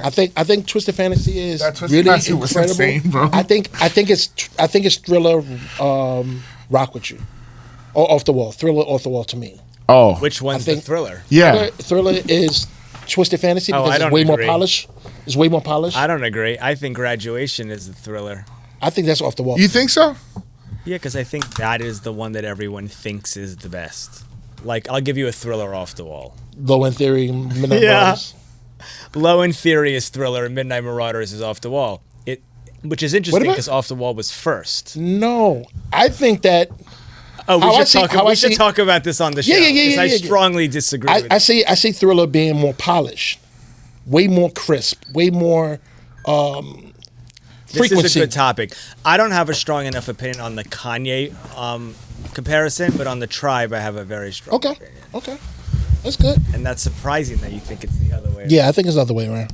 think Twisted Fantasy is That Twisted really Fantasy was incredible. insane, bro. I think it's Thriller, Rock With You, or Off the Wall. Thriller, Off the Wall to me. Oh, Which one's think- the Thriller? yeah. Thriller is Twisted Fantasy Oh, because I it's don't way more agree. polished. It's way more polished. I don't agree. I think Graduation is the Thriller. I think that's Off the Wall. You think so? Yeah, because I think that is the one that everyone thinks is the best. Like, I'll give you a Thriller Off the Wall. Low End Theory, Midnight Yeah. Marauders. Low End Theory is Thriller, and Midnight Marauders is Off the Wall. Which is interesting about- because Off the Wall was first. No, I think that. Oh, How I we see- should how I see- talk about this on the show. Yeah, yeah, yeah, 'cause yeah, I yeah, yeah. strongly disagree with I it. see Thriller being more polished, way more crisp, way more This frequency. is a good topic. I don't have a strong enough opinion on the Kanye comparison, but on the Tribe, I have a very strong Okay, opinion. okay, that's good. And that's surprising that you think it's the other way around. Yeah, I think it's the other way around.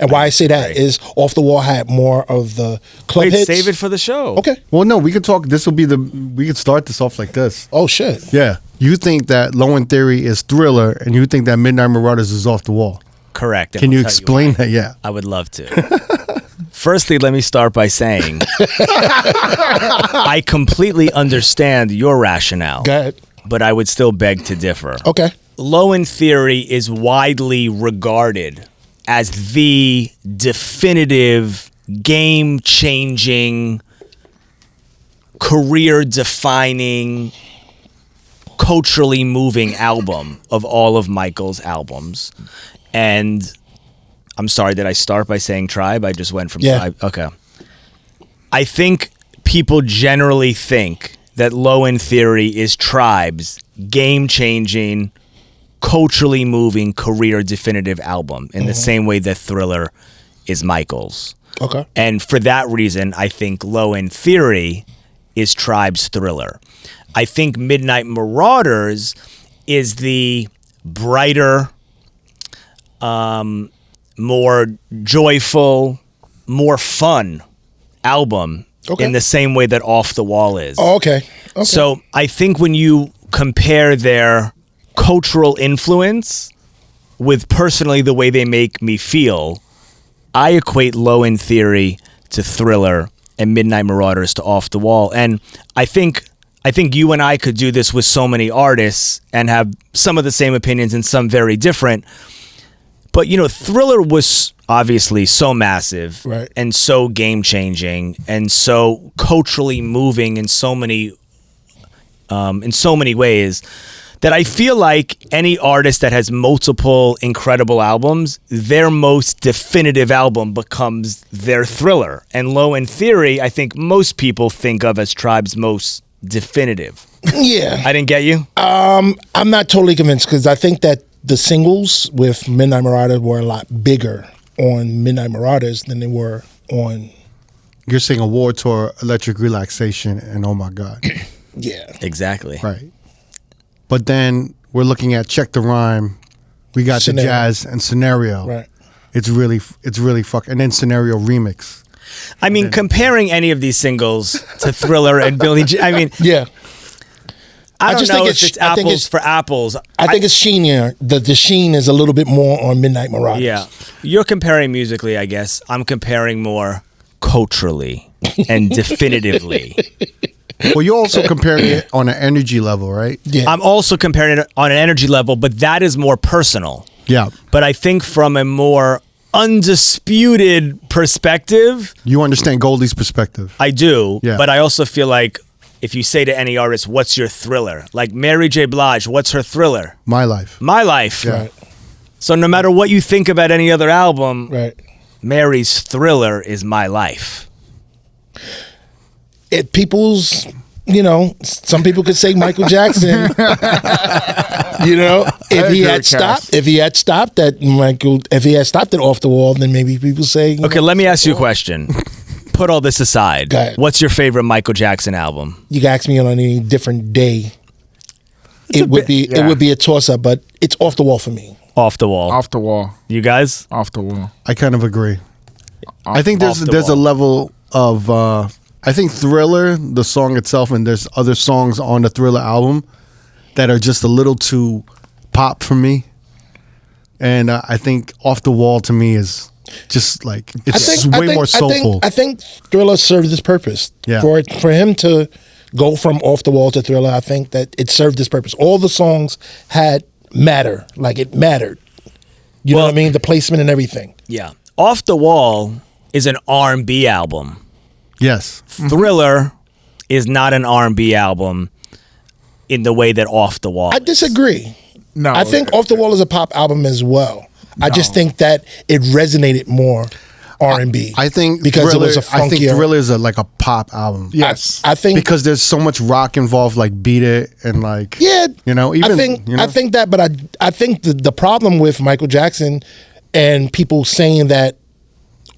And why I say that Right. is Off the Wall had more of the club Wait, hits. save it for the show. Okay. Well, no, we could talk. This will be we could start this off like this. Oh shit. Yeah. You think that Low End Theory is Thriller, and you think that Midnight Marauders is Off the Wall. Correct. and Can I'll you tell explain why. that? Yeah. I would love to. Firstly, let me start by saying I completely understand your rationale, Go ahead. but I would still beg to differ. Okay. Low End Theory is widely regarded as the definitive, game-changing, career-defining, culturally moving album of all of Michael's albums. And I'm sorry, did I start by saying Tribe? I just went from Yeah. Tribe. Okay. I think people generally think that Low End Theory is Tribe's game-changing, culturally moving, career definitive album in the same way that Thriller is Michael's. Okay. And for that reason, I think Low End Theory is Tribe's Thriller. I think Midnight Marauders is the brighter, more joyful, more fun album Okay. in the same way that Off the Wall is. Oh, okay. Okay. So I think when you compare their cultural influence with personally the way they make me feel, I equate Low End Theory to Thriller and Midnight Marauders to Off the Wall. And I think you and I could do this with so many artists and have some of the same opinions and some very different. But, you know, Thriller was obviously so massive Right. and so game-changing and so culturally moving in so many ways that I feel like any artist that has multiple incredible albums, their most definitive album becomes their Thriller. And Low End Theory, I think most people think of as Tribe's most definitive. Yeah. I didn't get you? I'm not totally convinced because I think that the singles with Midnight Marauders were a lot bigger on Midnight Marauders than they were on. You're saying a war tour, Electric Relaxation, and Oh My God. Yeah. Exactly. Right. But then we're looking at Check the Rhyme. We got Scenario. the jazz and Scenario. Right. It's really fuck. And then Scenario remix. I mean, comparing any of these singles to Thriller and Billie Jean, I mean, Yeah. I don't just know think if it's I think apples for apples. I think it's sheenier. The sheen is a little bit more on Midnight Marauders. Yeah. You're comparing musically, I guess. I'm comparing more culturally and definitively. Well, you're also comparing it on an energy level, right? Yeah. I'm also comparing it on an energy level, but that is more personal. Yeah. But I think from a more undisputed perspective, You understand Goldie's perspective. I do. Yeah. But I also feel like if you say to any artist, what's your Thriller? Like Mary J. Blige, what's her Thriller? My Life. My Life. Yeah. Right. So no matter what you think about any other album, Right. Mary's Thriller is My Life. People's, some people could say Michael Jackson. If he agree had with stopped, Cass. if he had stopped at Off the Wall, then maybe people say. Okay, let me ask you a question. Put all this aside. Go ahead. What's your favorite Michael Jackson album? You can ask me on any different day. It would be a toss up, but it's Off the Wall for me. Off the Wall. Off the Wall. You guys? Off the Wall. I kind of agree. I think Off the there's a Wall. level of I think Thriller, the song itself, and there's other songs on the Thriller album that are just a little too pop for me. And I think Off the Wall to me is just like it's way more soulful. I think Thriller served its purpose. Yeah. For him to go from Off the Wall to Thriller, I think that it served its purpose. All the songs had matter, like it mattered. You know what I mean? The placement and everything. Yeah. Off the Wall is an R&B album. Yes. Thriller is not an R&B album in the way that Off the Wall I disagree. No, I think Off the Wall is a pop album as well. I just think that it resonated more R&B. I think because Thriller, it was a funkier. I think Thriller is like a pop album. Yes. I think Because there's so much rock involved, like Beat It and like yeah, even I think that, but I think the problem with Michael Jackson and people saying that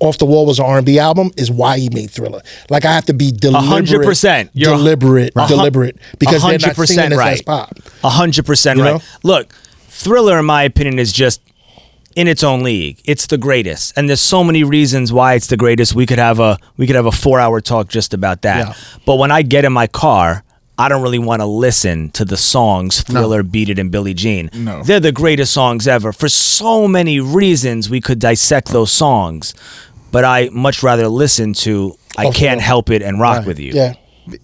Off the Wall was an R&B album is why he made Thriller. Like I have to be deliberate, 100%. You're deliberate because they're not 100% singing this right. as pop. 100% You right. know? Look, Thriller, in my opinion, is just in its own league. It's the greatest, and there's so many reasons why it's the greatest. We could have a 4-hour talk just about that. Yeah. But when I get in my car, I don't really want to listen to the songs Thriller, Beat It, and Billie Jean. No. They're the greatest songs ever. For so many reasons, we could dissect those songs. But I much rather listen to I Can't Help It and Rock With You. Yeah.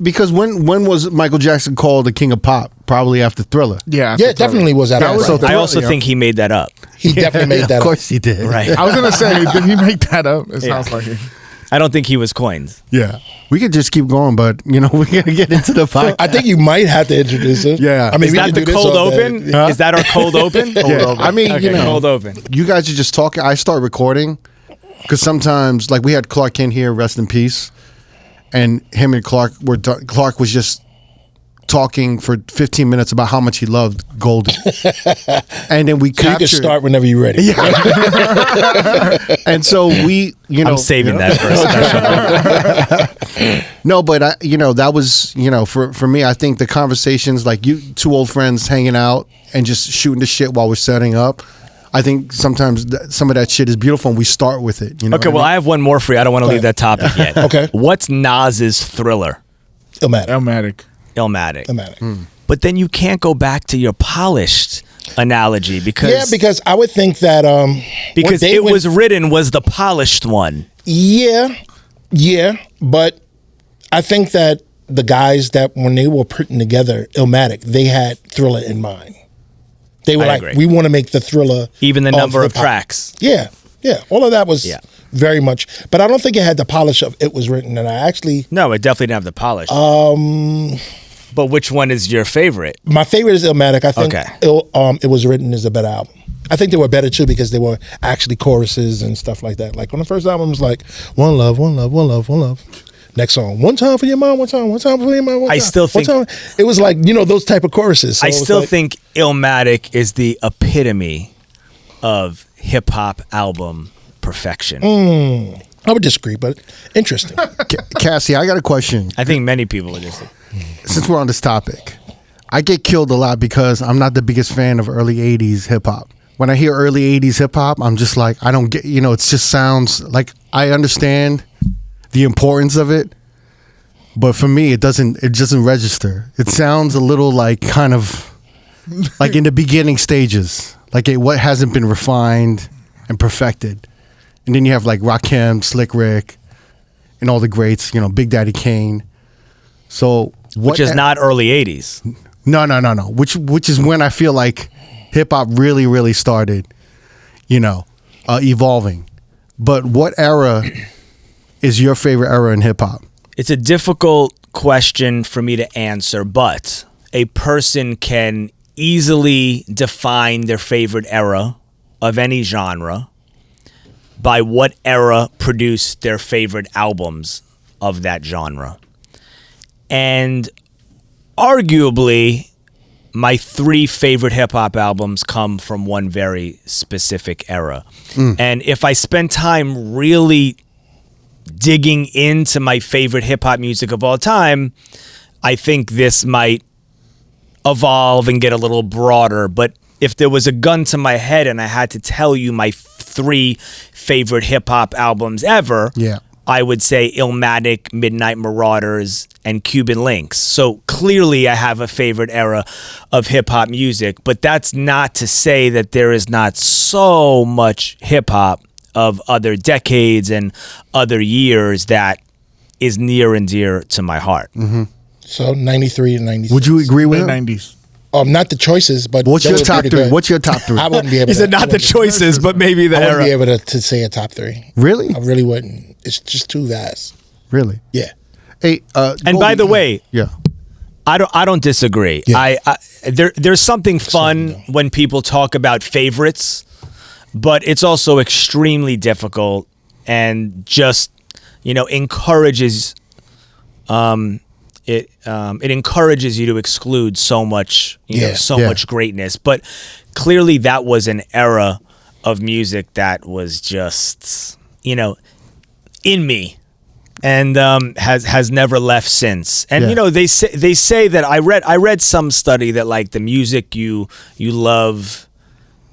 Because when was Michael Jackson called the king of pop? Probably after Thriller. Yeah, Yeah, it definitely was out That of was right. so I also think he made that up. He definitely made that Of up. course he did. Right. I was gonna say, did he make that up? It sounds like it. I don't think he was coined. Yeah. We could just keep going, but we're gonna get into the podcast. I think you might have to introduce it. Yeah. I mean, Is we that could the do this cold all day. open? Yeah. Is that our cold open? Cold Yeah. open. I mean, Okay, cold open. You guys are just talking. I start recording because sometimes, like we had Clark Kent here, rest in peace, and him and Clark Clark was just talking for 15 minutes about how much he loved Goldie, and then we So you can captured. start whenever you're ready. And so we, I'm saving that for a special. No, but that was, for me, I think the conversations, like you two old friends hanging out and just shooting the shit while we're setting up, I think sometimes some of that shit is beautiful and we start with it. Okay, well, I have one more for you. I don't want to leave that topic yet. Okay. What's Nas's Thriller? Illmatic. Elmatic. Illmatic. Illmatic. But then you can't go back to your polished analogy because I would think that because what they it went- was written was the polished one. yeah, but I think that the guys that when they were putting together Illmatic, they had Thriller in mind. They were I like, agree. we want to make the Thriller, Even the number of hip-hop. tracks. Yeah, all of that was Yeah. very much, but I don't think it had the polish of it was written. And I actually, No, it definitely didn't have the polish. But which one is your favorite? my favorite is Illmatic. I think Okay. it was written as a better album. I think they were better too because they were actually choruses and stuff like that. Like when the first album was like one love, one love, one love, one love. Next song, one time for your mom, one time for your mom. One I time, still one think- time. It was like those type of choruses. So I it was still like- think Illmatic is the epitome of hip hop album perfection. I would disagree, but interesting. Cassie, I got a question. I think many people would just. Since we're on this topic, I get killed a lot because I'm not the biggest fan of early 80s hip hop. When I hear early 80s hip hop, I'm just like, I don't get, it just sounds like I understand the importance of it, but for me, it doesn't register. It sounds a little like kind of like in the beginning stages, like what hasn't been refined and perfected. And then you have like Rakim, Slick Rick, and all the greats, Big Daddy Kane. So Which is not early 80s. No. Which is when I feel like hip hop really, really started, evolving. But what era is your favorite era in hip hop? It's a difficult question for me to answer, but a person can easily define their favorite era of any genre by what era produced their favorite albums of that genre. And arguably, my 3 favorite hip-hop albums come from one very specific era. And if I spend time really digging into my favorite hip-hop music of all time, I think this might evolve and get a little broader. But if there was a gun to my head and I had to tell you my 3 favorite hip-hop albums ever, Yeah. I would say Illmatic, Midnight Marauders, and Cuban Links. So clearly I have a favorite era of hip-hop music, but that's not to say that there is not so much hip-hop of other decades and other years that is near and dear to my heart. So 93 and 96. Would you agree with Mid him? 90s. Not the choices, but What's they your were top pretty three? good. What's your top three? I wouldn't be able He to. said not the choices, but maybe the I wouldn't era. be able to say a top three. Really? I really wouldn't. It's just too vast. Really? Yeah. Hey, And by the way, yeah. I don't disagree. Yeah. There's something fun when people talk about favorites, but it's also extremely difficult and just encourages it encourages you to exclude so much much greatness. But clearly that was an era of music that was just in me. And has never left since. And they say that I read some study that like the music you love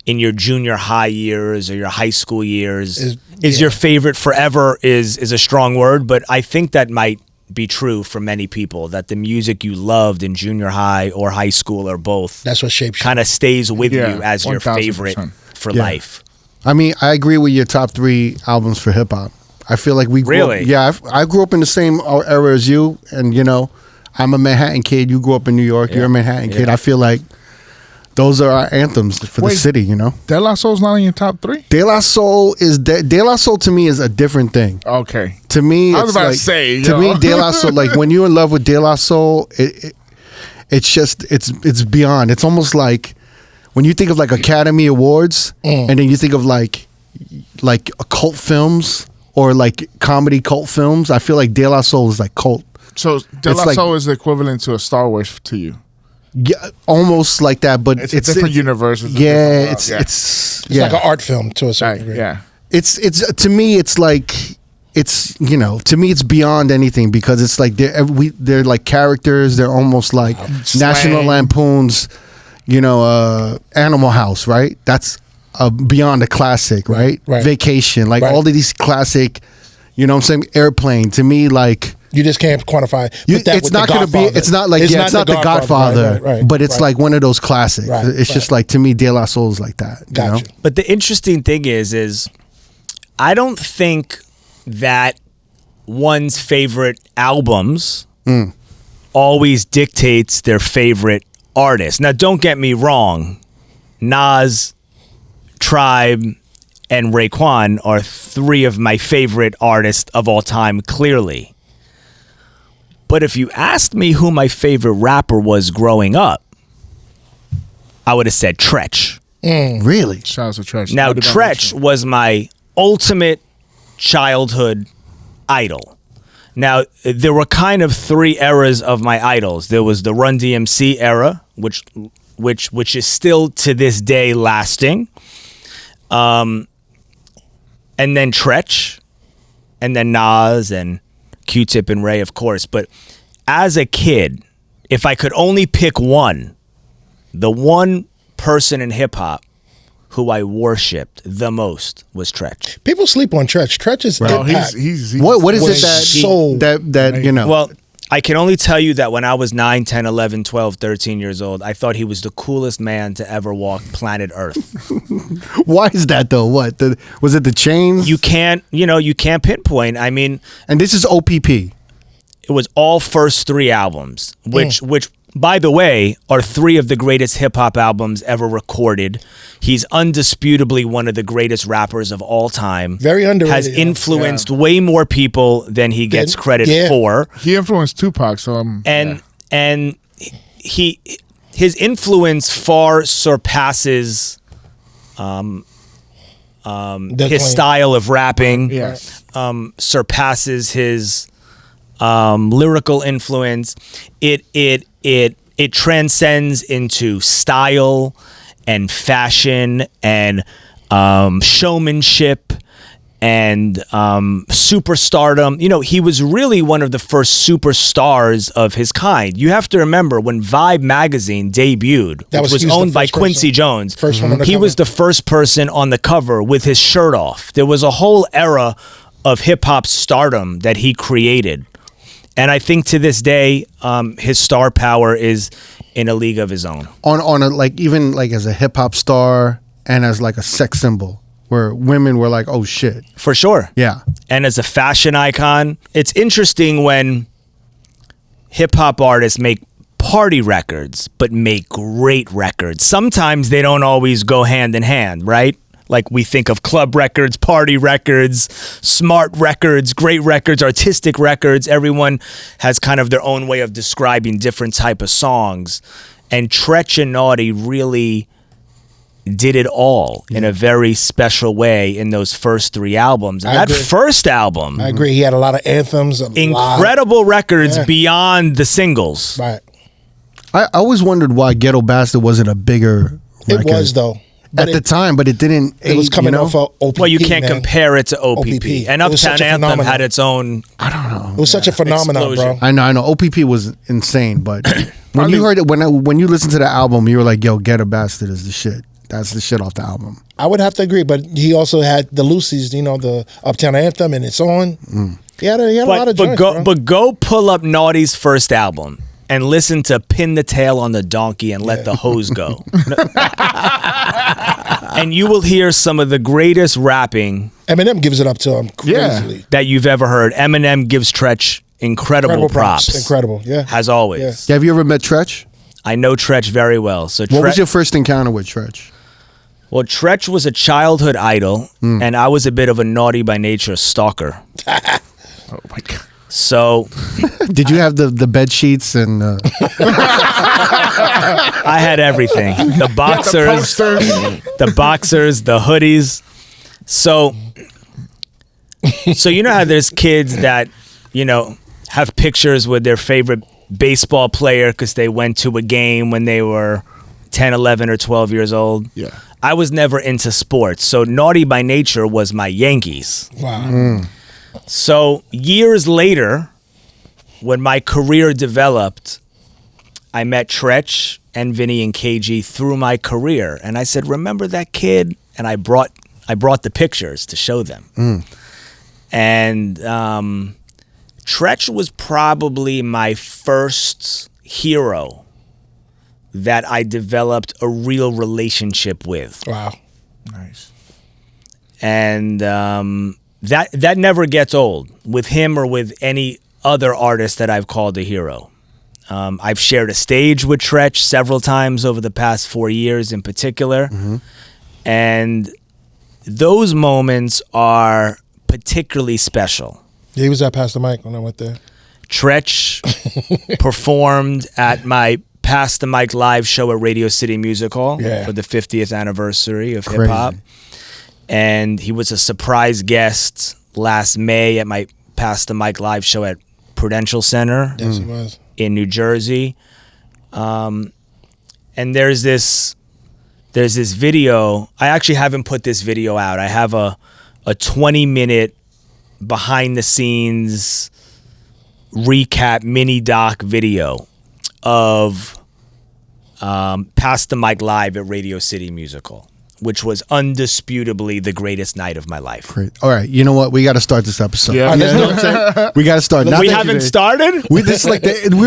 in your junior high years or your high school years is your favorite forever is a strong word, but I think that might be true for many people, that the music you loved in junior high or high school or both, That's what shapes you. kind of stays with you as your 1000%. favorite for life. I mean, I agree with your top 3 albums for hip hop. I feel like we grew Really? up, yeah, I grew up in the same era as you, and I'm a Manhattan kid. You grew up in New York. You're a Manhattan kid. I feel like those are our anthems for the city. De La Soul's not in your top 3? De La Soul De La Soul to me is a different thing. Okay. To me, I was it's about like, to say, to me, De La Soul, like when you're in love with De La Soul, it's just it's beyond. It's almost like when you think of like Academy Awards, and then you think of like cult films or like comedy cult films. I feel like De La Soul is like cult. So De La It's like- Soul is the equivalent to a Star Wars to you. Yeah, almost like that, but It's a different universe. It's a Yeah, different world. it's Yeah. it's It's like an art film to a certain degree. Yeah. it's to me it's like it's to me it's beyond anything, because it's like they're like characters. They're almost like National Slang. Lampoon's Animal House, right? That's beyond a classic, right? Right. Vacation, like Right. all of these classic, what I'm saying, Airplane, to me, like You just can't quantify. Put that it's with not The going to be. Godfather. It's not like it's not the Godfather, right, but it's right. like one of those classics. Right, It's just like, to me, De La Soul is like that. You know? Gotcha. But the interesting thing is I don't think that one's favorite albums always dictates their favorite artist. Now, don't get me wrong. Nas, Tribe, and Raekwon are 3 of my favorite artists of all time, clearly. But if you asked me who my favorite rapper was growing up, I would have said Tretch. Really? Shout out to Tretch. Now, What about Tretch was my ultimate childhood idol. Now, there were kind of 3 eras of my idols. There was the Run DMC era, which is still to this day lasting. And then Tretch, and then Nas and Q-Tip and Ray, of course. But as a kid, if I could only pick one, the one person in hip hop who I worshipped the most was Tretch. People sleep on Tretch. Tretch is Oh, impact. he's What is Was it that so- that Well, I can only tell you that when I was 9, 10, 11, 12, 13 years old, I thought he was the coolest man to ever walk planet Earth. Why is that though? What was it? The chains? You can't pinpoint. I mean, And this is OPP. it was all first 3 albums, which by the way are 3 of the greatest hip hop albums ever recorded. He's undisputably one of the greatest rappers of all time. Very underrated. Has influenced way more people than he gets credit yeah. for. He influenced Tupac, so And his influence far surpasses The his claim. style of rapping. yes. Surpasses his lyrical influence. It transcends into style and fashion and showmanship and superstardom. He was really one of the first superstars of his kind. You have to remember when Vibe magazine debuted, That which was- was he was the owned by first Quincy person. Jones. First one on the he cover. was the first person on the cover with his shirt off. There was a whole era of hip hop stardom that he created. And I think to this day, his star power is in a league of his own. on a like even like as a hip hop star and as like a sex symbol. where women were like, oh shit. For sure. Yeah. And as a fashion icon, it's interesting when hip hop artists make party records, but make great records. Sometimes they don't always go hand in hand, right? Like we think of club records, party records, smart records, great records, artistic records. Everyone has kind of their own way of describing different type of songs. And Tretch and Naughty really did it all in a very special way in those first 3 albums. And that first album, I agree. He had a lot of anthems, incredible records beyond the singles. Right. I always wondered why Ghetto Bastard wasn't a bigger record. It was though. At the time, but it didn't. It was coming off of OPP. Well, you can't compare it to OPP. OPP. And It was Uptown such a Anthem phenomenon. had its own. I don't know. It was such a phenomenon, explosion. bro. I know. OPP was insane, but when you heard it, when you listened to the album, you were like, "Yo, Ghetto Bastard is the shit." That's the shit off the album. I would have to agree, but he also had the Lucy's, the Uptown Anthem, and it's on. He had a lot of joints, bro. But go pull up Naughty's first album and listen to Pin the Tail on the Donkey and Let the Hose Go. And you will hear some of the greatest rapping Eminem gives it up to him crazily. that you've ever heard. Eminem gives Tretch incredible props. Incredible, yeah. As always. Yeah. Have you ever met Tretch? I know Tretch very well. So What was your first encounter with Tretch? Well, Tretch was a childhood idol, and I was a bit of a naughty by nature stalker. Oh my God. So Did you have the bed sheets and? I had everything: the boxers, the boxers, the hoodies. So you know how there's kids that have pictures with their favorite baseball player because they went to a game when they were 10, 11, or 12 years old. Yeah. I was never into sports, so naughty by nature was my Yankees. Wow. So years later, when my career developed, I met Tretch and Vinny and KG through my career, and I said, "Remember that kid?" And I brought the pictures to show them. And Tretch was probably my first hero that I developed a real relationship with. Wow. Nice. And that never gets old with him or with any other artist that I've called a hero. I've shared a stage with Tretch several times over the past 4 years in particular. And those moments are particularly special. Yeah, he was at Pass the Mic when I went there. Tretch performed at my Pass the Mic live show at Radio City Music Hall for the 50th anniversary of hip hop. And he was a surprise guest last May at my Pass the Mic live show at Prudential Center in New Jersey. And there's this video. I actually haven't put this video out. I have a 20-minute behind the scenes recap mini doc video of Pass the Mic live at Radio City Music Hall, which was undisputably the greatest night of my life. Great. All right, you know what? We got to start this episode. Yeah. We got to start. We haven't started? We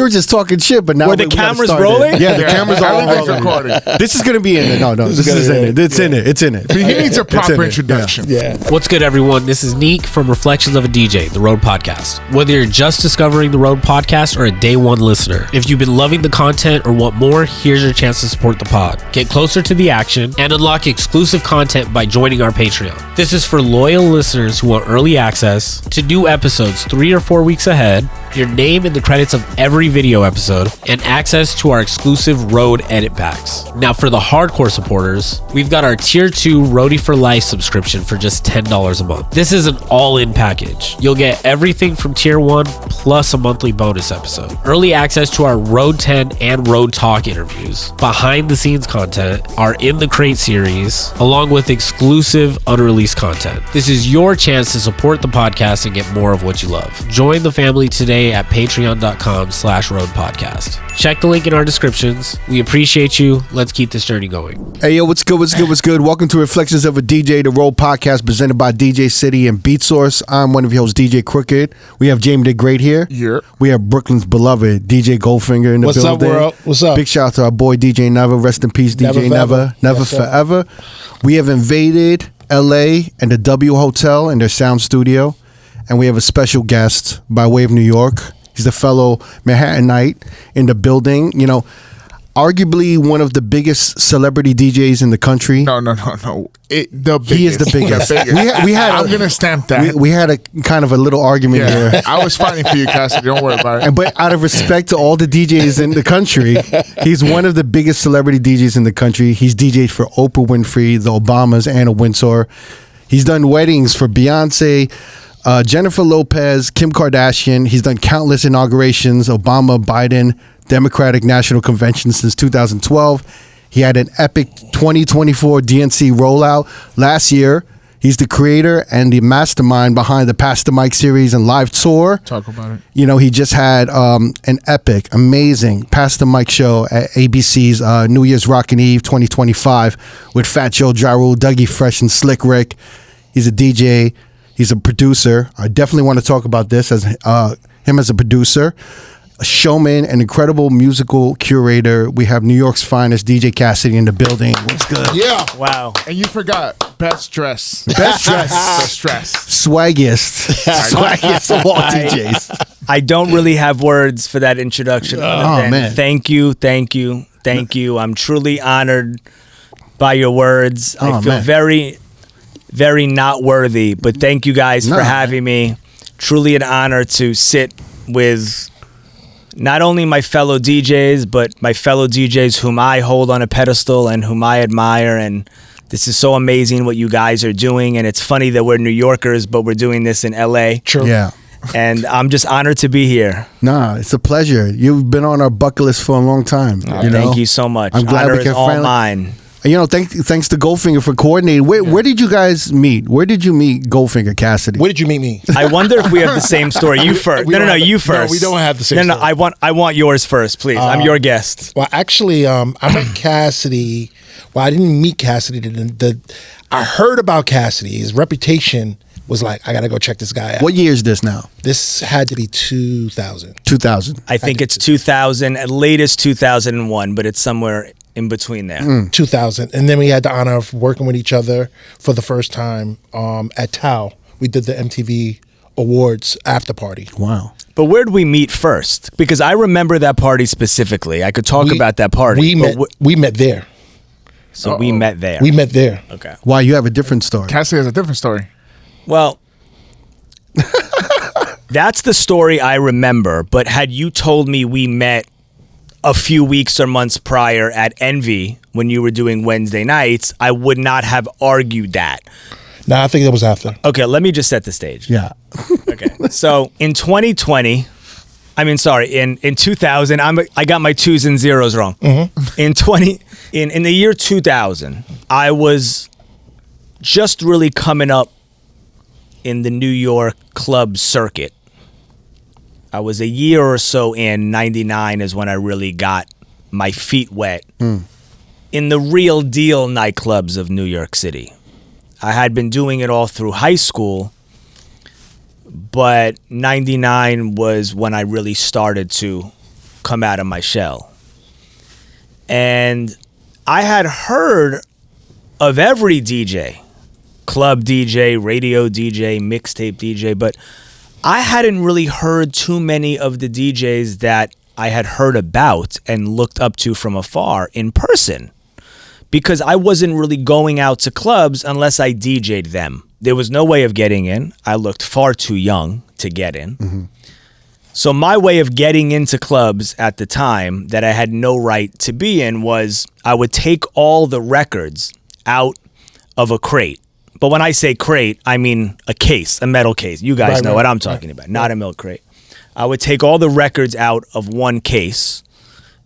were just talking shit, but now Were the we gotta cameras start it. rolling? Yeah, the cameras are all Everything's rolling. recorded. This is gonna be in it. No, this is in it. It's in it. It's in it. He needs a It's proper in it. introduction. Yeah. What's good, everyone? This is Neek from Reflections of a DJ, the R.O.A.D podcast. Whether you're just discovering the R.O.A.D podcast or a day one listener, if you've been loving the content or want more, here's your chance to support the pod. Get closer to the action and unlock exclusive content by joining our Patreon. This is for loyal listeners who want early access to new episodes 3 or 4 weeks ahead, your name in the credits of every video episode, and access to our exclusive R.O.A.D edit packs. Now, for the hardcore supporters, we've got our Tier 2 R.O.A.D for Life subscription for just $10 a month. This is an all-in package. You'll get everything from Tier 1 plus a monthly bonus episode, early access to our R.O.A.D 10 and R.O.A.D Talk interviews, behind-the-scenes content, our In the Crate series, along with exclusive unreleased content. This is your chance to support the podcast and get more of what you love. Join the family today at patreon.com/R.O.A.D podcast. Check the link in our descriptions. We appreciate you. Let's keep this journey going. Hey, yo, what's good? What's good? What's good? Welcome to Reflections of a DJ, the R.O.A.D podcast presented by DJ City and Beat Source. I'm one of your hosts, DJ Crooked. We have Jamie the Great here. Yeah. We have Brooklyn's beloved DJ Goldfinger in the What's up, building. world? What's up? Big shout out to our boy DJ Never. Rest in peace, DJ Never Never. forever. Never Yes, sir. forever. We have invaded LA and the W Hotel in their sound studio. And we have a special guest by way of New York. He's a fellow Manhattanite in the building. You know, arguably one of the biggest celebrity DJs in the country. No. The biggest. He is the biggest. We had I'm gonna stamp that. we had a kind of a little argument Yeah. here. I was fighting for you, Cassidy. Don't worry about it. But out of respect to all the DJs in the country, he's one of the biggest celebrity DJs in the country. He's DJed for Oprah Winfrey, the Obamas, Anna Wintour. He's done weddings for Beyonce, Jennifer Lopez, Kim Kardashian. He's done countless inaugurations, Obama, Biden, Democratic National Convention since 2012. He had an epic 2024 DNC rollout last year. He's the creator and the mastermind behind the Pass the Mic series and live tour. Talk about it. You know, he just had an epic, amazing Pass the Mic show at ABC's New Year's Rockin' Eve 2025 with Fat Joe, Ja Rule, Dougie Fresh, and Slick Rick. He's a DJ. He's a producer. I definitely want to talk about this as him as a producer, a showman, an incredible musical curator. We have New York's finest DJ Cassidy in the building. What's good? Yeah. Wow. And you forgot best dress. Best dress. Best dress. Swaggiest of all DJs. I don't really have words for that introduction. other than man. Thank you. I'm truly honored by your words. I feel man. very, very not worthy, but thank you guys for having me. Truly an honor to sit with not only my fellow DJs, but my fellow DJs whom I hold on a pedestal and whom I admire. And this is so amazing what you guys are doing. And it's funny that we're New Yorkers, but we're doing this in LA. True. Yeah. And I'm just honored to be here. Nah, it's a pleasure. You've been on our bucket list for a long time. Thank you so much. I'm glad Honor we can is all finally. mine. You know, thanks to Goldfinger for coordinating. Where did you guys meet? Where did you meet Goldfinger, Cassidy? Where did you meet me? I wonder if we have the same story. You first. We No, don't have you the- first. no, we don't have the same No, story. I want yours first, please. I'm your guest. Well, actually, I met Cassidy. Well, I didn't meet Cassidy. I heard about Cassidy. His reputation was like, I got to go check this guy out. What year is this now? This had to be 2000. 2000. I think it's 2000, at latest 2001, but it's somewhere in between there. 2000. And then we had the honor of working with each other for the first time at Tao. We did the MTV Awards after party. Wow. But where did we meet first? Because I remember that party specifically. I could talk about that party. We met. We met there. So we met there. We met there. Okay. Why, you have a different story. Cassidy has a different story. Well, that's the story I remember. But had you told me we met a few weeks or months prior at Envy when you were doing Wednesday nights, I would not have argued that. No, I think that was after. Okay, let me just set the stage. Yeah. Okay. So in 2020, in 2000, I got my 2s and 0s wrong. In the year 2000, I was just really coming up in the New York club circuit. I was a year or so in. 99 is when I really got my feet wet in the real deal nightclubs of New York City. I had been doing it all through high school, but 99 was when I really started to come out of my shell. And I had heard of every DJ, club DJ, radio DJ, mixtape DJ, but I hadn't really heard too many of the DJs that I had heard about and looked up to from afar in person, because I wasn't really going out to clubs unless I DJ'd them. There was no way of getting in. I looked far too young to get in. So my way of getting into clubs at the time that I had no right to be in was I would take all the records out of a crate. But when I say crate, I mean a case, a metal case. You guys know what I'm talking about, not a milk crate. I would take all the records out of one case,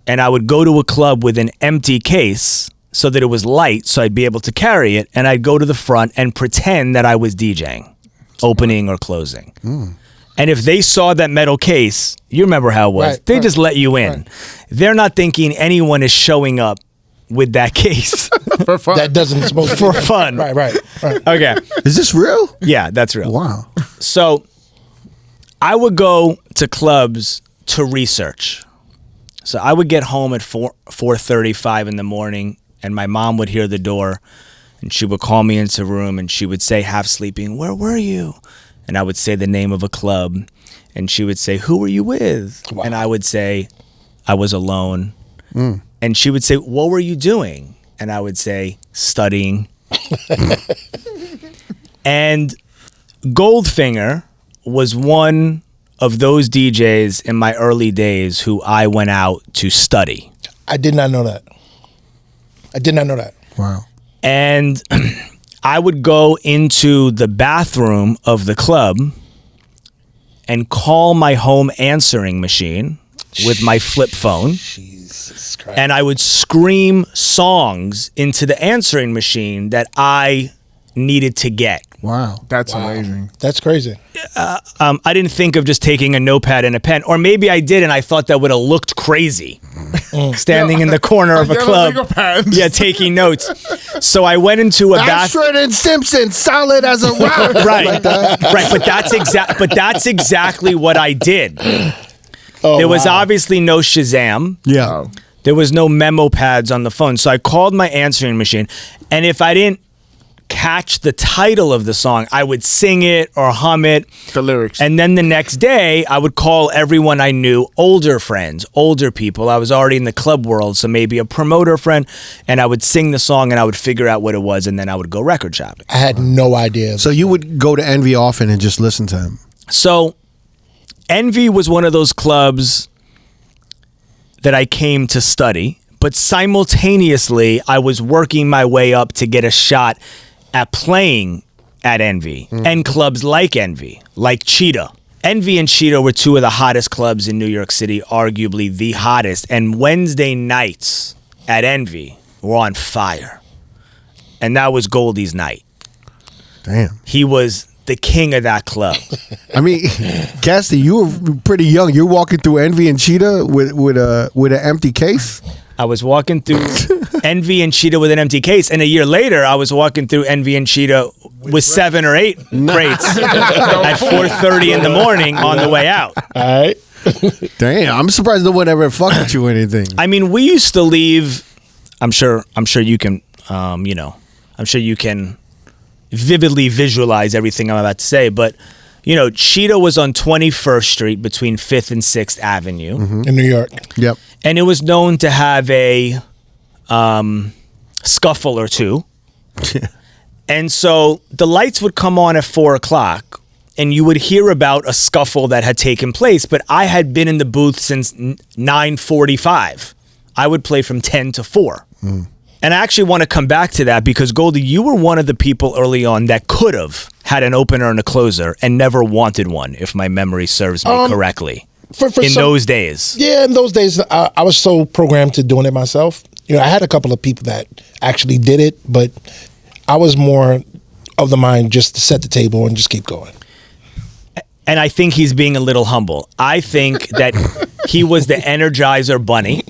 and I would go to a club with an empty case so that it was light, so I'd be able to carry it, and I'd go to the front and pretend that I was DJing, opening or closing. And if they saw that metal case, you remember how it was, Right, they right, just let you in. right. They're not thinking anyone is showing up with that case For fun. That doesn't supposed to for be. fun. Right. Okay. Is this real? Yeah, that's real. Wow. So I would go to clubs to research. So I would get home at 4:35 in the morning, and my mom would hear the door, And she would call me into a room and she would say, half sleeping, "Where were you?" And I would say the name of a club. And she would say, "Who were you with?" Wow. And I would say, "I was alone." And she would say, "What were you doing?" And I would say, "Studying." And Goldfinger was one of those DJs in my early days who I went out to study. I did not know that. I did not know that. Wow. And I would go into the bathroom of the club and call my home answering machine with my flip phone. Jesus Christ. And I would scream songs into the answering machine that I needed to get. Wow. That's amazing. That's crazy. I didn't think of just taking a notepad and a pen, or maybe I did, and I thought that would have looked crazy, standing in the corner of a club, taking notes. So I went into a bathroom. Ashford and Simpson, solid as a rock. Right, Like that. right. But that's exactly what I did. Oh, There was wow. obviously no Shazam. Yeah. There was no memo pads on the phone. So I called my answering machine, and if I didn't catch the title of the song, I would sing it or hum it. The lyrics. And then the next day, I would call everyone I knew, older friends, older people. I was already in the club world, so maybe a promoter friend, and I would sing the song and I would figure out what it was, and then I would go record shopping. I had no idea. So you would go to Envy often and just listen to him. So Envy was one of those clubs that I came to study, but simultaneously, I was working my way up to get a shot at playing at Envy and clubs like Envy, like Cheetah. Envy and Cheetah were two of the hottest clubs in New York City, arguably the hottest. And Wednesday nights at Envy were on fire. And that was Goldie's night. Damn. He was the king of that club. I mean, Cassidy, you were pretty young. You're walking through Envy and Cheetah with an empty case. I was walking through Envy and Cheetah with an empty case, and a year later, I was walking through Envy and Cheetah with 7 or 8 crates at 4:30 in the morning on the way out. All right. Damn, I'm surprised no one ever fucked with you or anything. I mean, we used to leave. I'm sure you can. I'm sure you can vividly visualize everything I'm about to say, but. Cheetah was on 21st Street between 5th and 6th Avenue. In New York. Yep. And it was known to have a scuffle or two. And so the lights would come on at 4 o'clock and you would hear about a scuffle that had taken place, but I had been in the booth since 9:45. I would play from 10 to 4. And I actually want to come back to that because, Goldie, you were one of the people early on that could have had an opener and a closer and never wanted one, if my memory serves me correctly. For in some- those days. Yeah, in those days, I was so programmed to doing it myself. I had a couple of people that actually did it, but I was more of the mind just to set the table and just keep going. And I think he's being a little humble. I think that he was the Energizer Bunny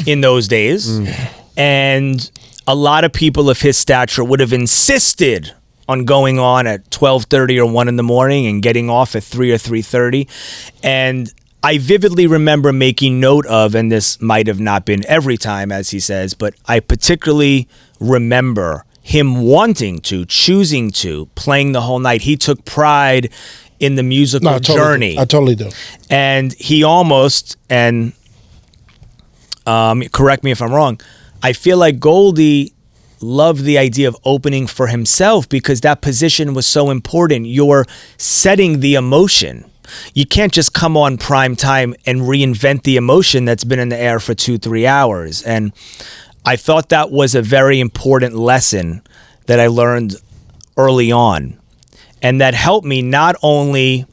in those days. And a lot of people of his stature would have insisted on going on at 12:30 or 1 in the morning and getting off at 3 or 3:30. And I vividly remember making note of, and this might have not been every time, as he says, but I particularly remember him wanting to, choosing to, playing the whole night. He took pride in the musical journey. I totally do. And he almost, and correct me if I'm wrong, I feel like Goldie loved the idea of opening for himself because that position was so important. You're setting the emotion. You can't just come on prime time and reinvent the emotion that's been in the air for 2-3 hours. And I thought that was a very important lesson that I learned early on. And that helped me not only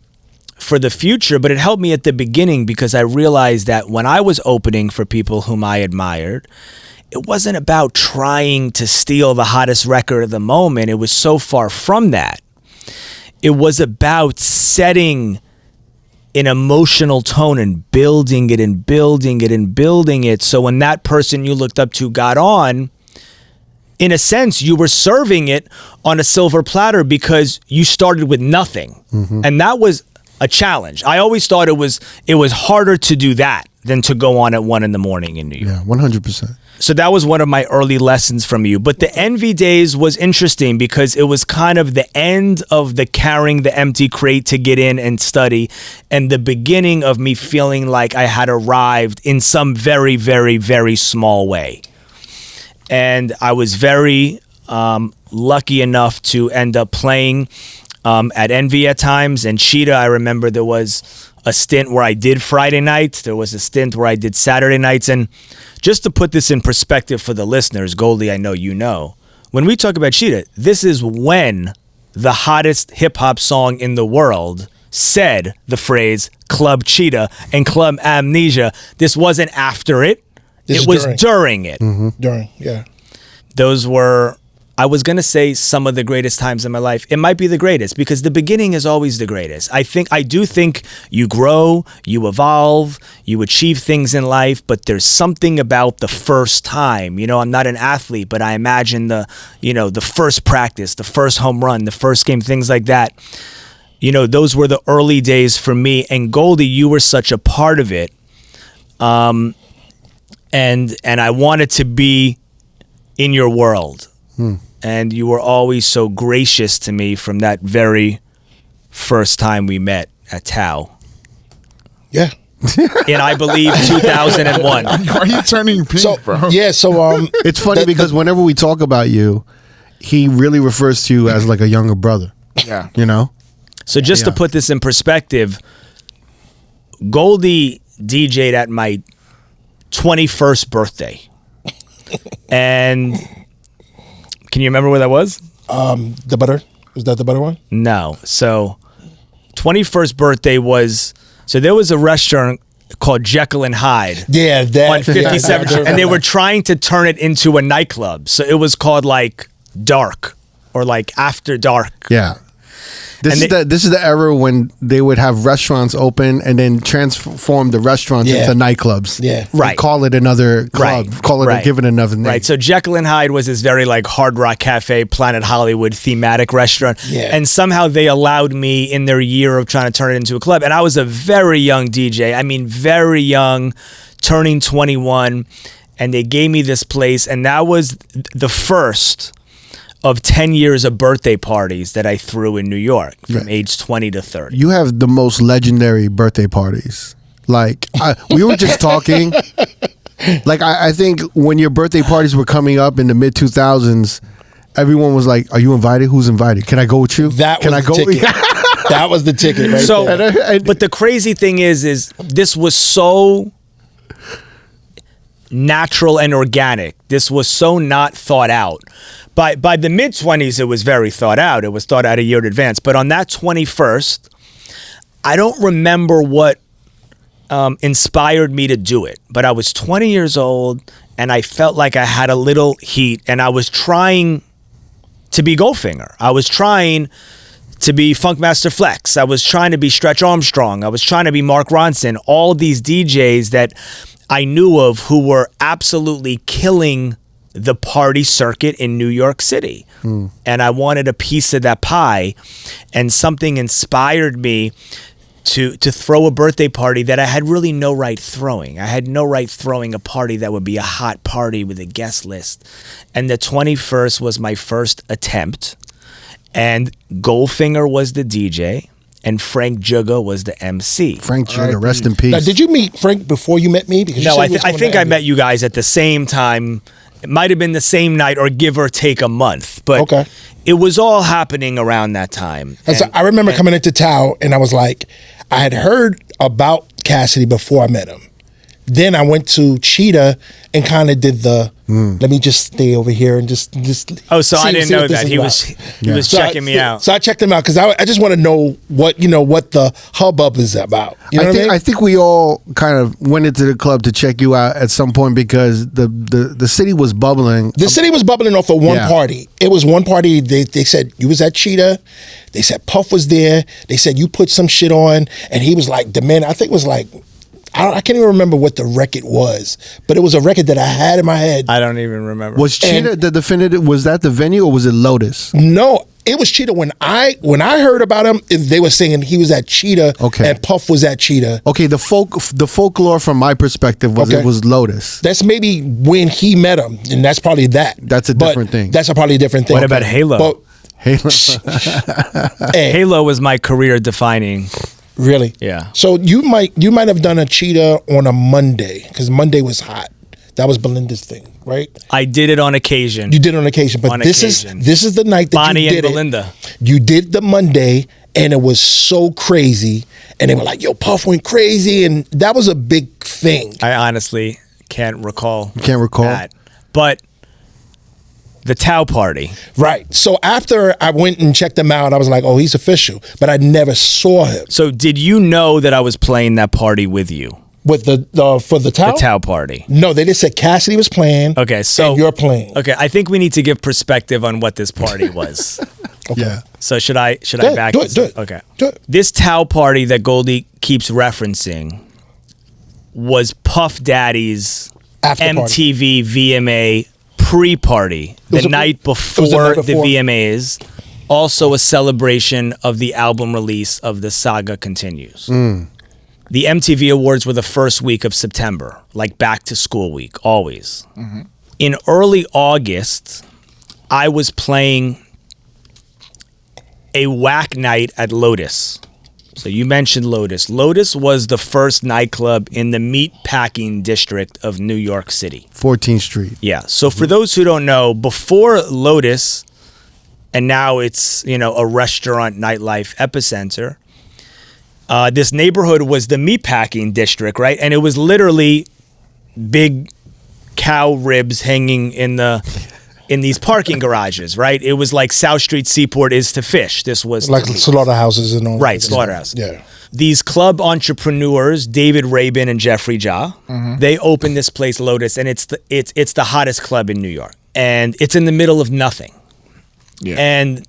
for the future, but it helped me at the beginning because I realized that when I was opening for people whom I admired, it wasn't about trying to steal the hottest record of the moment. It was so far from that. It was about setting an emotional tone and building it and building it and building it. So when that person you looked up to got on, in a sense, you were serving it on a silver platter because you started with nothing. And that was a challenge. I always thought it was harder to do that than to go on at 1 in the morning in New York. Yeah, 100%. So that was one of my early lessons from you. But the Envy days was interesting because it was kind of the end of the carrying the empty crate to get in and study, and the beginning of me feeling like I had arrived in some very, very, very small way. And I was very lucky enough to end up playing at Envy at times. And Cheetah, I remember there was a stint where I did Friday nights. There was a stint where I did Saturday nights. And just to put this in perspective for the listeners, Goldie, I know you know, when we talk about Cheetah, this is when the hottest hip-hop song in the world said the phrase Club Cheetah and Club Amnesia. This wasn't after it. This It was during it. During, yeah. Those were, I was going to say, some of the greatest times in my life. It might be the greatest because the beginning is always the greatest. I do think you grow, you evolve, you achieve things in life, but there's something about the first time. You know, I'm not an athlete, but I imagine the first practice, the first home run, the first game, things like that. You know, those were the early days for me. And Goldie, you were such a part of it. And I wanted to be in your world. And you were always so gracious to me from that very first time we met at Tao. Yeah. In, I believe, 2001. Why are you turning pink, bro? Yeah, so It's funny because whenever we talk about you, he really refers to you as like a younger brother. Yeah. You know? So just to put this in perspective, Goldie DJ'd at my 21st birthday. And can you remember where that was? the butter. Was that the butter one? No. So 21st birthday was, so there was a restaurant called Jekyll and Hyde. Yeah, that On 57th, and they were trying to turn it into a nightclub. So it was called like Dark or like After Dark. Yeah. This is the era when they would have restaurants open and then transform the restaurants into nightclubs. Yeah. Right. Call it another club. Call it give it another name. Right. So Jekyll and Hyde was this very like Hard Rock Cafe, Planet Hollywood thematic restaurant. Yeah. And somehow they allowed me in their year of trying to turn it into a club. And I was a very young DJ. I mean, very young, turning 21. And they gave me this place. And that was the first of 10 years of birthday parties that I threw in New York from age 20 to 30. You have the most legendary birthday parties. Like, we were just talking. Like, I think when your birthday parties were coming up in the mid 2000s, everyone was like, "Are you invited? Who's invited? Can I go with you? That Can was I the go?" ticket. That was the ticket right So, there. but the crazy thing is this was so natural and organic. This was so not thought out. By the mid-20s, it was very thought out. It was thought out a year in advance. But on that 21st, I don't remember what inspired me to do it. But I was 20 years old, and I felt like I had a little heat, and I was trying to be Goldfinger. I was trying to be Funkmaster Flex. I was trying to be Stretch Armstrong. I was trying to be Mark Ronson. All these DJs that I knew of who were absolutely killing the party circuit in New York City. And I wanted a piece of that pie, and something inspired me to throw a birthday party that I had really no right throwing. I had no right throwing a party that would be a hot party with a guest list. And the 21st was my first attempt, and Goldfinger was the DJ, and Frank Juga was the MC. Frank Juga, rest in peace. Now, did you meet Frank before you met me? Because you No, said I you was going think to I Envy. met you guys at the same time. It might have been the same night or give or take a month. But Okay. it was all happening around that time. And so I remember coming into Tao, and I was like, I had heard about Cassidy before I met him. Then I went to Cheetah and kind of did the, let me just stay over here and just. Oh, so I didn't see know what this that. is He about. was So checking me out. So I checked him out because I just want to know what the hubbub is about. You know what I mean? I think we all kind of went into the club to check you out at some point because the city was bubbling. The city was bubbling off of one party. It was one party. They said you was at Cheetah. They said Puff was there. They said you put some shit on, and he was like demanding. I think it was like, I can't even remember what the record was, but it was a record that I had in my head. I don't even remember. Was Cheetah the definitive? Was that the venue or was it Lotus? No, It was Cheetah. When I heard about him, they were saying he was at Cheetah, and Puff was at Cheetah. Okay, the folklore from my perspective was it was Lotus. That's maybe when he met him, and that's probably that. That's a different thing. That's probably a different thing. What about Halo? But, Halo. hey, Halo was my career defining. Really? Yeah. So you might have done a Cheetah on a Monday because Monday was hot. That was Belinda's thing, right? I did it on occasion. You did it on occasion, but this is the night that Bonnie you did and Belinda. You did the Monday, and it was so crazy, and they were like, "Yo, Puff went crazy," and that was a big thing. I honestly can't recall. You can't recall that, but the Tao party, right? So after I went and checked him out, I was like, "Oh, he's official," but I never saw him. So did you know that I was playing that party with you? With for the Tao? The Tao party. No, they just said Cassidy was playing. Okay, so and you're playing. Okay, I think we need to give perspective on what this party was. Okay. Yeah. So should I back do this? Do it. Okay. Do it. This Tao party that Goldie keeps referencing was Puff Daddy's After MTV VMA pre-party, the night before the VMAs. Also a celebration of the album release of The Saga Continues. The MTV Awards were the first week of September, like back to school week, always. In early August, I was playing a whack night at Lotus. So you mentioned Lotus. Lotus was the first nightclub in the meatpacking district of New York City. 14th Street. Yeah. So for those who don't know, before Lotus, and now it's, a restaurant nightlife epicenter, this neighborhood was the meatpacking district, right? And it was literally big cow ribs hanging in these parking garages, right? It was like South Street Seaport is to fish. This was like slaughterhouses and all. Right, slaughterhouse. Yeah. These club entrepreneurs, David Rabin and Jeffrey Ja, they opened this place, Lotus, and it's the hottest club in New York, and it's in the middle of nothing. Yeah. And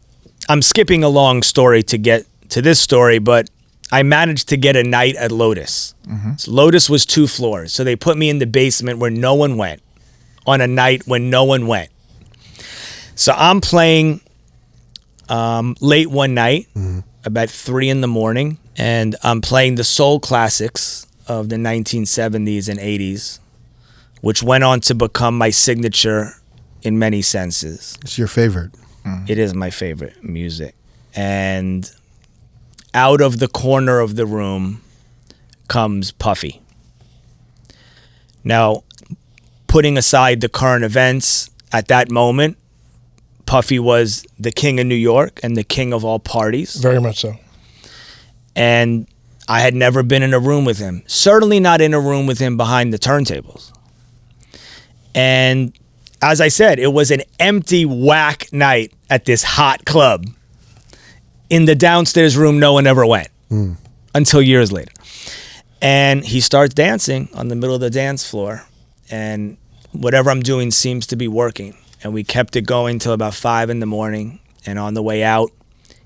I'm skipping a long story to get to this story, but I managed to get a night at Lotus. So Lotus was 2 floors, so they put me in the basement where no one went on a night when no one went. So I'm playing late one night, about 3 a.m, and I'm playing the soul classics of the 1970s and 80s, which went on to become my signature in many senses. It's your favorite. It is my favorite music. And out of the corner of the room comes Puffy. Now, putting aside the current events, at that moment, Puffy was the king of New York and the king of all parties. Very much so. And I had never been in a room with him. Certainly not in a room with him behind the turntables. And as I said, it was an empty whack night at this hot club. In the downstairs room, no one ever went until years later. And he starts dancing on the middle of the dance floor, and whatever I'm doing seems to be working. And we kept it going till about 5 a.m. And on the way out,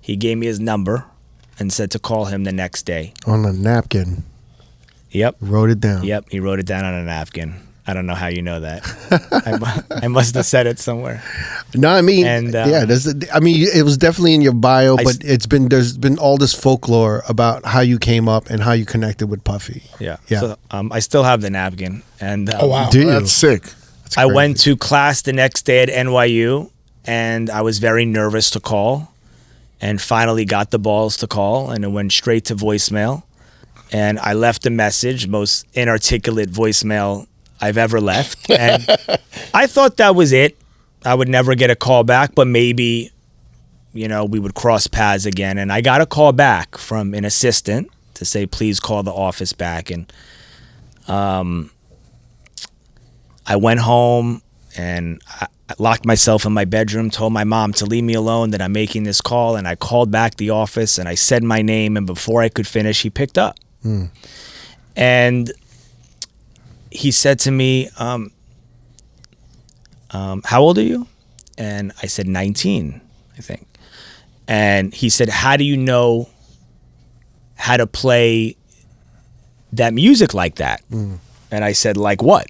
he gave me his number and said to call him the next day. On a napkin. Yep. Wrote it down. Yep, he wrote it down on a napkin. I don't know how you know that. I must have said it somewhere. No, I mean, And, it was definitely in your bio, but there's been all this folklore about how you came up and how you connected with Puffy. Yeah. Yeah. So I still have the napkin. And Oh, wow. Do you? That's sick. That's I crazy. went to class the next day at NYU, and I was very nervous to call, and finally got the balls to call, and it went straight to voicemail. And I left a message, most inarticulate voicemail I've ever left. And I thought that was it. I would never get a call back, but maybe, we would cross paths again. And I got a call back from an assistant to say, please call the office back. And I went home and I locked myself in my bedroom, told my mom to leave me alone, that I'm making this call. And I called back the office and I said my name. And before I could finish, he picked up. And he said to me, how old are you? And I said, 19, I think. And he said, how do you know how to play that music like that? And I said, like what?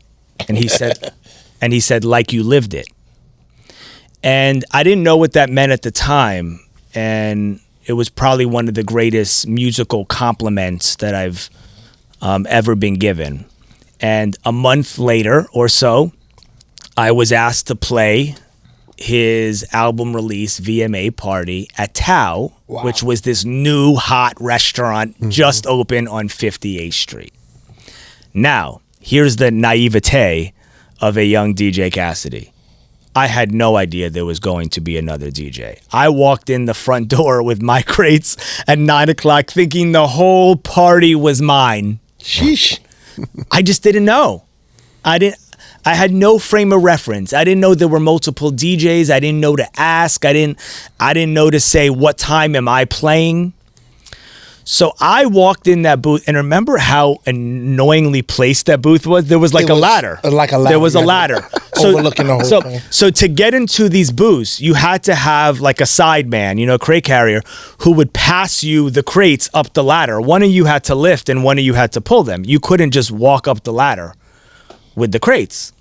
And he said, like you lived it. And I didn't know what that meant at the time. and it was probably one of the greatest musical compliments that I've ever been given. And a month later or so, I was asked to play his album release VMA party at Tao, which was this new hot restaurant just open on 58th Street. Now, here's the naivete of a young DJ Cassidy. I had no idea there was going to be another DJ. I walked in the front door with my crates at 9 o'clock thinking the whole party was mine. Sheesh. I just didn't know. I had no frame of reference. I didn't know there were multiple DJs. I didn't know to ask. I didn't know to say, what time am I playing? So I walked in that booth, and remember how annoyingly placed that booth was? There was like a ladder. Like a ladder. There was a ladder. Overlooking the whole thing. So to get into these booths, you had to have like a sideman, you know, crate carrier, who would pass you the crates up the ladder. One of you had to lift and one of you had to pull them. You couldn't just walk up the ladder with the crates.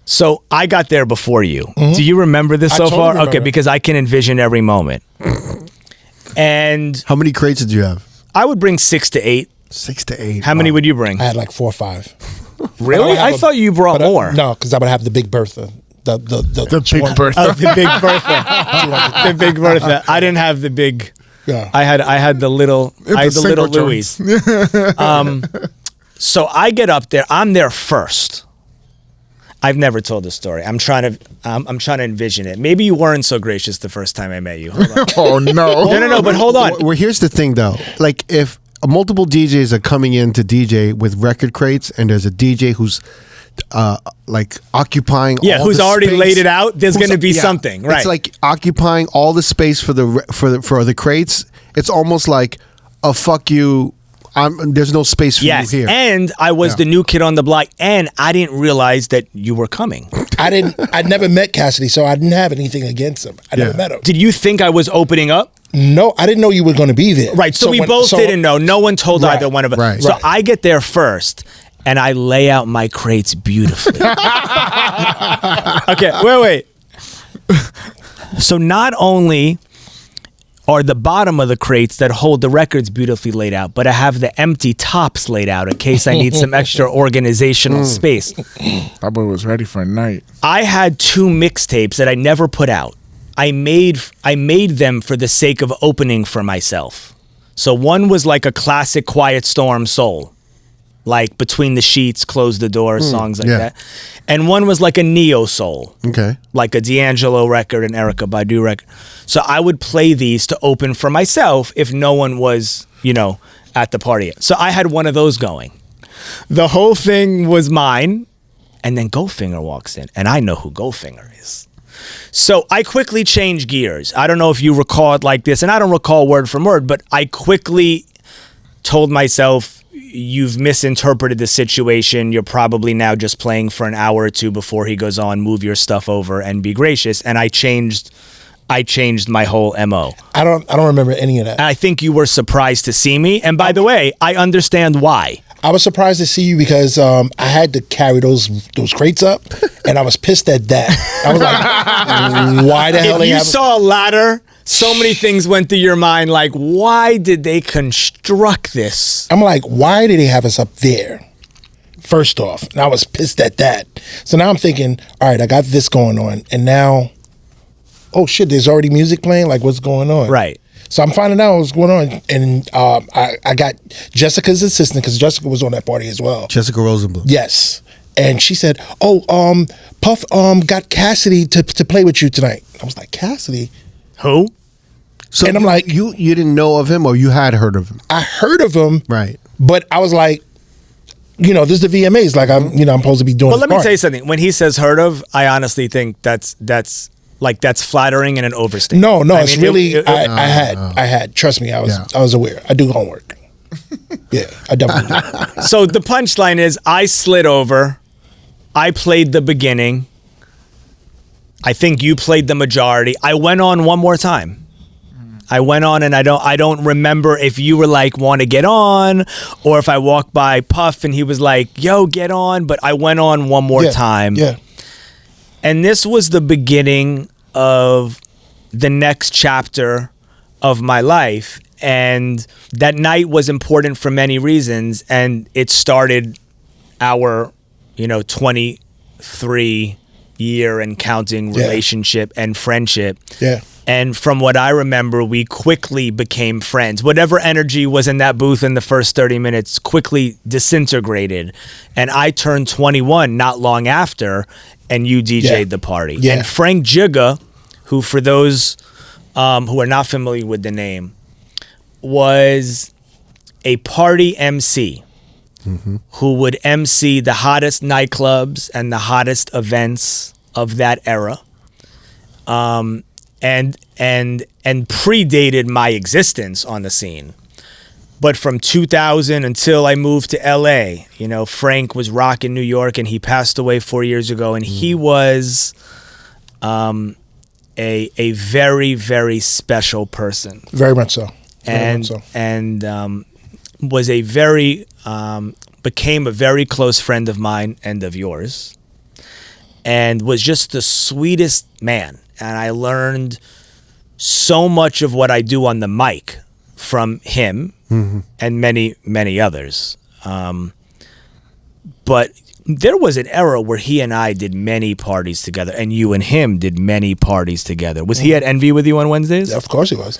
So I got there before you. Do you remember this so far? Remember. Okay, because I can envision every moment. And How many crates did you have? I would bring 6 to 8. 6 to 8. How many would you bring? I had like 4 or 5. Really? I thought you brought more. No, because I would have the Big Bertha. The Big Bertha. Oh, the Big Bertha. The Big Bertha. I didn't have the big. Yeah. I had the little. I had the little single Louis. So I get up there. I'm there first. I've never told this story. I'm trying to envision it. Maybe you weren't so gracious the first time I met you. Hold on. Oh no. No. But hold on. Well, here's the thing, though. Like, if multiple DJs are coming in to DJ with record crates, and there's a DJ who's like occupying all Who's the already space, laid it out, there's going to be something, right? It's like occupying all the space for the crates. It's almost like a fuck you. There's no space for you here. And I was the new kid on the block, and I didn't realize that you were coming. I'd never met Cassidy, so I didn't have anything against him. I never met him. Did you think I was opening up? No, I didn't know you were going to be there. Right, so we both didn't know. No one told Right, either one of us. right. So I get there first, and I lay out my crates beautifully. Okay, wait. So not only are the bottom of the crates that hold the records beautifully laid out, but I have the empty tops laid out in case I need some extra organizational space. That boy was ready for a night. I had 2 mixtapes that I never put out. I made them for the sake of opening for myself. So one was like a classic Quiet Storm soul, like Between the Sheets, Close the Door, songs like that. And one was like a neo soul. Okay. Like a D'Angelo record and Erykah Badu record. So I would play these to open for myself if no one was, at the party. So I had one of those going. The whole thing was mine, and then Goldfinger walks in, and I know who Goldfinger is. So I quickly changed gears. I don't know if you recall it like this, and I don't recall word for word, but I quickly told myself, you've misinterpreted the situation. You're probably now just playing for an hour or two before he goes on. Move your stuff over and be gracious. And I changed my whole MO. I don't remember any of that. I think you were surprised to see me. And by the way, I understand why. I was surprised to see you because I had to carry those crates up, and I was pissed at that. I was like, why the hell If they you have saw a ladder, so many things went through your mind, like, why did they construct this? I'm like, why did they have us up there? First off, and I was pissed at that. So now I'm thinking, all right, I got this going on, and now, oh shit, there's already music playing? Like, what's going on? Right. So I'm finding out what's going on, and I got Jessica's assistant, because Jessica was on that party as well. Jessica Rosenblum. Yes. And she said, oh, Puff got Cassidy to play with you tonight. I was like, Cassidy? Who? So And I'm like, you didn't know of him, or you had heard of him? I heard of him, Right. but I was like, this is the VMAs. Like, I'm supposed to be doing. Well, let me part. tell you something. When he says heard of, I honestly think that's flattering and an overstatement. No, I it's mean, really. I had. Trust me, I was aware. I do homework. Yeah, I definitely do. So the punchline is, I slid over. I played the beginning. I think you played the majority. I went on one more time. I went on, and I don't remember if you were like, want to get on, or if I walked by Puff and he was like, yo, get on. But I went on one more time. Yeah. And this was the beginning of the next chapter of my life. And that night was important for many reasons, and it started our 23 year and counting relationship and friendship. Yeah. And from what I remember, we quickly became friends. Whatever energy was in that booth in the first 30 minutes quickly disintegrated. And I turned 21 not long after, and you DJ'd the party. Yeah. And Frank Jigga, who for those who are not familiar with the name, was a party MC who would MC the hottest nightclubs and the hottest events of that era. And predated my existence on the scene. But from 2000 until I moved to LA, Frank was rocking New York, and he passed away 4 years ago, and he was a very, very special person. Very much so. And was a very became a very close friend of mine and of yours, and was just the sweetest man. And I learned so much of what I do on the mic from him and many, many others. But there was an era where he and I did many parties together, and you and him did many parties together. Was he at Envy with you on Wednesdays? Of course he was.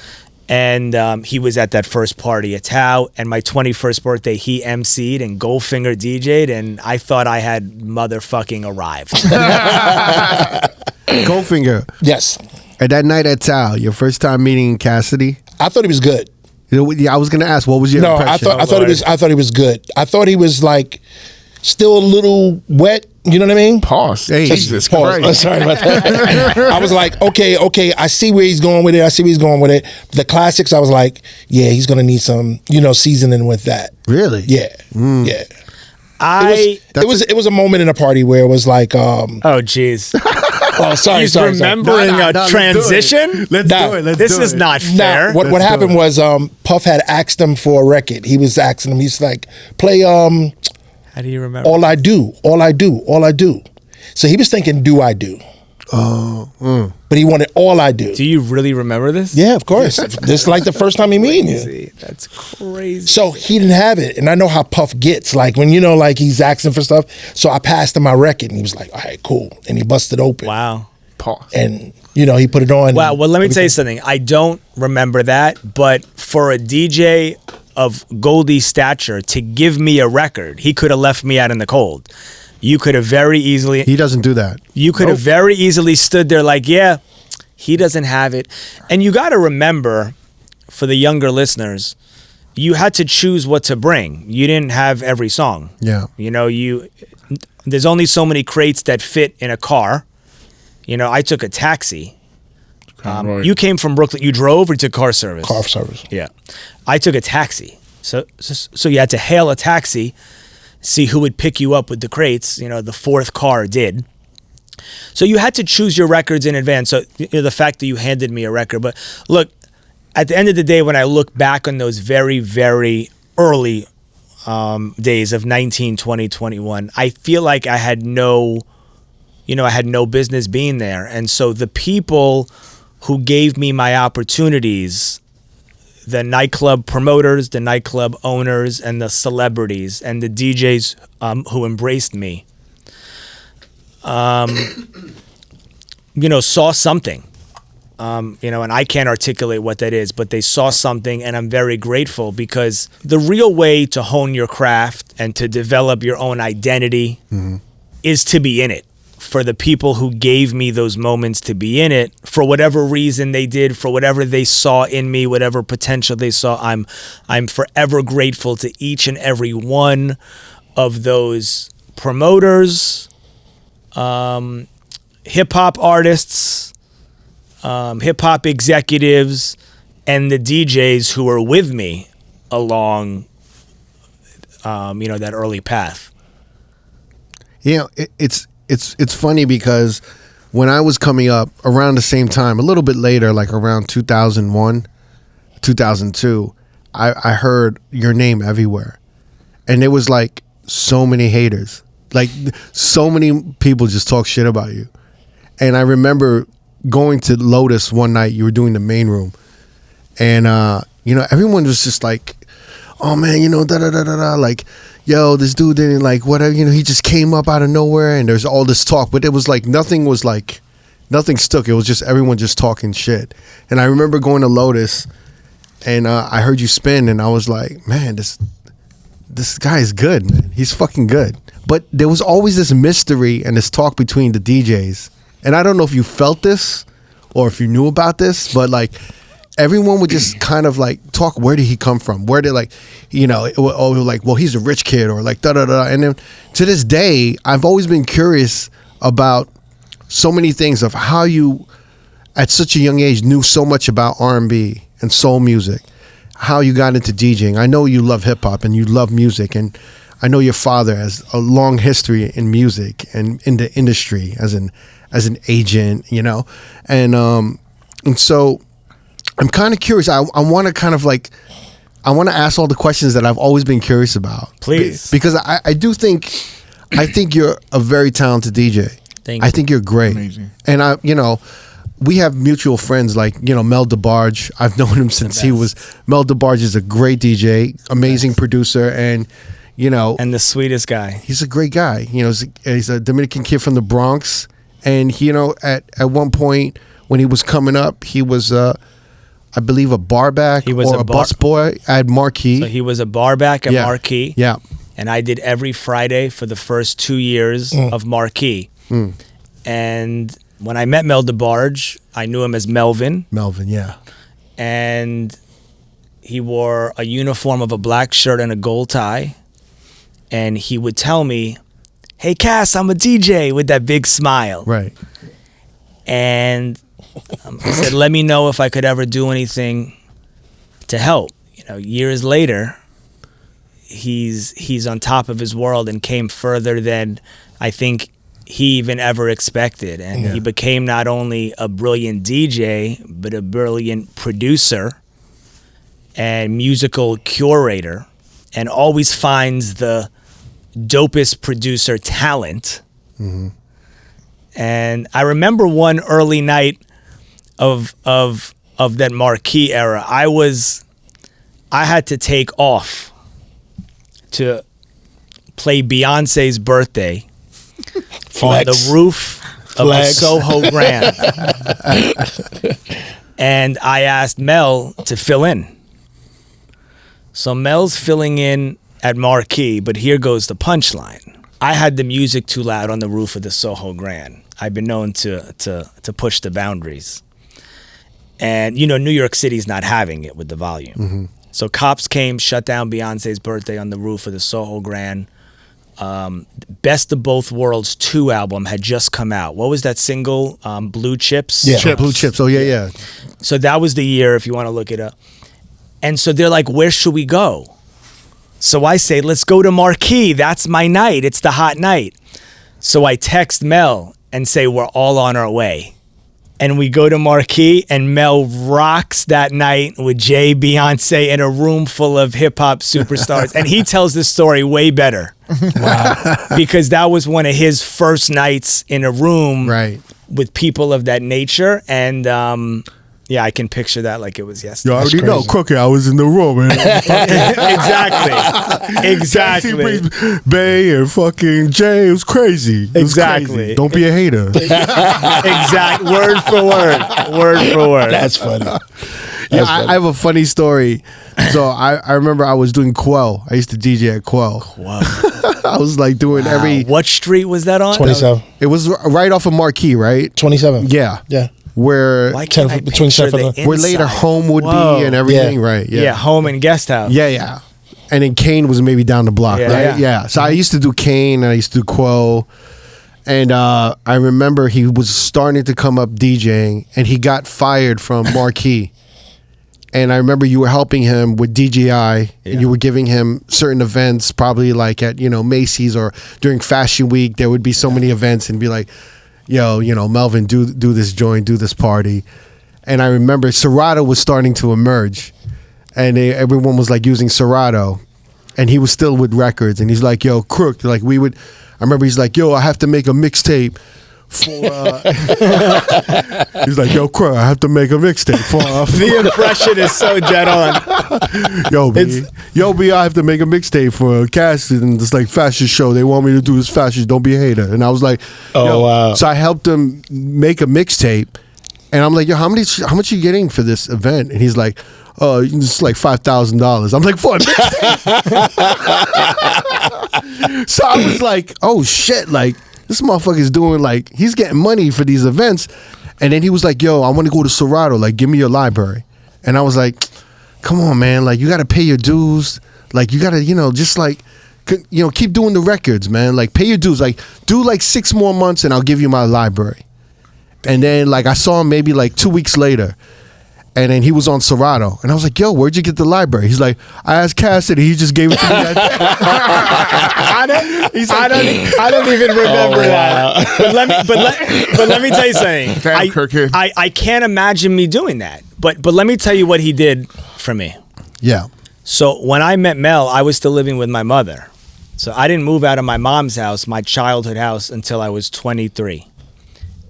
And he was at that first party at Tao, and my 21st birthday, he emceed and Goldfinger DJ'd, and I thought I had motherfucking arrived. Goldfinger. Yes. At that night at Tao, your first time meeting Cassidy. I thought he was good. Yeah, I was gonna ask, what was your impression? I thought he was good. I thought he was like still a little wet. You know what I mean? Pause. Hey, Jesus Pause. Christ. Sorry about that. I was like, okay. I see where he's going with it. The classics, I was like, yeah, he's gonna need some, seasoning with that. Really? Yeah, yeah. It was a moment in a party where it was like, oh jeez. oh, sorry. He's sorry. remembering a transition? Let's do it. This is not fair. What happened was Puff had asked him for a record. He was asking him, he's like, play How do you remember? All I Do. So he was thinking, Do I Do? But he wanted All I Do. Do you really remember this? Yeah, of course. This is like the first time he meeting you. That's crazy. So he didn't have it. And I know how Puff gets. Like when, like he's asking for stuff. So I passed him my record and he was like, all right, cool. And he busted open. Wow. Pause. And, he put it on. Wow. Well, let me tell you something. I don't remember that. But for a DJ of Goldie's stature to give me a record, he could have left me out in the cold. You could have very easily... He doesn't do that. You could have very easily stood there like, yeah, he doesn't have it. And you got to remember, for the younger listeners, you had to choose what to bring. You didn't have every song. Yeah. There's only so many crates that fit in a car. I took a taxi. You came from Brooklyn. You drove or took car service? Car service. Yeah. I took a taxi. So you had to hail a taxi, see who would pick you up with the crates. The fourth car did. So you had to choose your records in advance. So the fact that you handed me a record. But look, at the end of the day, when I look back on those very, very early days of 19, 20, 21, I feel like I had no business being there. And so the people who gave me my opportunities, the nightclub promoters, the nightclub owners, and the celebrities, and the DJs who embraced me, saw something. And I can't articulate what that is, but they saw something, and I'm very grateful, because the real way to hone your craft and to develop your own identity is to be in it. For the people who gave me those moments to be in it, for whatever reason they did, for whatever they saw in me, whatever potential they saw, I'm forever grateful to each and every one of those promoters, hip-hop artists, hip-hop executives, and the DJs who were with me along that early path. It's funny because when I was coming up around the same time, a little bit later, like around 2001, 2002, I heard your name everywhere. And it was like so many haters. Like so many people just talk shit about you. And I remember going to Lotus one night. You were doing the main room, and everyone was just like, "Oh man, da da da da da," like, "Yo, this dude didn't like whatever." He just came up out of nowhere, and there's all this talk, but it was like nothing stuck. It was just everyone just talking shit. And I remember going to Lotus, and I heard you spin, and I was like, "Man, this guy is good, man. He's fucking good." But there was always this mystery and this talk between the DJs. And I don't know if you felt this or if you knew about this, but like everyone would just kind of like talk, where did he come from? Where did like, well, he's a rich kid, or like da da da. And then to this day, I've always been curious about so many things of how you at such a young age knew so much about R&B and soul music, how you got into DJing. I know you love hip hop and you love music, and I know your father has a long history in music and in the industry as an agent, and so I'm kind of curious. I want to kind of like, I want to ask all the questions that I've always been curious about. Please. Because I think you're a very talented DJ. Thank you. I think you're great. Amazing. And we have mutual friends like, Mel DeBarge. I've known him since Mel DeBarge is a great DJ, amazing producer, and and the sweetest guy. he's a great guy. He's a Dominican kid from the Bronx, and at one point when he was coming up, he was I believe a barback or a busboy at Marquee. So he was a barback at Marquee. Yeah. And I did every Friday for the first 2 years of Marquee. And when I met Mel DeBarge, I knew him as Melvin. Melvin, yeah. And he wore a uniform of a black shirt and a gold tie. And he would tell me, "Hey, Cass, I'm a DJ," with that big smile. Right. And he said, "Let me know if I could ever do anything to help." Years later, he's on top of his world and came further than I think he even ever expected. And he became not only a brilliant DJ, but a brilliant producer and musical curator, and always finds the dopest producer talent. And I remember one early night of that Marquee era. I had to take off to play Beyonce's birthday on the roof of the Soho Grand. And I asked Mel to fill in. So Mel's filling in at Marquee, but here goes the punchline. I had the music too loud on the roof of the Soho Grand. I've been known to push the boundaries. And, New York City's not having it with the volume. So cops came, shut down Beyonce's birthday on the roof of the Soho Grand. Best of Both Worlds 2 album had just come out. What was that single? Blue Chips? Yeah, Blue Chips. Oh, yeah. So that was the year, if you want to look it up. And so they're like, "Where should we go?" So I say, "Let's go to Marquee. That's my night. It's the hot night." So I text Mel and say, "We're all on our way." And we go to Marquee, and Mel rocks that night with Jay, Beyonce, in a room full of hip-hop superstars. And he tells this story way better. Wow. Because that was one of his first nights in a room with people of that nature. And I can picture that like it was yesterday. You already know, Crooked, I was in the room, man. Exactly. Bay and fucking Jay, it was crazy. Crazy. Don't be a hater. Exact. Word for word. That's funny. I have a funny story. So I remember I was doing Quell. I used to DJ at Quell. I was like doing every... What street was that on? 27. It was right off of Marquee, right? 27. Yeah. Where between where later Home would be and everything, right? Yeah, Home and Guest House. Yeah. And then Kane was maybe down the block, right? Yeah. So I used to do Kane and I used to do Quo. And I remember he was starting to come up DJing and he got fired from Marquee. And I remember you were helping him with DJI and you were giving him certain events, probably like at, Macy's or during Fashion Week, there would be so many events and be like, "Yo, Melvin, do this joint, do this party." And I remember Serato was starting to emerge and everyone was like using Serato and he was still with records and he's like, "Yo, Crook," I remember he's like, "Yo, I have to make a mixtape for he's like, yo, Crow, I have to make a mixtape for The impression is so dead on. yo, B, I have to make a mixtape for Cassidy and this like fashion show. They want me to do this fashion. Don't be a hater. And I was like, Oh, wow. So I helped him make a mixtape, and I'm like, yo, how much are you getting for this event? And he's like, oh, it's like $5,000. I'm like, for a mixtape? So I was like, oh shit, like this motherfucker's doing like, he's getting money for these events. And then he was like, yo, I want to go to Serato, like give me your library. And I was like, come on, man, like you got to pay your dues. Like you got to, just like, keep doing the records, man. Like pay your dues. Like do like 6 more months and I'll give you my library. And then like I saw him maybe like 2 weeks later. And then he was on Serato. And I was like, yo, where'd you get the library? He's like, I asked Cassidy. He just gave it to me that day. I don't even remember that. But let me tell you something. Damn, crooked. I can't imagine me doing that. But let me tell you what he did for me. Yeah. So when I met Mel, I was still living with my mother. So I didn't move out of my mom's house, my childhood house, until I was 23.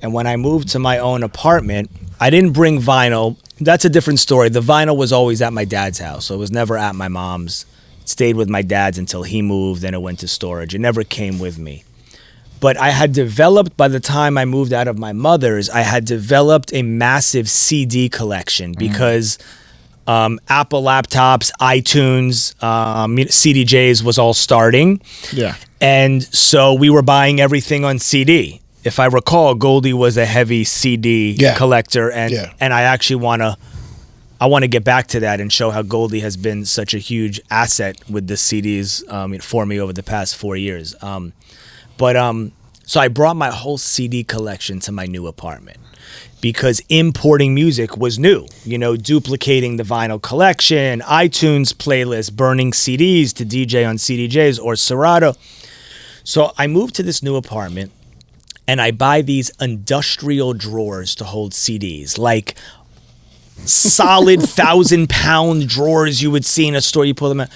And when I moved to my own apartment, I didn't bring vinyl. That's a different story. The vinyl was always at my dad's house, so it was never at my mom's. It stayed with my dad's until he moved, then it went to storage. It never came with me. But I had developed, by the time I moved out of my mother's, I had developed a massive CD collection because Apple laptops, iTunes, CDJs was all starting. Yeah. And so we were buying everything on CD. If I recall, Goldie was a heavy CD collector, and I actually want to get back to that and show how Goldie has been such a huge asset with the CDs for me over the past 4 years. So I brought my whole CD collection to my new apartment because importing music was new. Duplicating the vinyl collection, iTunes playlist, burning CDs to DJ on CDJs or Serato. So I moved to this new apartment. And I buy these industrial drawers to hold CDs, like solid 1,000-pound drawers you would see in a store. You pull them out.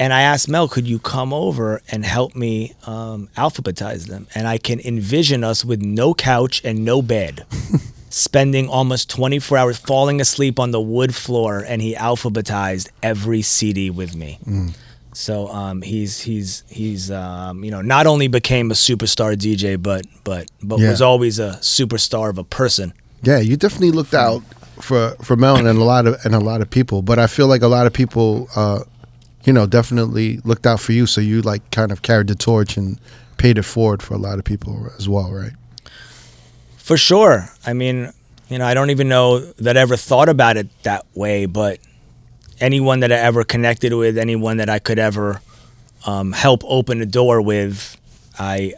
And I asked Mel, could you come over and help me alphabetize them? And I can envision us with no couch and no bed, spending almost 24 hours falling asleep on the wood floor, and he alphabetized every CD with me. So he's not only became a superstar DJ, but was always a superstar of a person. Yeah, you definitely looked out for Mel and a lot of people. But I feel like a lot of people, definitely looked out for you. So you like kind of carried the torch and paid it forward for a lot of people as well, right? For sure. I mean, I don't even know that I ever thought about it that way, but anyone that I ever connected with, anyone that I could ever help open a door with, I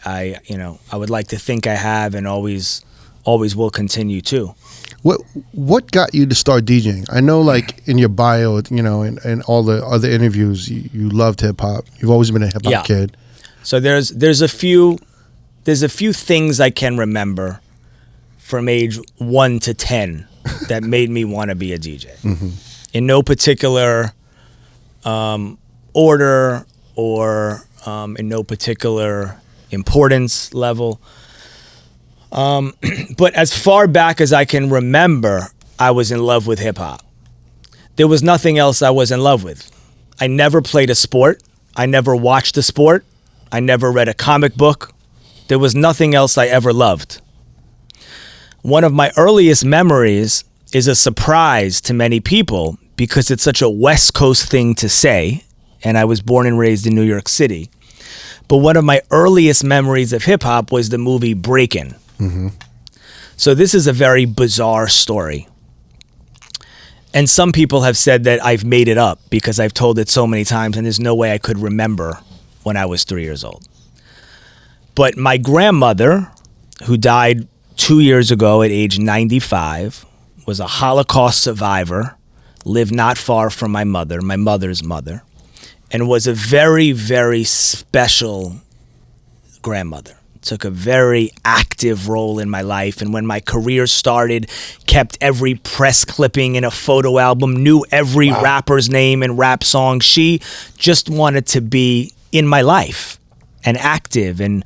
would like to think I have and always will continue to. What got you to start DJing? I know, like in your bio, and all the other interviews, you loved hip hop. You've always been a hip hop kid. So there's a few things I can remember from age 1 to 10 that made me want to be a DJ. Mm-hmm. In no particular order or in no particular importance level. But as far back as I can remember, I was in love with hip hop. There was nothing else I was in love with. I never played a sport. I never watched a sport. I never read a comic book. There was nothing else I ever loved. One of my earliest memories is a surprise to many people because it's such a West Coast thing to say, and I was born and raised in New York City. But one of my earliest memories of hip-hop was the movie Breakin'. Mm-hmm. So this is a very bizarre story. And some people have said that I've made it up because I've told it so many times and there's no way I could remember when I was 3 years old. But my grandmother, who died 2 years ago at age 95, was a Holocaust survivor, lived not far from my mother's mother, and was a very, very special grandmother. Took a very active role in my life, and when my career started, kept every press clipping in a photo album, knew every rapper's name and rap song. She just wanted to be in my life. and active and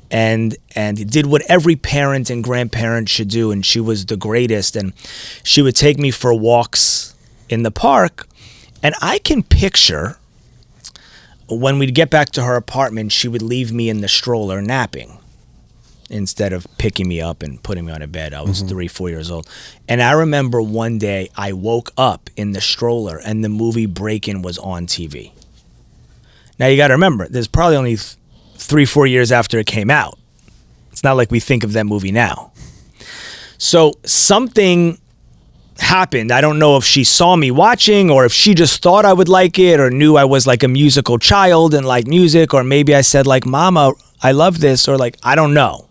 did what every parent and grandparent should do, and she was the greatest. And she would take me for walks in the park, and I can picture when we'd get back to her apartment, she would leave me in the stroller napping instead of picking me up and putting me on a bed. I was 3-4 years old. And I remember one day I woke up in the stroller and the movie Breakin' was on TV. Now you got to remember, there's probably only 3-4 years after it came out. It's not like we think of that movie now. So something happened. I don't know if she saw me watching or if she just thought I would like it or knew I was like a musical child and like music, or maybe I said like, Mama, I love this, or like, I don't know.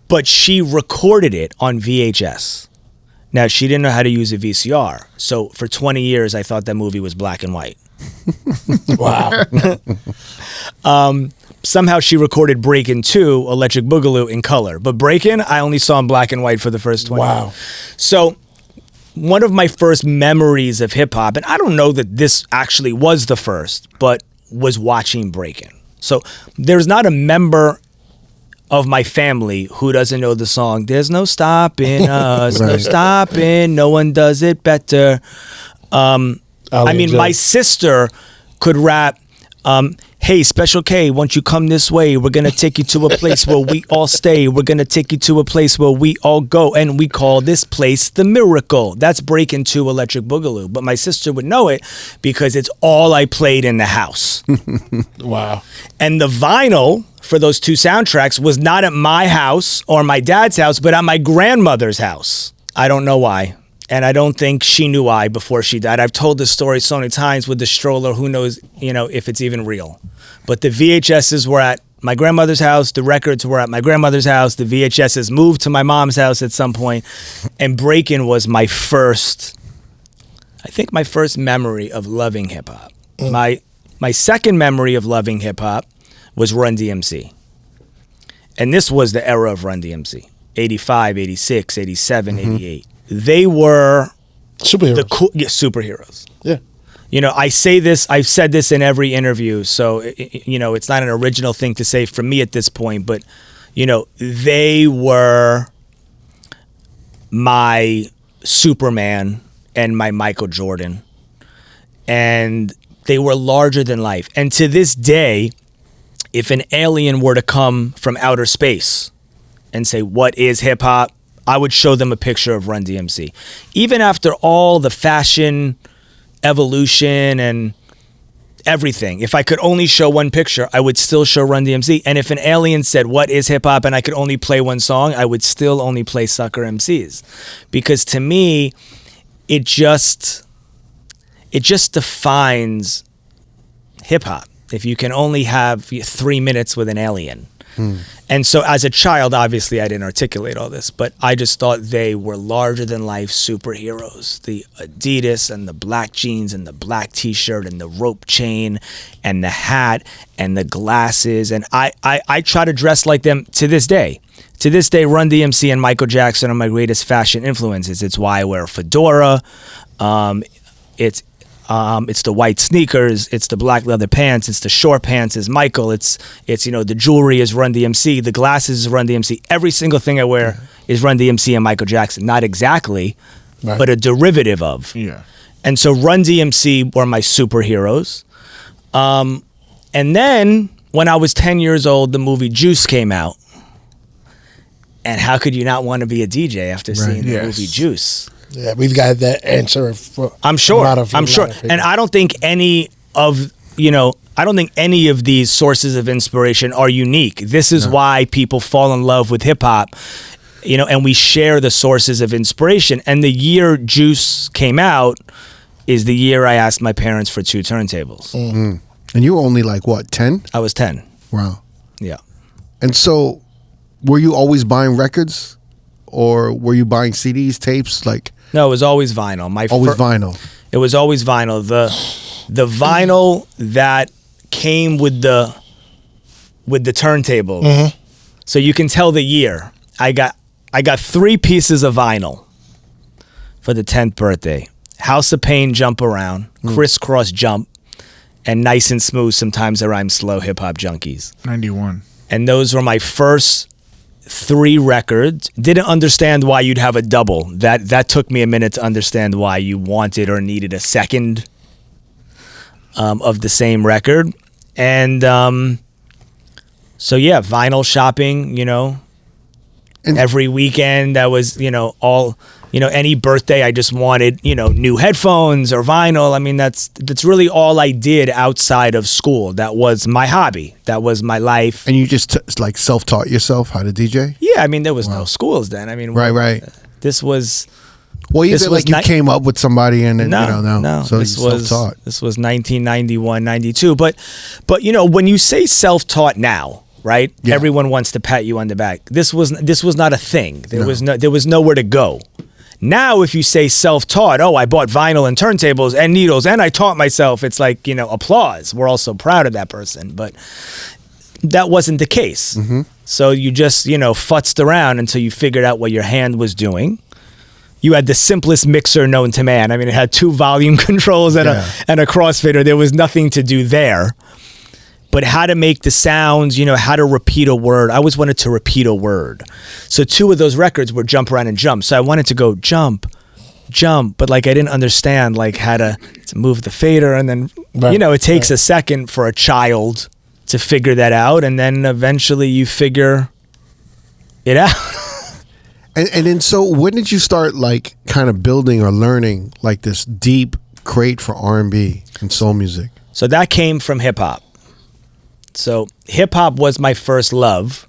But she recorded it on VHS. Now, she didn't know how to use a VCR. So for 20 years, I thought that movie was black and white. Wow. Somehow she recorded Breakin' 2, Electric Boogaloo, in color. But Breakin', I only saw in black and white for the first 20 Wow. years. So one of my first memories of hip-hop, and I don't know that this actually was the first, but was watching Breakin'. So there's not a member of my family who doesn't know the song, There's No Stopping Us, No Stopping, No One Does It Better. I mean, my sister could rap, hey, Special K, won't you come this way? We're going to take you to a place where we all stay. We're going to take you to a place where we all go. And we call this place the Miracle. That's Breakin' 2 Electric Boogaloo. But my sister would know it because it's all I played in the house. Wow. And the vinyl for those two soundtracks was not at my house or my dad's house, but at my grandmother's house. I don't know why. And I don't think she knew why before she died. I've told this story so many times with the stroller. Who knows, if it's even real. But the VHSs were at my grandmother's house. The records were at my grandmother's house. The VHSs moved to my mom's house at some point. And Breakin' was my first memory of loving hip hop. My second memory of loving hip hop was Run DMC. And this was the era of Run DMC. 85, 86, 87, 88. They were Superheroes. Superheroes. Yeah. I say this, I've said this in every interview, so, it's not an original thing to say from me at this point, but, they were my Superman and my Michael Jordan. And they were larger than life. And to this day, if an alien were to come from outer space and say, what is hip hop? I would show them a picture of Run DMC. Even after all the fashion evolution and everything, if I could only show one picture, I would still show Run DMC. And if an alien said, what is hip hop? And I could only play one song, I would still only play Sucker MCs. Because to me, it just defines hip hop. If you can only have 3 minutes with an alien. And so as a child, obviously I didn't articulate all this, but I just thought they were larger than life superheroes. The Adidas and the black jeans and the black t-shirt and the rope chain and the hat and the glasses. And I try to dress like them to this day. To this day, Run DMC and Michael Jackson are my greatest fashion influences. It's why I wear a fedora. It's the white sneakers, it's the black leather pants, it's the short pants is Michael, it's the jewelry is Run DMC, the glasses is Run DMC. Every single thing I wear is Run DMC and Michael Jackson. Not exactly, but a derivative of. Yeah. And so Run DMC were my superheroes. And then when I was 10 years old, the movie Juice came out. And how could you not want to be a DJ after seeing the movie Juice? Yeah, we've got that answer for I'm sure. a lot of people. And I don't think any of these sources of inspiration are unique. This is why people fall in love with hip hop, and we share the sources of inspiration. And the year Juice came out is the year I asked my parents for 2 turntables. And you were only like what, 10? I was 10. Wow. Yeah. And so were you always buying records or were you buying CDs, tapes? No, it was always vinyl. Vinyl. It was always vinyl. The vinyl that came with the turntables. Mm-hmm. So you can tell the year. I got 3 pieces of vinyl for the 10th birthday. House of Pain, Jump Around, Crisscross Jump, and Nice and Smooth, Sometimes I Rhyme Slow, Hip Hop Junkies. 91. And those were my first 3 records. Didn't understand why you'd have a double. That took me a minute to understand why you wanted or needed a second of the same record. And so yeah, vinyl shopping, you know, And- every weekend. That was, you know, all, you know, any birthday I just wanted, you know, new headphones or vinyl. I mean, that's really all I did outside of school. That was my hobby. That was my life. And you just like self-taught yourself how to DJ? Yeah, I mean, there was no schools then. I mean, Right. This was Well, you This did, was like you came up with somebody and then, no. So This you was self-taught. This was 1991, 92. But you know, when you say self-taught now, right? Yeah. Everyone wants to pat you on the back. This was not a thing. There was nowhere to go. Now, if you say self-taught, I bought vinyl and turntables and needles and I taught myself, it's like, you know, applause. We're all so proud of that person. But that wasn't the case. Mm-hmm. So you just, you know, futzed around until you figured out what your hand was doing. You had the simplest mixer known to man. I mean, it had 2 volume controls and a crossfader. There was nothing to do there. But how to make the sounds, you know, how to repeat a word. I always wanted to repeat a word. So 2 of those records were Jump Around and Jump. So I wanted to go jump, but like I didn't understand like how to move the fader. And then, you know, it takes a second for a child to figure that out. And then eventually you figure it out. And then so when did you start like kind of building or learning like this deep crate for R&B and soul music? So that came from hip hop. So hip hop was my first love.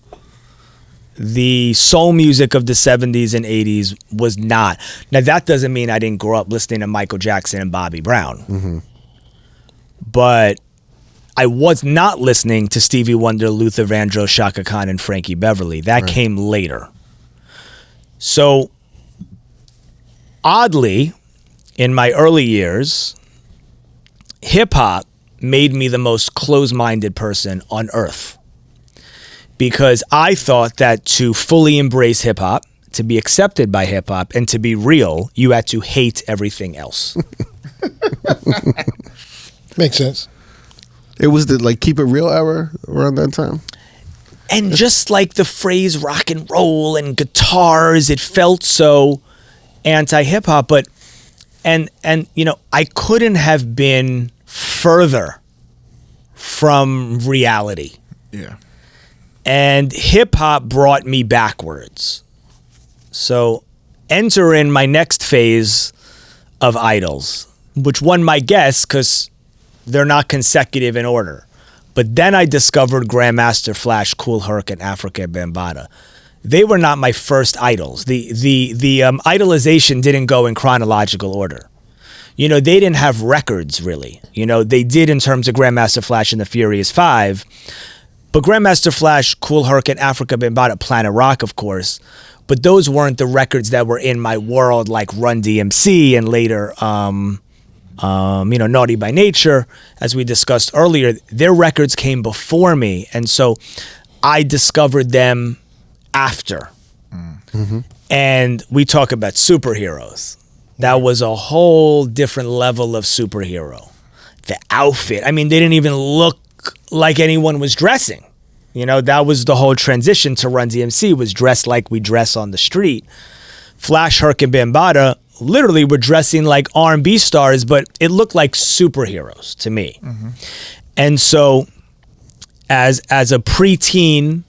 The soul music of the 70s and 80s was not. Now that doesn't mean I didn't grow up listening to Michael Jackson and Bobby Brown. Mm-hmm. But I was not listening to Stevie Wonder, Luther Vandross, Shaka Khan, and Frankie Beverly. That came later. So oddly, in my early years, hip hop made me the most close-minded person on earth, because I thought that to fully embrace hip-hop, to be accepted by hip-hop, and to be real, you had to hate everything else. Makes sense. It was the like Keep It Real era around that time? And just like the phrase rock and roll and guitars, it felt so anti-hip-hop. But and you know, I couldn't have been further from reality. Yeah. And hip hop brought me backwards. So enter in my next phase of idols, which one might guess because they're not consecutive in order. But then I discovered Grandmaster Flash, Kool Herc, and Africa Bambaataa. They were not my first idols. The idolization didn't go in chronological order. You know, they didn't have records, really. You know, they did in terms of Grandmaster Flash and the Furious Five. But Grandmaster Flash, Kool Herc, and Africa Bambaataa, Planet Rock, of course. But those weren't the records that were in my world, like Run DMC and later, you know, Naughty by Nature, as we discussed earlier. Their records came before me. And so I discovered them after. Mm-hmm. And we talk about superheroes. That was a whole different level of superhero. The outfit. I mean, they didn't even look like anyone was dressing. You know, that was the whole transition to Run DMC, was dressed like we dress on the street. Flash, Herc, and Bambaataa literally were dressing like R&B stars, but it looked like superheroes to me. Mm-hmm. And so as a preteen,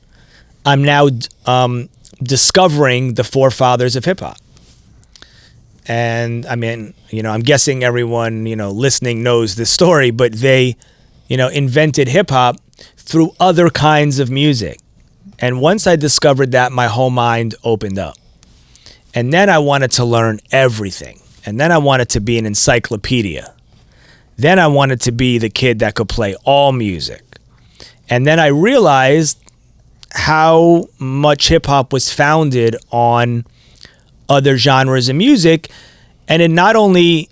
I'm now discovering the forefathers of hip hop. And I mean, you know, I'm guessing everyone, you know, listening knows this story, but they, you know, invented hip hop through other kinds of music. And once I discovered that, my whole mind opened up. And then I wanted to learn everything. And then I wanted to be an encyclopedia. Then I wanted to be the kid that could play all music. And then I realized how much hip hop was founded on other genres of music, and it not only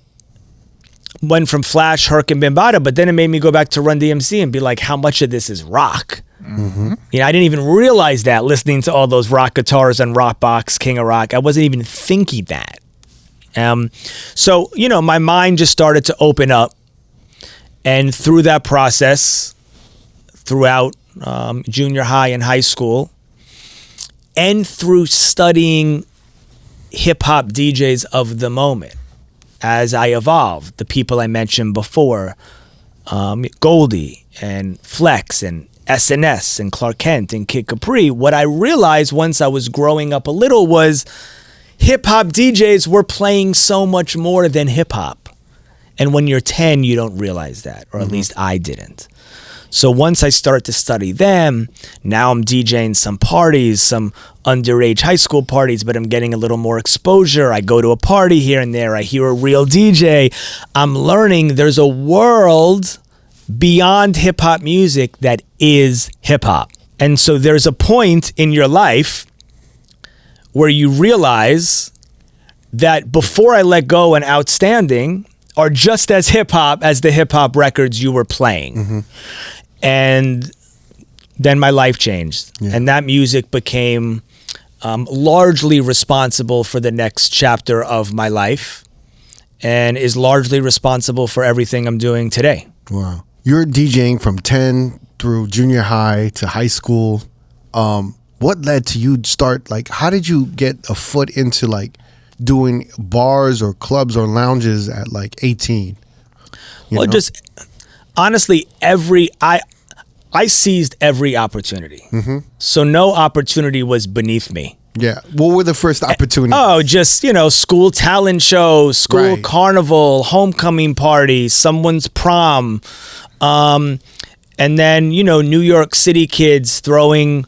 went from Flash, Herc, and Bambaataa, but then it made me go back to Run DMC and be like, how much of this is rock? Mm-hmm. You know, I didn't even realize that listening to all those rock guitars on Rockbox, King of Rock. I wasn't even thinking that. So, you know, my mind just started to open up, And through that process, throughout junior high and high school, and through studying hip-hop DJs of the moment, as I evolved, the people I mentioned before, Goldie and Flex and SNS and Clark Kent and Kid Capri, what I realized once I was growing up a little was hip-hop DJs were playing so much more than hip-hop. And when you're 10, you don't realize that, or at least I didn't. So once I start to study them, now I'm DJing some parties, some underage high school parties, but I'm getting a little more exposure. I go to a party here and there. I hear a real DJ. I'm learning there's a world beyond hip hop music that is hip hop. And so there's a point in your life where you realize that Before I Let Go and Outstanding are just as hip hop as the hip hop records you were playing. And then my life changed. And that music became largely responsible for the next chapter of my life and is largely responsible for everything I'm doing today. Wow. You're DJing from 10 through junior high to high school. What led to you start, like, how did you get a foot into, like, doing bars or clubs or lounges at, like, 18? You know? Just honestly, I seized every opportunity. So no opportunity was beneath me. Yeah. What were the first opportunities? Oh, just, school talent show, school carnival, homecoming party, someone's prom. And then, New York City kids throwing,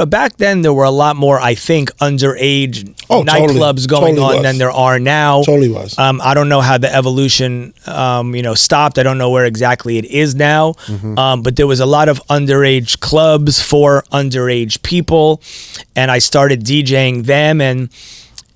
back then there were a lot more, I think, underage nightclubs going on than there are now. Totally was. I don't know how the evolution, stopped. I don't know where exactly it is now. But there was a lot of underage clubs for underage people, and I started DJing them. And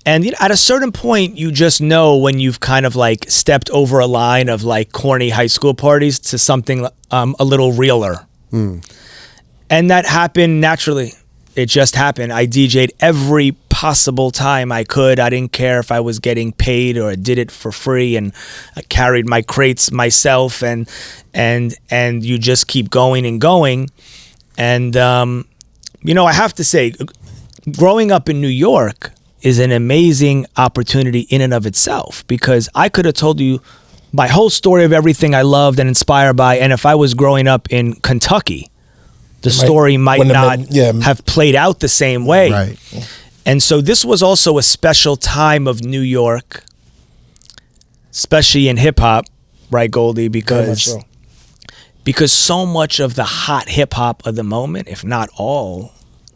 at a certain point, you just know when you've kind of like stepped over a line of like corny high school parties to something a little realer. And that happened naturally. It just happened. I DJ'd every possible time I could. I didn't care if I was getting paid or I did it for free, and I carried my crates myself, and you just keep going and going. And I have to say, growing up in New York is an amazing opportunity in and of itself, because I could have told you my whole story of everything I loved and inspired by, and if I was growing up in Kentucky, the story might not have played out the same way. Right. And so this was also a special time of New York, especially in hip hop, right, Goldie? Because so much of the hot hip hop of the moment, if not all,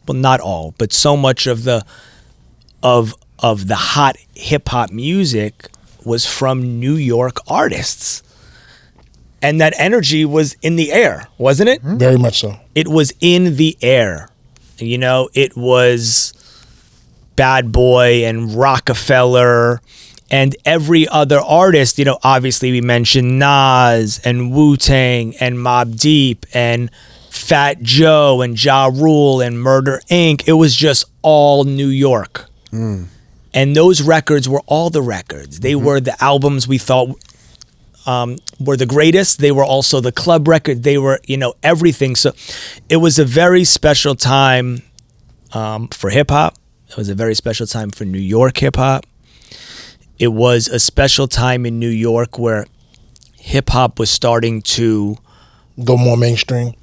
well, not all, but so much of the hot hip hop music was from New York artists. And that energy was in the air, wasn't it? Very much so. It was in the air. It was Bad Boy and Rockefeller and every other artist. Obviously we mentioned Nas and Wu-Tang and Mobb Deep and Fat Joe and Ja Rule and Murder Inc. It was just all New York. And those records were all the records. They were the albums we thought were the greatest. They were also the club record. They were, everything. So it was a very special time for hip hop. It was a very special time for New York hip hop. It was a special time in New York where hip hop was starting to go more mainstream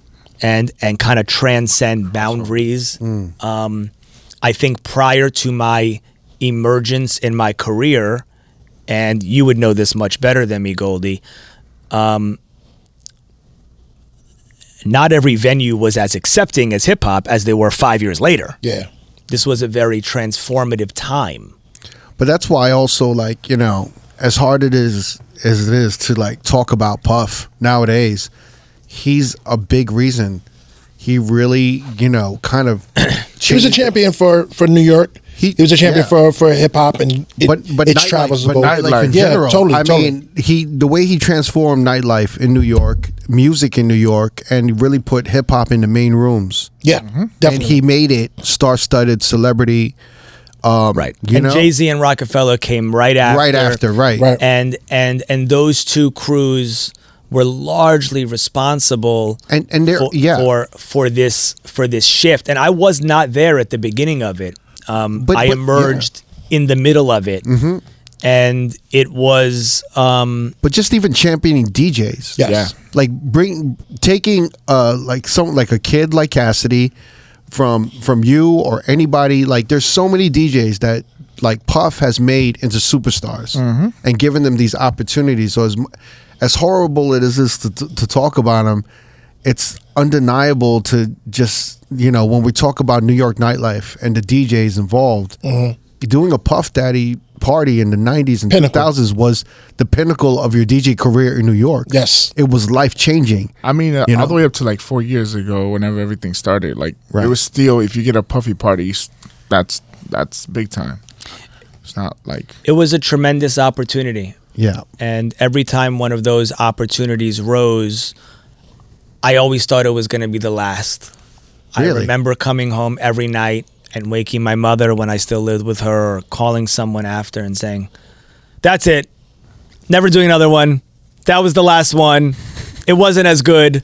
and kind of transcend boundaries. I think prior to my emergence in my career, and you would know this much better than me, Goldie, not every venue was as accepting as hip hop as they were 5 years later. Yeah. This was a very transformative time. But that's why also, like, as hard as it is to like talk about Puff nowadays, he's a big reason. He really, kind of he was a champion for New York. He was a champion for hip hop and its travels. But nightlife in general. Totally. I mean, the way he transformed nightlife in New York, music in New York, and really put hip hop in the main rooms. Yeah, definitely. And he made it star-studded celebrity. Right. And Jay-Z and Rockefeller came right after. Right. And those two crews were largely responsible And they're for this shift. And I was not there at the beginning of it. I emerged in the middle of it. And it was but just even championing DJs. Yes. Like taking like a kid like Cassidy from you or anybody, like there's so many DJs that like Puff has made into superstars and given them these opportunities. So as horrible it is to talk about them, it's undeniable to just, when we talk about New York nightlife and the DJs involved, doing a Puff Daddy party in the 90s and Pinnacle. 2000s was the pinnacle of your DJ career in New York. Yes. It was life-changing. I mean, all the way up to like 4 years ago, whenever everything started, like Right. it was still, if you get a Puffy party, that's big time. It's not like it was a tremendous opportunity. Yeah. And every time one of those opportunities rose, I always thought it was going to be the last. I Really? remember coming home every night and waking my mother when I still lived with her, or calling someone after and saying, "That's it. Never doing another one. That was the last one. It wasn't as good."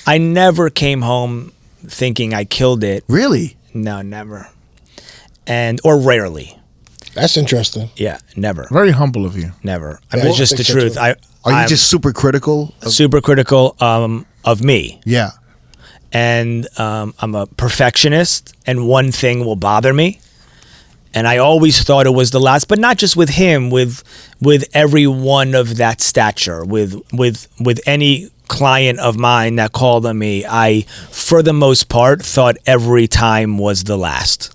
I never came home thinking I killed it. Really? No, never. Or rarely. That's interesting. Yeah, never. very humble of you. Never. I Yeah, mean, I it's just the think so, truth. too. Are you I'm just super critical? super critical of me. Yeah. And I'm a perfectionist, and one thing will bother me. And I always thought it was the last, but not just with him, with everyone of that stature, with any client of mine that called on me, I, for the most part, thought every time was the last.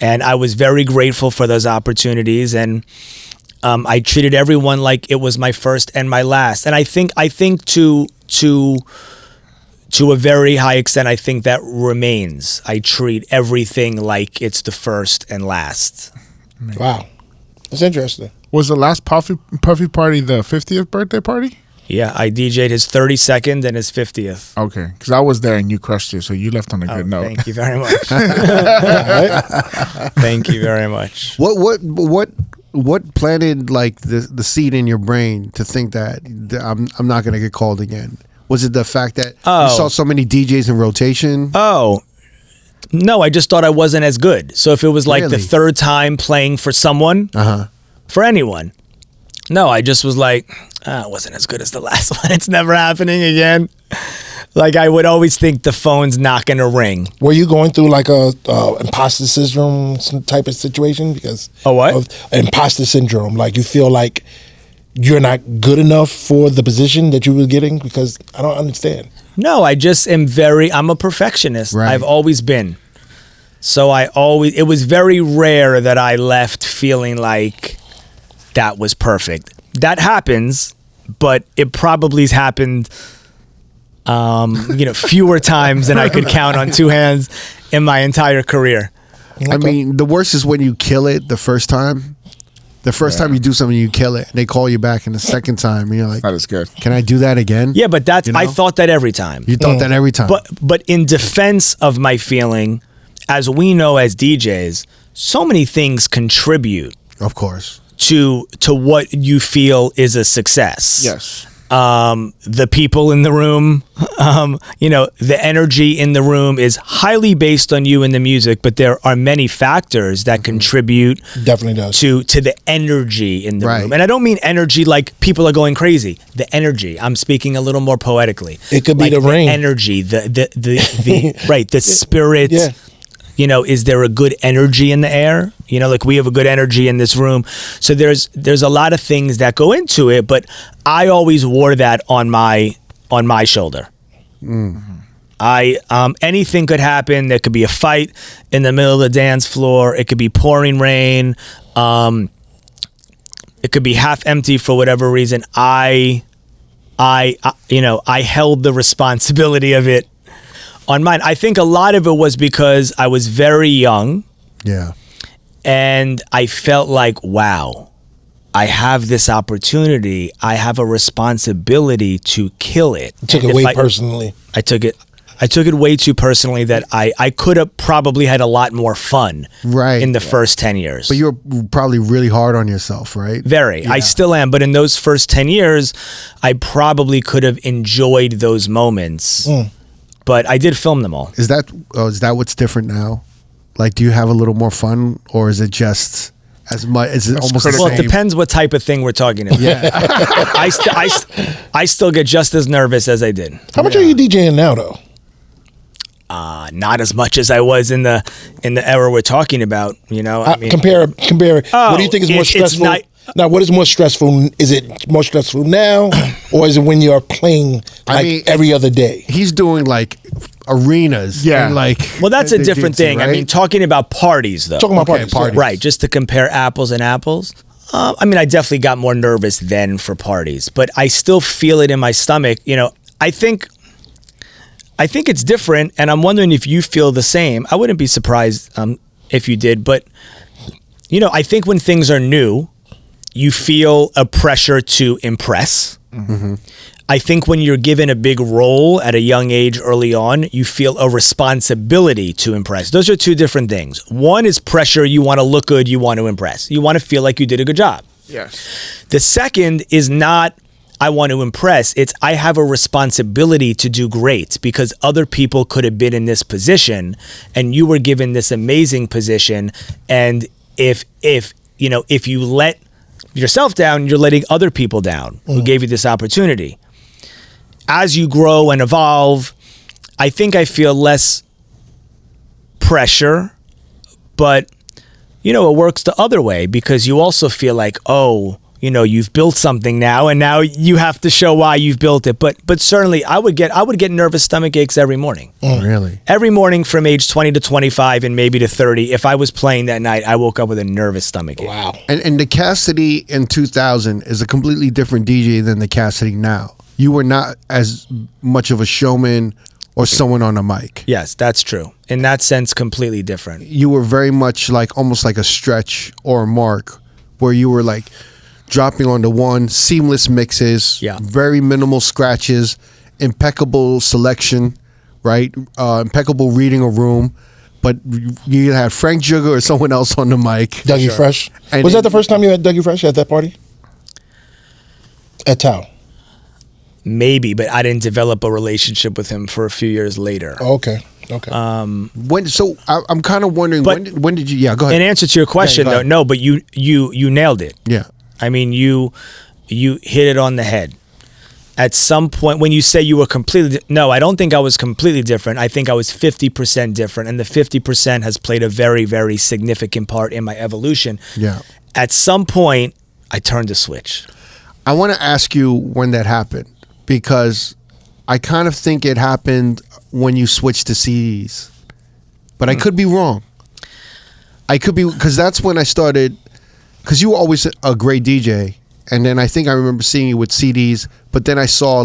And I was very grateful for those opportunities, and I treated everyone like it was my first and my last. And I think to a very high extent, I think that remains. I treat everything like it's the first and last. Wow. That's interesting. Was the last Puffy party the 50th birthday party? Yeah, I DJ'd his 32nd and his 50th. Okay, because I was there and you crushed it, so you left on a good note. Thank you very much. Thank you very much. What planted like the seed in your brain to think that I'm not going to get called again? Was it the fact that you saw so many DJs in rotation? Oh, no, I just thought I wasn't as good. So if it was like Really? the third time playing for someone, for anyone, no, I just was like, it wasn't as good as the last one. It's never happening again. Like, I would always think the phone's not going to ring. Were you going through like a imposter syndrome type of situation? Because A what? of imposter syndrome, like you feel like you're not good enough for the position that you were getting? Because I don't understand. No, I just am I'm a perfectionist. Right. I've always been. So it was very rare that I left feeling like that was perfect. That happens, but it probably has happened, fewer times than I could count on two hands in my entire career. I mean, the worst is when you kill it the first time. The first time you do something, you kill it. And they call you back, and the second time, and you're like, Not as good. "Can I do that again?" Yeah, but that's You know? I thought that every time. You thought that every time. But in defense of my feeling, as we know as DJs, so many things contribute of course. to what you feel is a success. Yes. The people in the room, the energy in the room is highly based on you and the music, but there are many factors that contribute Definitely does. to the energy in the Right. room. And I don't mean energy like people are going crazy. The energy. I'm speaking a little more poetically. It could be Like the rain. energy, the right, the spirit. Yeah. Is there a good energy in the air? Like we have a good energy in this room. So there's a lot of things that go into it, but I always wore that on my shoulder. Anything could happen. There could be a fight in the middle of the dance floor. It could be pouring rain. It could be half empty for whatever reason. I held the responsibility of it on mine. I think a lot of it was because I was very young Yeah. and I felt like, wow, I have this opportunity. I have a responsibility to kill it. Took And it if way personally. I took it. I took it way too personally that I could have probably had a lot more fun in the first 10 years. But you're probably really hard on yourself, right? Very. Yeah. I still am. But in those first 10 years, I probably could have enjoyed those moments. But I did film them all. Is that what's different now? Like, do you have a little more fun, or is it just as much? Is it almost the Well, same? it depends what type of thing we're talking about. Yeah. I still get just as nervous as I did. How much are you DJing now, though? Not as much as I was in the era we're talking about. You know, I mean, Compare. What do you think is more it's stressful? not- Now, what is more stressful? Is it more stressful now, or is it when you're playing every other day? He's doing like arenas. Yeah. And like. well, that's a different thing. Right? I mean, talking about parties though. Talking about Okay, parties. Right, just to compare apples and apples. I mean, I definitely got more nervous then for parties, but I still feel it in my stomach. You know, I think it's different, and I'm wondering if you feel the same. I wouldn't be surprised if you did, but you know, I think when things are new, you feel a pressure to impress. Mm-hmm. I think when you're given a big role at a young age early on, you feel a responsibility to impress. Those are two different things. One is pressure. You want to look good. You want to impress. You want to feel like you did a good job. Yes. The second is not, I want to impress. It's, I have a responsibility to do great because other people could have been in this position and you were given this amazing position. And if you let yourself down, you're letting other people down who gave you this opportunity. As you grow and evolve, I think I feel less pressure, but you know, it works the other way because you also feel like, oh, you know, you've built something now and now you have to show why you've built it. But certainly I would get nervous stomach aches every morning. Really? Every morning from age 20 to 25 and maybe to 30, if I was playing that night, I woke up with a nervous stomach ache. Wow. And the Cassidy in 2000 is a completely different DJ than the Cassidy now. You were not as much of a showman or someone on a mic. Yes, that's true. In that sense, completely different. You were very much like almost like a Stretch or a Mark, where you were like dropping on the one, seamless mixes, very minimal scratches, impeccable selection, right? Impeccable reading a room. But you had Frank Jugger or someone else on the mic. Dougie Fresh. And Was that the first time you had Dougie Fresh at that party? At Tao. Maybe, but I didn't develop a relationship with him for a few years later. Oh, okay. When? So I'm kind of wondering, But- when did you? Yeah, go ahead. In answer to your question, go though, ahead. no, but you nailed it. Yeah. I mean, you hit it on the head. At some point, when you say you were completely, no, I don't think I was completely different. I think I was 50% different, and the 50% has played a very, very significant part in my evolution. Yeah. At some point, I turned a switch. I want to ask you when that happened, because I kind of think it happened when you switched to CDs, but I could be wrong. I could be, because that's when I started, because you were always a great DJ, and then I think I remember seeing you with CDs, but then I saw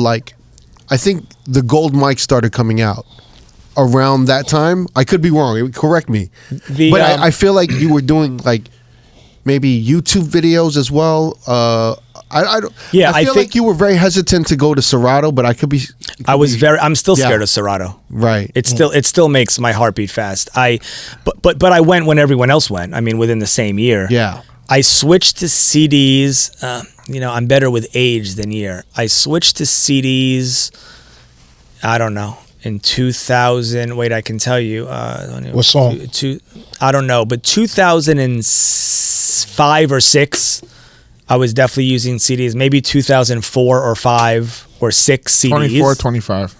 I think the gold mic started coming out around that time. I could be wrong. Correct me. But I feel like you were doing maybe YouTube videos as well. I don't. Yeah, I feel think like you were very hesitant to go to Serato, but I could be. I'm still Yeah. scared of Serato. Right. It still makes my heart beat fast. But I went when everyone else went. I mean, within the same year. Yeah. I switched to CDs. I'm better with age than year. I switched to CDs. I don't know. In 2000, wait, I can tell you. What song? I don't know, but 2005 or 6, I was definitely using CDs. Maybe 2004 or 5 or 6 CDs. 24, 25.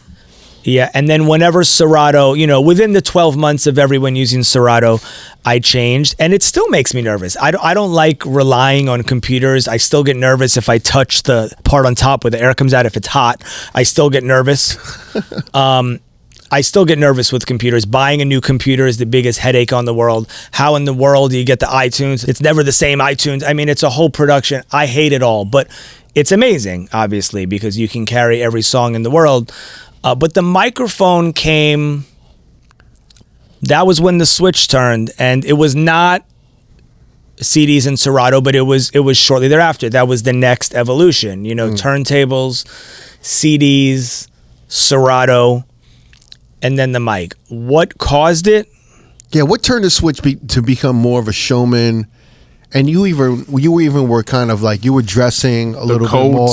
Yeah, and then whenever Serato, within the 12 months of everyone using Serato, I changed, and it still makes me nervous. I don't like relying on computers. I still get nervous if I touch the part on top where the air comes out. If it's hot, I still get nervous. I still get nervous with computers. Buying a new computer is the biggest headache on the world. How in the world do you get the iTunes? It's never the same iTunes. I mean, it's a whole production. I hate it all, but it's amazing, obviously, because you can carry every song in the world. But the microphone came, that was when the switch turned, and it was not CDs and Serato, but it was shortly thereafter. That was the next evolution, turntables, CDs, Serato. and then the mic. What caused it? Yeah, what turned the switch to become more of a showman? And you even were kind of like, you were dressing a little bit more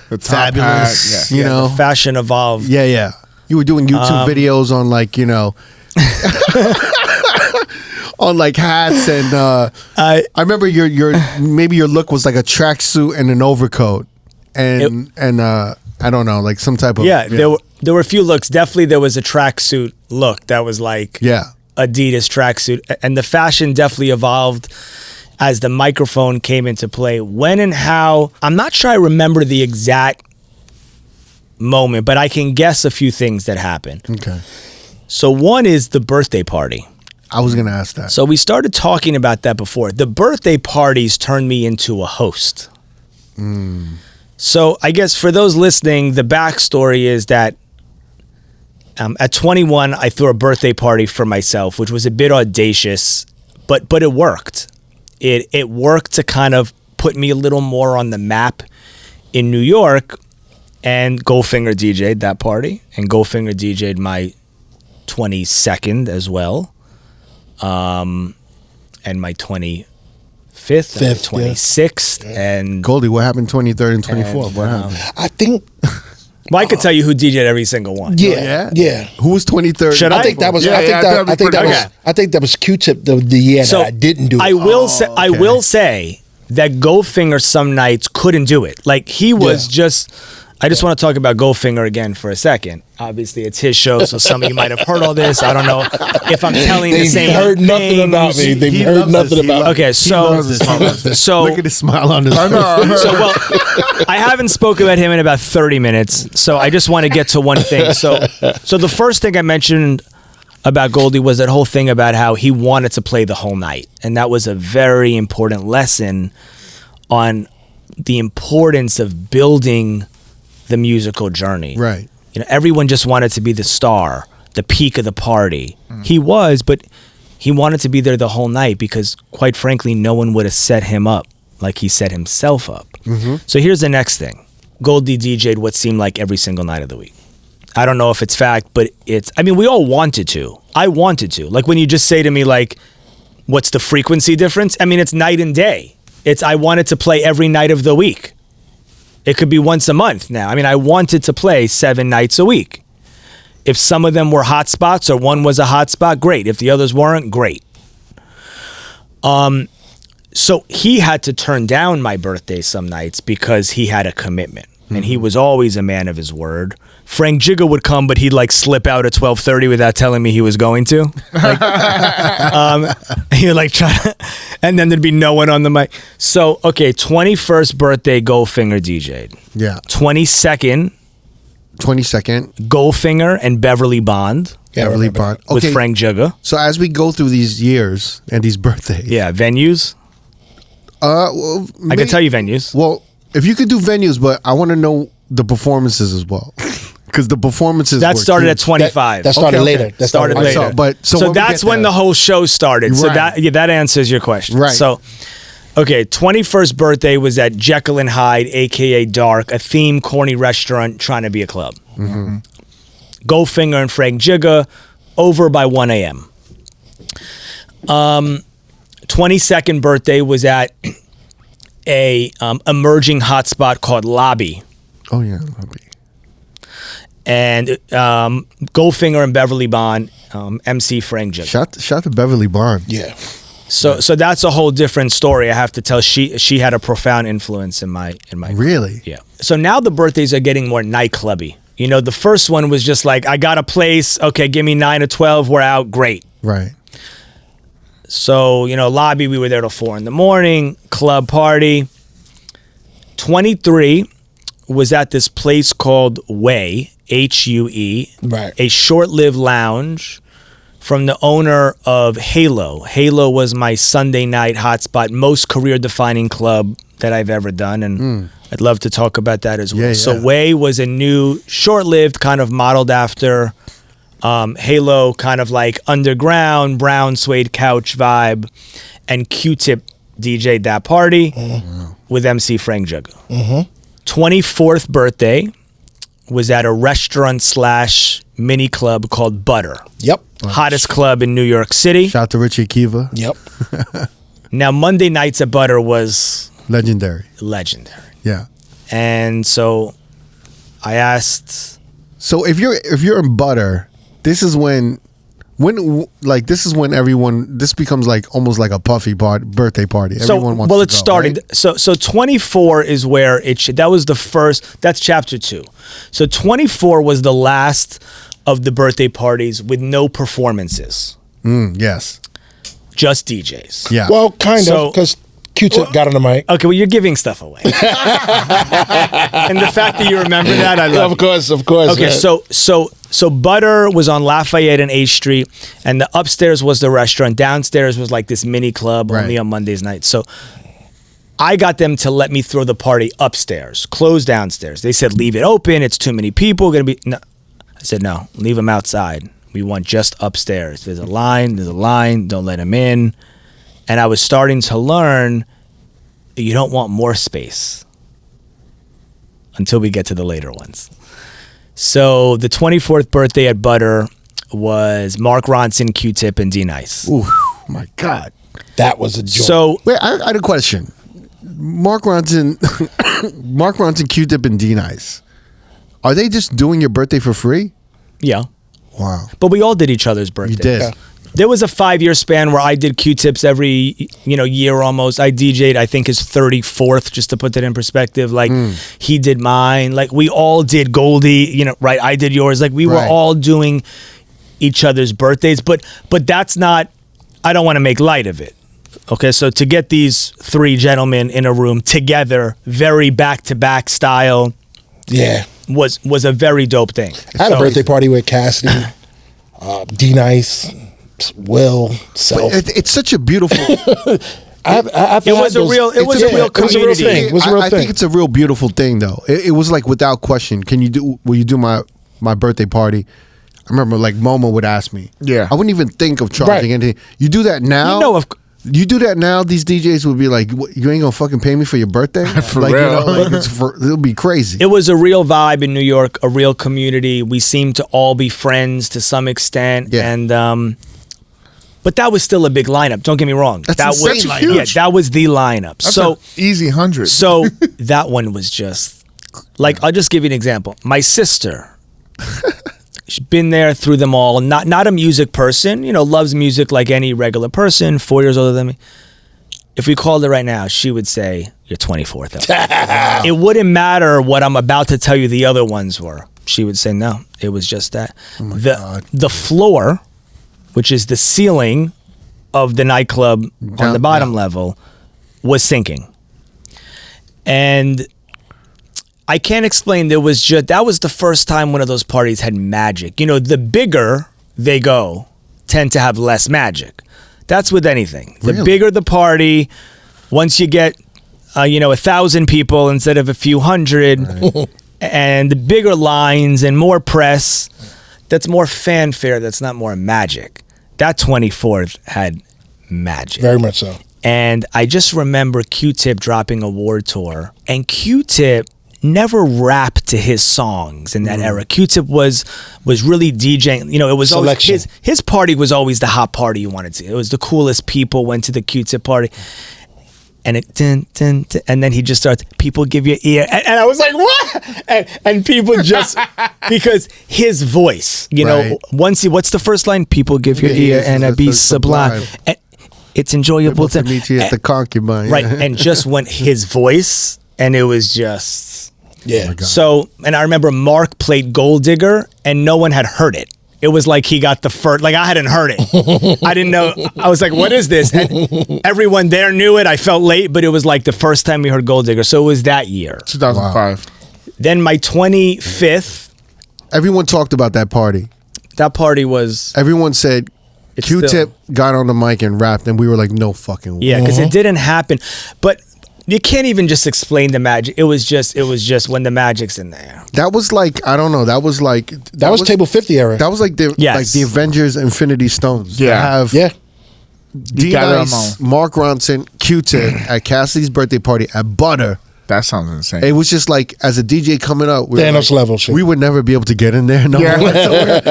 the top fabulous, hat, you know? The fashion evolved. Yeah. You were doing YouTube videos on like, you know, on like hats and I remember maybe your look was like a tracksuit and an overcoat and I don't know, like some type of there were a few looks. Definitely there was a tracksuit look that was like Adidas tracksuit, and the fashion definitely evolved as the microphone came into play. When and how, I'm not sure I remember the exact moment, but I can guess a few things that happened. Okay. So one is the birthday party. I was going to ask that. So we started talking about that before. The birthday parties turned me into a host. So I guess for those listening, the backstory is that at 21, I threw a birthday party for myself, which was a bit audacious, but it worked. It worked to kind of put me a little more on the map in New York, and Goldfinger DJ'd that party, and Goldfinger DJ'd my 22nd as well, and my 25th, and 26th, and Goldie, what happened 23rd and 24th? What happened? I think. Well, I could tell you who DJ'd every single one. Yeah. Who was 23rd? Should I think that was. Yeah, I think that was Q-Tip the year So that I didn't do it. I will say that Goldfinger some nights couldn't do it. Like he was just. I just want to talk about Goldfinger again for a second. Obviously, it's his show, so some of you might have heard all this. I don't know if I'm telling the same heard nothing things. about me. They've heard nothing about me. Okay, so Look at his smile on his face. So, well, I haven't spoken about him in about 30 minutes, so I just want to get to one thing. So the first thing I mentioned about Goldie was that whole thing about how he wanted to play the whole night, and that was a very important lesson on the importance of building the musical journey. Right. You know, everyone just wanted to be the star, the peak of the party. He was, but he wanted to be there the whole night because, quite frankly, no one would have set him up like he set himself up. So here's the next thing. Goldie DJ'd what seemed like every single night of the week. I don't know if it's fact, but we all wanted to. I wanted to. Like when you just say to me, like, what's the frequency difference? I mean, it's night and day. I wanted to play every night of the week. It could be once a month now. I mean, I wanted to play 7 nights a week. If some of them were hot spots or one was a hot spot, great. If the others weren't, great. So he had to turn down my birthday some nights because he had a commitment. And he was always a man of his word. Frank Jigga would come, but he'd like slip out at 12:30 without telling me he was going to. Like, he would like try to, and then there'd be no one on the mic. So, okay, 21st birthday, Goldfinger DJ'd. Yeah. 22nd, 22nd. Goldfinger and Beverly Bond. Beverly Bond. With Frank Jigga. So as we go through these years and these birthdays. Yeah, venues. Well, I can tell you venues. Well, if you could do venues, but I want to know the performances as well. Because the performances that were started huge. at 25. That started Okay. later. That started later. So that's when the whole show started. So that answers your question. Right. So, okay, 21st birthday was at Jekyll and Hyde, a.k.a. Dark, a themed corny restaurant trying to be a club. Goldfinger and Frank Jigga, over by 1 a.m. 22nd birthday was at a emerging hotspot called Lobby. Oh, yeah, Lobby. And Goldfinger and Beverly Bond, MC Frank Jigga. Shout to Beverly Bond. Yeah. So that's a whole different story. I have to tell. She had a profound influence in my Really? Yeah. So now the birthdays are getting more nightclubby. You know, the first one was just like, I got a place. Okay, give me 9 to 12. We're out. Great. Right. So, you know, Lobby, we were there till 4 a.m. Club party. 23 was at this place called Way, H-U-E, Right. a short-lived lounge from the owner of Halo. Halo was my Sunday night hotspot, most career-defining club that I've ever done, and I'd love to talk about that as well. Yeah, So yeah. Way was a new, short-lived, kind of modeled after Halo, kind of like underground, brown suede couch vibe, and Q-Tip DJ'd that party with MC Frank Jigga. 24th birthday was at a restaurant / mini club called Butter. Yep. Hottest club in New York City. Shout out to Richie Akiva. Yep. Now, Monday nights at Butter was Legendary. legendary. Yeah. And so I asked... So if you're in Butter, this is when everyone, this becomes like almost like a Puffy birthday party. Everyone wants to go, it started. right? So 24 is where that was the first. That's chapter 2. So 24 was the last of the birthday parties with no performances, Yes. just DJs. Yeah. Well, kind So- of, because Q-Tip got on the mic. Okay, well, you're giving stuff away, and the fact that you remember that, I love. Of course. Okay, so Butter was on Lafayette and 8th Street, and the upstairs was the restaurant. Downstairs was like this mini club only Right. on Mondays nights. So I got them to let me throw the party upstairs, close downstairs. They said, leave it open. It's too many people. Gonna be no. I said, no, leave them outside. We want just upstairs. There's a line. Don't let them in. And I was starting to learn you don't want more space until we get to the later ones. So the 24th birthday at Butter was Mark Ronson, Q-Tip, and D-Nice. Ooh, my God. That was a joke. So Wait, I had a question. Mark Ronson, Q-Tip, and D-Nice. Are they just doing your birthday for free? yeah, Wow. but we all did each other's birthdays. You did. Yeah. There was a 5-year span where I did Q-Tips every year almost. I DJ'd, I think, his 34th, just to put that in perspective. Like he did mine. Like we all did Goldie, right? I did yours. Like we were Right. all doing each other's birthdays. But that's not. I don't want to make light of it. Okay, so to get these 3 gentlemen in a room together, very back-to-back style, yeah. was a very dope thing. I had a birthday party with Cassidy, D-Nice, Will, Self. It's such a beautiful. It was a real community. It was a real I thing. think it's a real beautiful thing, though. It was like without question. Will you do my birthday party? I remember like Momo would ask me. Yeah. I wouldn't even think of charging Right. anything. You do that now. You do that now. These DJs would be like, "What, you ain't gonna fucking pay me for your birthday?" For like, real. It'll be crazy. It was a real vibe in New York, a real community. We seemed to all be friends to some extent, Yeah. and but that was still a big lineup. Don't get me wrong. That's that insane was lineup. yeah, that was the lineup. That's So an easy 100. so that one was just like I'll just give you an example. My sister. She's been there through them all. Not a music person, loves music like any regular person, 4 years older than me. If we called her right now, she would say, "You're 24th." It wouldn't matter what I'm about to tell you the other ones were. She would say, "No, it was just that." God. The floor, which is the ceiling of the nightclub on the bottom level, was sinking. And I can't explain. That was the first time one of those parties had magic. The bigger they go, tend to have less magic. That's with anything. The Really? bigger the party, once you get, 1,000 people instead of a few hundred, and the bigger lines and more press, that's more fanfare. That's not more magic. That 24th had magic. Very much so. And I just remember Q-Tip dropping a War Tour, and Q-Tip never rapped to his songs in that era. Q-Tip was really DJing. It was always Selection. his party was always the hot party you wanted to. It was the coolest people went to the Q-Tip party. And it dun, dun, dun, and then he just starts, "People give you ear," and I was like, "What?" And people just because his voice, Right. what's the first line? "People give your ear and I be sublime." And it's enjoyable Able to meet you at the concubine. right? And just went his voice, and it was just Yeah. so. And I remember Mark played Gold Digger, and no one had heard it. It was like he got the first, like I hadn't heard it. I didn't know. I was like, what is this? And everyone there knew it. I felt late, but it was like the first time we heard Gold Digger. So it was that year. 2005. Then my 25th, Everyone talked about that party. that party was, Everyone said It's Q-Tip still- got on the mic and rapped, and we were like, "No fucking way." yeah, because it didn't happen. But you can't even just explain the magic. It was just when the magic's in there. That was like, I don't know. That was like That was Table 50 era. That was like the Yes. Avengers Infinity Stones. Yeah. To have Yeah. You gather them D-Nice, all. Mark Ronson, Q-Tip at Cassidy's birthday party at Butter That sounds insane. It was just like, as a DJ coming up, we were Thanos like, level shit. we would never be able to get in there. No, Yeah.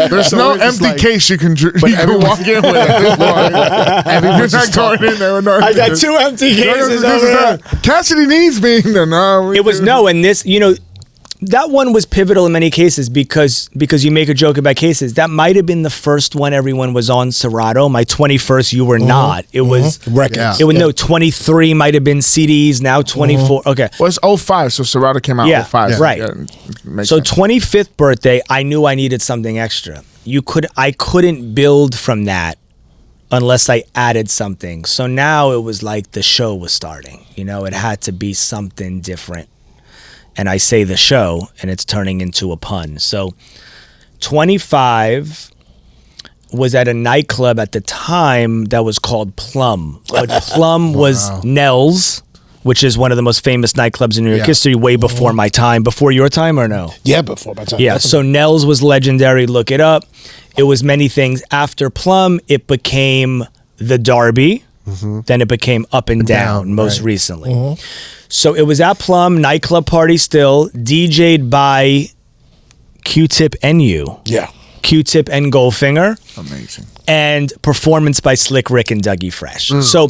There's no empty case you can walk in with. You're not going in there with no I got 2 empty cases over there. Cassidy needs me. No, It was and this, that one was pivotal in many cases because you make a joke about cases. That might have been the first one everyone was on Serato. My 21st, you were not. It was records. Yeah. It was 23 might have been CDs. Now 24. Okay. Well, it's 05, so Serato came out 05. Yeah, right. Makes So sense. 25th birthday, I knew I needed something extra. I couldn't build from that unless I added something. So now it was like the show was starting. It had to be something different. And I say the show, and it's turning into a pun. So 25 was at a nightclub at the time that was called Plum. But Plum was Nell's, which is one of the most famous nightclubs in New York history, way before my time. Before your time or no? Yeah, before my time. Yeah, so Nell's was legendary. Look it up. It was many things. After Plum, it became the Derby. Then it became Up and Down most recently. So it was at Plum, nightclub party still, DJ'd by Q-Tip and you. Yeah. Q-Tip and Goldfinger. Amazing. And performance by Slick Rick and Dougie Fresh. So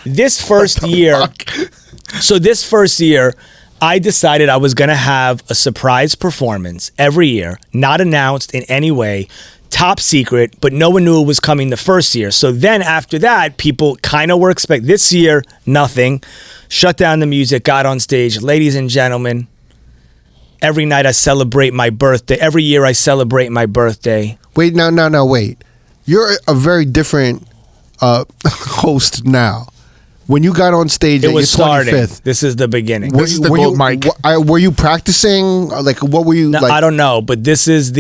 this first year, I decided I was going to have a surprise performance every year, not announced in any way, top secret, but no one knew it was coming the first year. So then after that, people kind of were expecting. This year, nothing. Shut down the music, got on stage. Ladies and gentlemen, every night I celebrate my birthday. Every year I celebrate my birthday. Wait, no, wait. You're a very different host now. When you got on stage It at was your starting. 25th, This is the beginning. This is the gold mic. Were you practicing? Like, what were you No, like? I don't know, but this is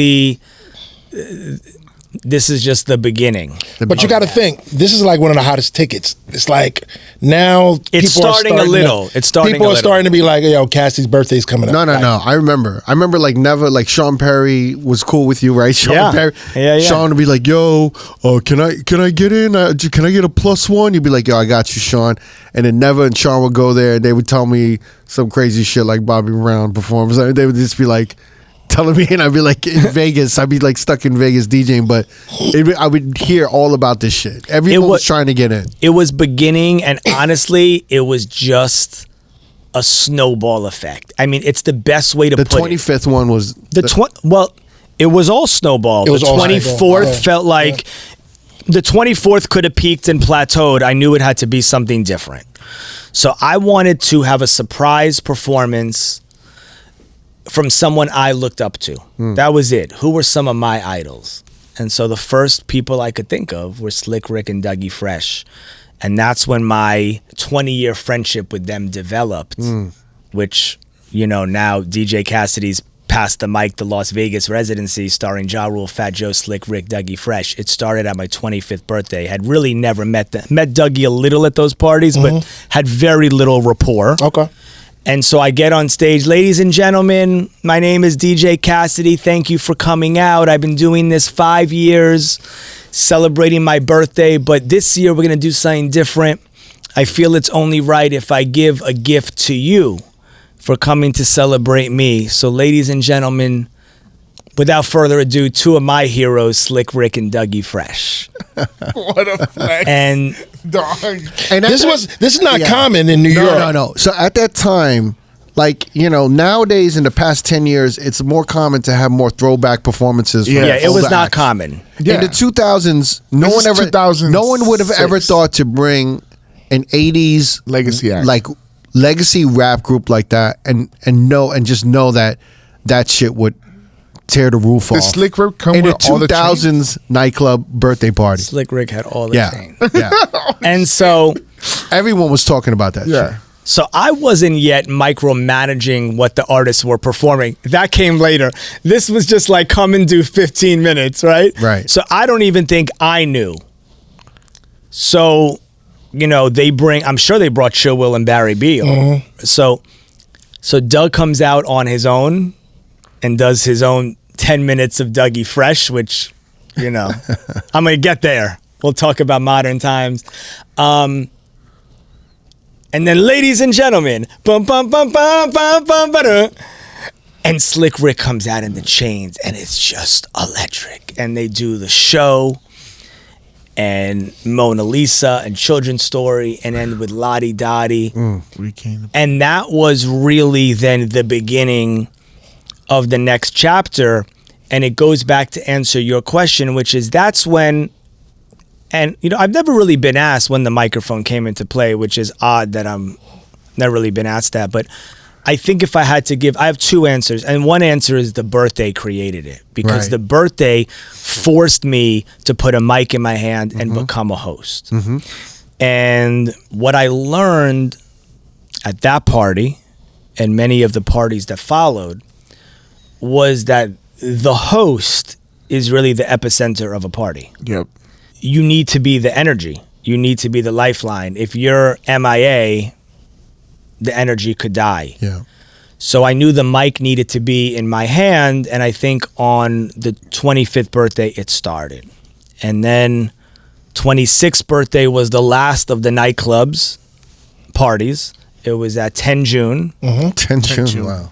just the beginning. But you got to think, this is like one of the hottest tickets. It's like now It's people are starting a little. It's starting People a are little. starting to be like, yo, Cassie's birthday's coming up. No. I remember like never like Sean Perry was cool with you, right? Sean Yeah. Perry. Yeah. Sean would be like, yo, can I get in? Can I get a +1? You'd be like, yo, I got you, Sean. And then Never and Sean would go there and they would tell me some crazy shit like Bobby Brown performs. They would just be like telling me, and I'd be like in Vegas. I'd be like stuck in Vegas DJing, but I would hear all about this shit. Everyone was trying to get in. It was beginning, and honestly, it was just a snowball effect. I mean, it's the best way to The put it. 25th one was Well, it was all snowball. It was the all 24th snowball. Yeah. felt like the 24th could have peaked and plateaued. I knew it had to be something different. So I wanted to have a surprise performance from someone I looked up to. That was it. Who were some of my idols? And so the first people I could think of were Slick Rick and Dougie Fresh. And that's when my 20-year friendship with them developed, which, now DJ Cassidy's Passed the Mic, the Las Vegas residency starring Ja Rule, Fat Joe, Slick Rick, Dougie Fresh. It started at my 25th birthday. Had really never met Dougie a little at those parties, but had very little rapport. Okay. And so I get on stage, ladies and gentlemen, my name is DJ Cassidy. Thank you for coming out. I've been doing this 5 years, celebrating my birthday, but this year we're going to do something different. I feel it's only right if I give a gift to you for coming to celebrate me. So ladies and gentlemen, without further ado, 2 of my heroes, Slick Rick and Dougie Fresh. What a flex. And Dog. and This is not common in New York. No. So at that time, like, nowadays in the past 10 years, it's more common to have more throwback performances. From yeah, it was older not acts. common. Yeah. In the 2000s, no This one is ever 2006. no one would have ever thought to bring an 80s Legacy act. like legacy rap group like that and just know that shit would tear the roof Did off. Slick Rick come in the with all the 2000s nightclub birthday party. Slick Rick had all the Yeah. chains. Yeah. And so Everyone was talking about that Yeah. shit. So I wasn't yet micromanaging what the artists were performing. That came later. This was just like come and do 15 minutes, right? Right. So I don't even think I knew. So, I'm sure they brought Chill Will and Barry B. So Doug comes out on his own and does his own 10 minutes of Dougie Fresh, which, I'm going to get there. We'll talk about modern times. And then, ladies and gentlemen, bum bum bum bum bum bum ba-da. And Slick Rick comes out in the chains, and it's just electric. And they do the show, and Mona Lisa, and Children's Story, and end with Lottie Dottie. And that was really then the beginning of the next chapter. And it goes back to answer your question, which is that's when, and you know, I've never really been asked when the microphone came into play, which is odd that I'm never really been asked that. But I think if I had to give, I have two answers. And one answer is the birthday created it, because the birthday forced me to put a mic in my hand and become a host. And what I learned at that party and many of the parties that followed was that the host is really the epicenter of a party. Yep. You need to be the energy. You need to be the lifeline. If you're MIA, the energy could die. Yeah. So I knew the mic needed to be in my hand, and I think on the 25th birthday it started. And then 26th birthday was the last of the nightclubs parties. It was at 10 June. 10 June, wow.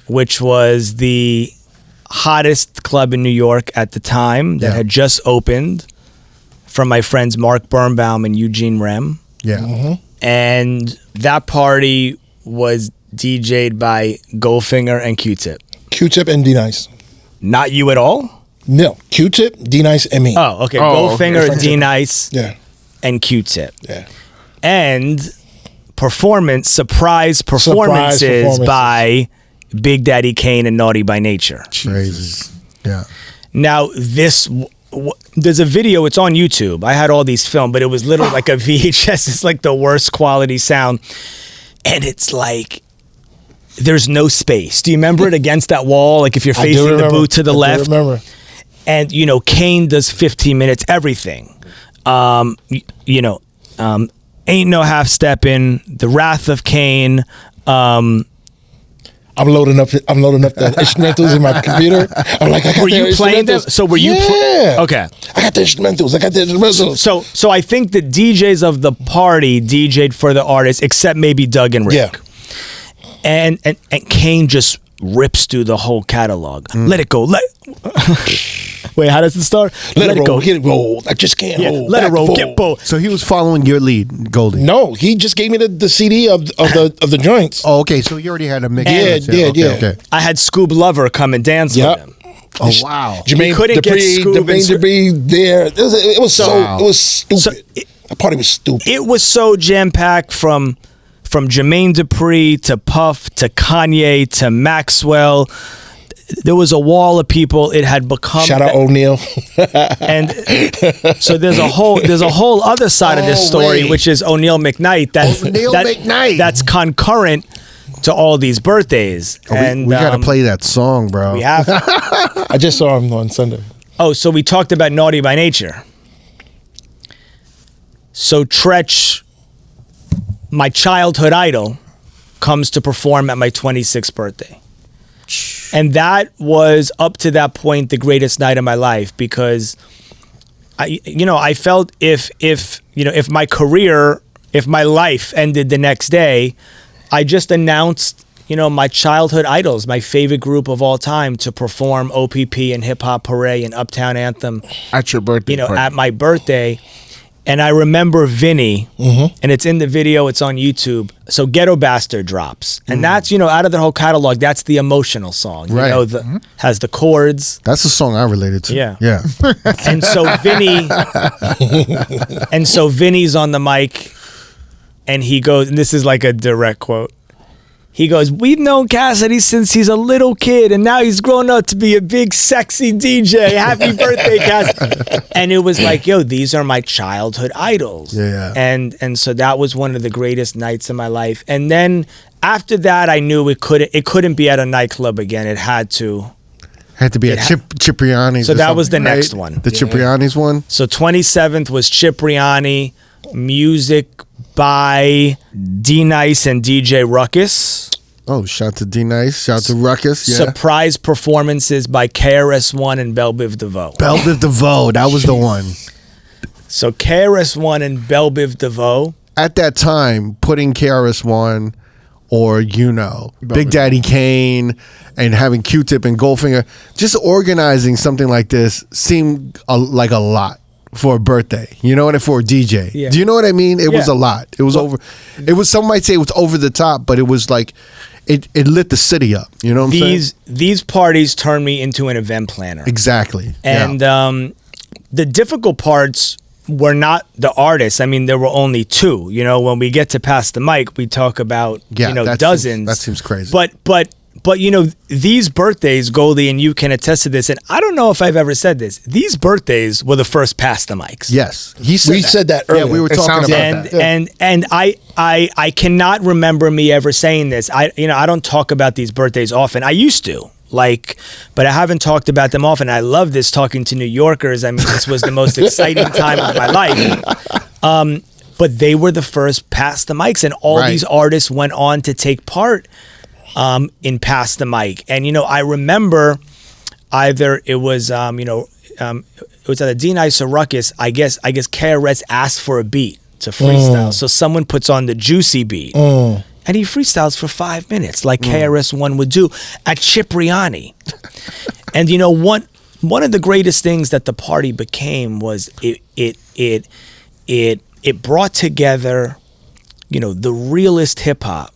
Which was the hottest club in New York at the time that had just opened, from my friends Mark Birnbaum and Eugene Rem. Yeah. And that party was DJ'd by Goldfinger and Q-Tip. Q-Tip and D-Nice. Not you at all? No, Q-Tip, D-Nice, and me. Oh, okay. Oh, Goldfinger, okay. D-Nice, Yeah, and Q-Tip. yeah. And surprise performances by Big Daddy Kane and Naughty by Nature. Crazy. Yeah. Now, there's a video, it's on YouTube. I had all these filmed, but it was literally like a VHS. It's like the worst quality sound. And it's like, there's no space. Do you remember it against that wall? Like if you're facing the booth to the left. I remember. And, you know, Kane does 15 minutes, everything. Ain't No Half Steppin', The Wrath of Kane. I'm loading up the instrumentals in my computer. I'm like, I got Were you playing them? So were you? Yeah. Okay. I got the instrumentals. So I think the DJs of the party DJ'd for the artists, except maybe Doug and Rick. Yeah. And Kane just rips through the whole catalog. Let it go. Wait, how does it start? Let it roll, get it rolled. I just can't hold. Let it back roll, and get forth. bold. So he was following your lead, Goldie. No, he just gave me the CD of the joints. Oh, okay. So you already had a mix. Yeah. Okay. I had Scoob Lover come and dance with him. Oh, wow. Jermaine couldn't get Scoob Jermaine Dupri there. It was stupid. So the party was stupid. It was so jam packed from Jermaine Dupri to Puff to Kanye to Maxwell. There was a wall of people. It had become. Shout out O'Neal. And so there's a whole other side of this story, wait. which is O'Neal McKnight. McKnight. That's concurrent to all these birthdays. And we got to play that song, bro. We have. I just saw him on Sunday. Oh, so we talked about Naughty by Nature. So Tretch, my childhood idol, comes to perform at my 26th birthday. And that was, up to that point, the greatest night of my life, because I felt if my career, if my life ended the next day, I just announced, my childhood idols, my favorite group of all time, to perform OPP and Hip Hop Hooray and Uptown Anthem At your birthday party. at my birthday. And I remember Vinny, and it's in the video, it's on YouTube. So Ghetto Bastard drops. And that's, out of the whole catalog, that's the emotional song. Right. Has the chords. That's the song I related to. Yeah. Yeah. And so Vinny's on the mic, and he goes, and this is like a direct quote. He goes, "We've known Cassidy since he's a little kid, and now he's grown up to be a big, sexy DJ. Happy birthday, Cassidy." And it was like, yo, these are my childhood idols. Yeah. And so that was one of the greatest nights of my life. And then after that, I knew it couldn't be at a nightclub again. It had to. Had to be at Cipriani's. So that was the next one. The Cipriani's one? So 27th was Cipriani, music by D-Nice and DJ Ruckus. Oh, shout to D-Nice. Shout to Ruckus. Yeah. Surprise performances by KRS-One and Belle Biv DeVoe. Belle Biv DeVoe. That was the one. So KRS-One and Belle Biv DeVoe at that time, putting KRS-One or Big Daddy Kane and having Q-Tip and Goldfinger, just organizing something like this seemed like a lot for a birthday. You know what? For a DJ. Yeah. Do you know what I mean? It was a lot. It was over. It was, some might say it was over the top, but it was like it lit the city up. You know what I'm saying? These parties turned me into an event planner. Exactly. And the difficult parts were not the artists. I mean, there were only two. You know, when we get to Pass the Mic, we talk about dozens. That seems crazy. But you know, these birthdays, Goldie, and you can attest to this, and I don't know if I've ever said this, these birthdays were the first Pass the Mics. Yes. We said that earlier. Yeah, we were talking about that. And I cannot remember me ever saying this. I don't talk about these birthdays often. I used to. But I haven't talked about them often. I love this, talking to New Yorkers. I mean, this was the most exciting time of my life. But they were the first Pass the Mics, and all these artists went on to take part in Pass the Mic. And I remember either it was it was either D-Nice or Ruckus. I guess KRS asked for a beat to freestyle, so someone puts on the juicy beat. And he freestyles for 5 minutes, like KRS-One would do at Cipriani. And one of the greatest things that the party became was it brought together, the realest hip hop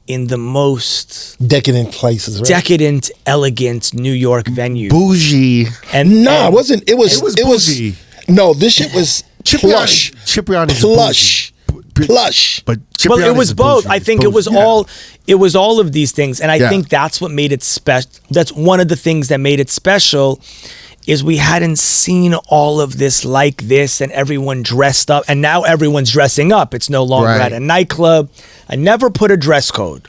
in the most decadent places, right? Decadent, elegant New York venues. Bougie. It wasn't. It was bougie. No, this shit was plush. Cipriani's plush. Plush. But well, it was both. Bougie. I think it was all of these things, and I think that's what made it special. That's one of the things that made it special, is we hadn't seen all of this like this, and everyone dressed up, and now everyone's dressing up. It's no longer at a nightclub. I never put a dress code.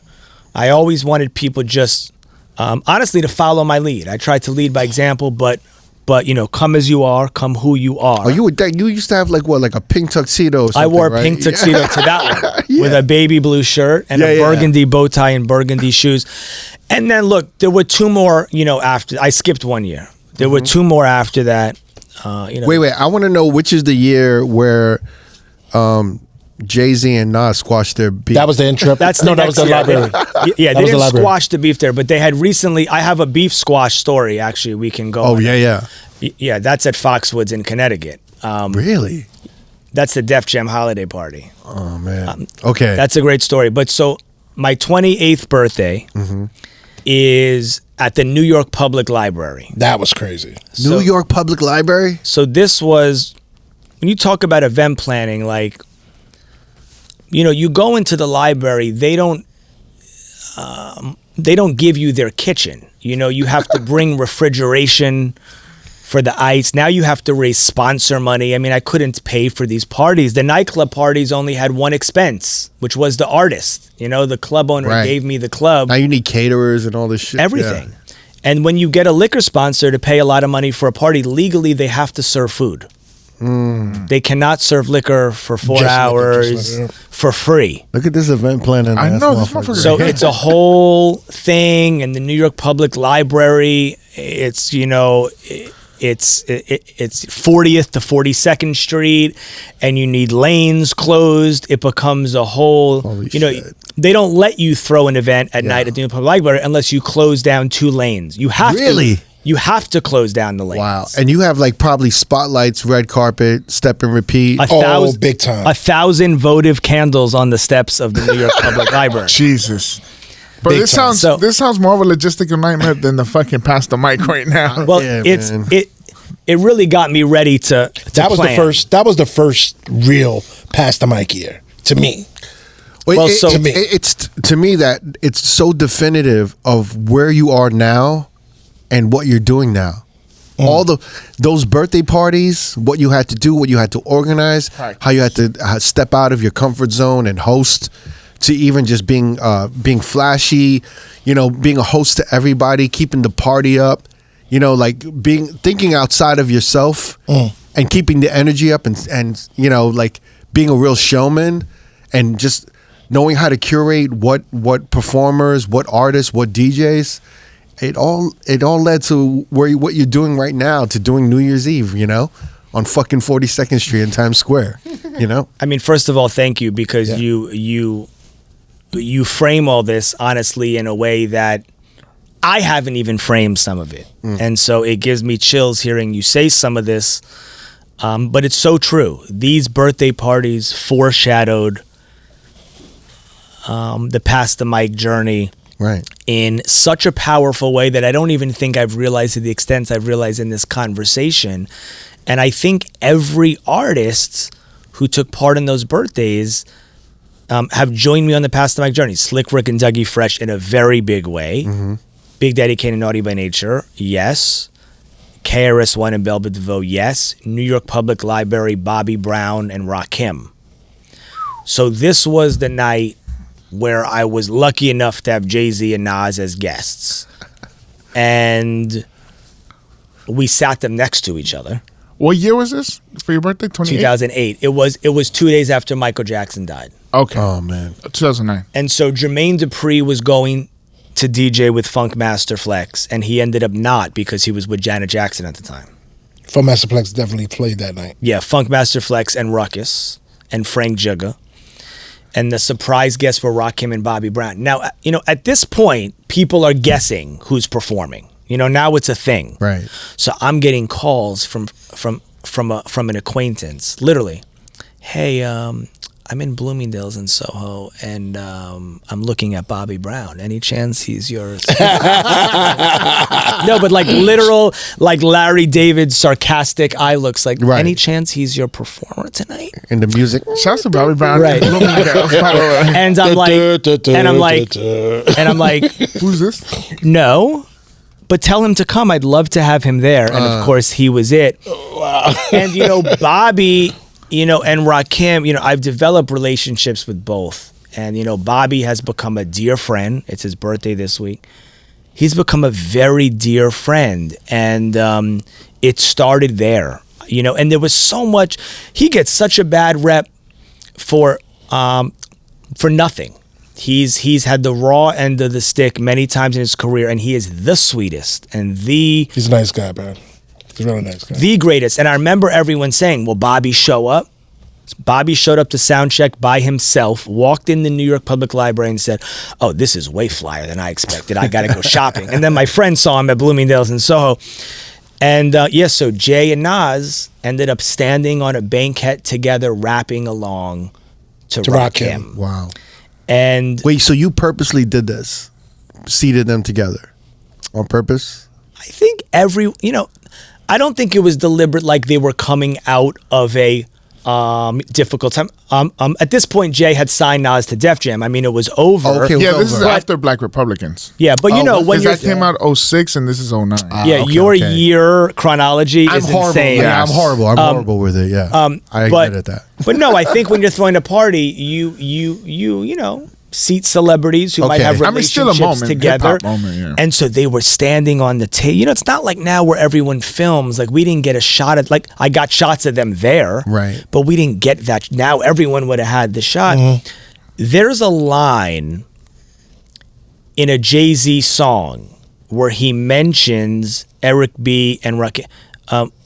I always wanted people just, honestly, to follow my lead. I tried to lead by example, but come as you are, come who you are. Oh, you used to have like a pink tuxedo or something, I wore a right? pink tuxedo to that one with a baby blue shirt and a burgundy bow tie and burgundy shoes. And then look, there were two more, after. I skipped 1 year. There were two more after that. Wait, I want to know which is the year where Jay-Z and Nas squashed their beef. That was the intro. Oh, that was the library. Yeah, they didn't squash the beef there, but they had recently. I have a beef squash story. Actually, we can go. Oh yeah. Yeah, that's at Foxwoods in Connecticut. Really? That's the Def Jam holiday party. Oh man. Okay. That's a great story. But so my 28th birthday is at the New York Public Library. That was crazy. New York Public Library? So this was, when you talk about event planning, like, you go into the library, they don't give you their kitchen. You have to bring refrigeration for the ice. Now you have to raise sponsor money. I mean, I couldn't pay for these parties. The nightclub parties only had one expense, which was the artist. The club owner gave me the club. Now you need caterers and all this shit. Everything. Yeah. And when you get a liquor sponsor to pay a lot of money for a party, legally they have to serve food. They cannot serve liquor for 4 hours for free. Look at this event planning. I know this motherfucker. So it's a whole thing, and the New York Public Library. It's it's 40th to 42nd Street, and you need lanes closed. It becomes a whole. Holy shit. They don't let you throw an event at night at the New York Public Library unless you close down 2 lanes. You have to. You have to close down the lanes. Wow. And you have like probably spotlights, red carpet, step and repeat. Big time. 1,000 votive candles on the steps of the New York Public Library. Jesus. But Big this time. sounds more of a logistical nightmare than the fucking Pass the Mic right now. Well, Yeah, man. it really got me ready to That was plan. That was the first real Pass the Mic year to me. Well, so- it's to me that it's so definitive of where you are now and what you're doing now. All those birthday parties, what you had to do, what you had to organize, how you had to step out of your comfort zone and host, to even just being flashy, being a host to everybody, keeping the party up, like thinking outside of yourself and keeping the energy up and like being a real showman and just knowing how to curate what performers, what artists, what DJs. It all led to what you're doing right now, to doing New Year's Eve, on fucking 42nd Street in Times Square. You know? I mean, first of all, thank you, because you frame all this honestly in a way that I haven't even framed some of it. And so it gives me chills hearing you say some of this. But it's so true. These birthday parties foreshadowed the Past the Mic journey Right. in such a powerful way that I don't even think I've realized to the extent I've realized in this conversation. And I think every artist who took part in those birthdays have joined me on the Past the Mic journey. Slick Rick and Dougie Fresh in a very big way. Big Daddy Kane and Naughty by Nature, yes. KRS-One and Belle Biv DeVoe, yes. New York Public Library, Bobby Brown and Rakim. So this was the night where I was lucky enough to have Jay-Z and Nas as guests. And we sat them next to each other. What year was this for your birthday? 2008. It was 2 days after Michael Jackson died. Okay. Oh, man. 2009. And so Jermaine Dupri was going to DJ with Funkmaster Flex, and he ended up not because he was with Janet Jackson at the time. Funkmaster Flex definitely played that night. Yeah, Funkmaster Flex and Ruckus and Frank Jugga. And the surprise guests were Rakim and Bobby Brown. Now, you know, at this point, people are guessing who's performing. You know, now it's a thing. Right. So I'm getting calls from an acquaintance, literally. Hey, I'm in Bloomingdale's in Soho, and I'm looking at Bobby Brown. Any chance he's yours? No, but like literal, like Larry David sarcastic eye looks like, Right. Any chance he's your performer tonight? And the music. Shouts to Bobby Brown. Right. And I'm like, Who's this? no, but tell him to come. I'd love to have him there. And of course, he was it. Wow. And, you know, Bobby, you know, and Rakim, you know, I've developed relationships with both. And, you know, Bobby has become a dear friend. It's his birthday this week. He's become a very dear friend. And it started there, you know, and there was so much. He gets such a bad rep for nothing. He's had the raw end of the stick many times in his career, and he is the sweetest and He's a nice guy, man. He's a really nice guy. the greatest. And I remember everyone saying, will Bobby show up? Bobby showed up to sound check by himself, walked in the New York Public Library and said, oh, this is way flyer than I expected. I got to go shopping. And then my friend saw him at Bloomingdale's in Soho. And so Jay and Nas ended up standing on a banquette together, rapping along to Rakim. Wow. And Wait, so you purposely did this? Seated them together on purpose? I think I don't think it was deliberate, like they were coming out of a difficult time. At this point, Jay had signed Nas to Def Jam. I mean, it was over. Okay, it was Yeah, this is over. after Black Republicans. Yeah, but you know, when Because you're that came out 06 and this is 09. yeah, okay, your okay. year chronology I'm is horrible. insane. Yeah, I'm Yes. horrible. I'm horrible with it. Yeah. I but, admit that. But no, I think when you're throwing a party, you know, seat celebrities who might Okay. have I mean, still a relationships moment, together. hip-hop moment, yeah. And so they were standing on the table. You know, it's not like now where everyone films. Like we didn't get a shot at, like I got shots of them there. Right. But we didn't get that. Now everyone would have had the shot. There's a line in a Jay-Z song where he mentions Eric B. and Rakim.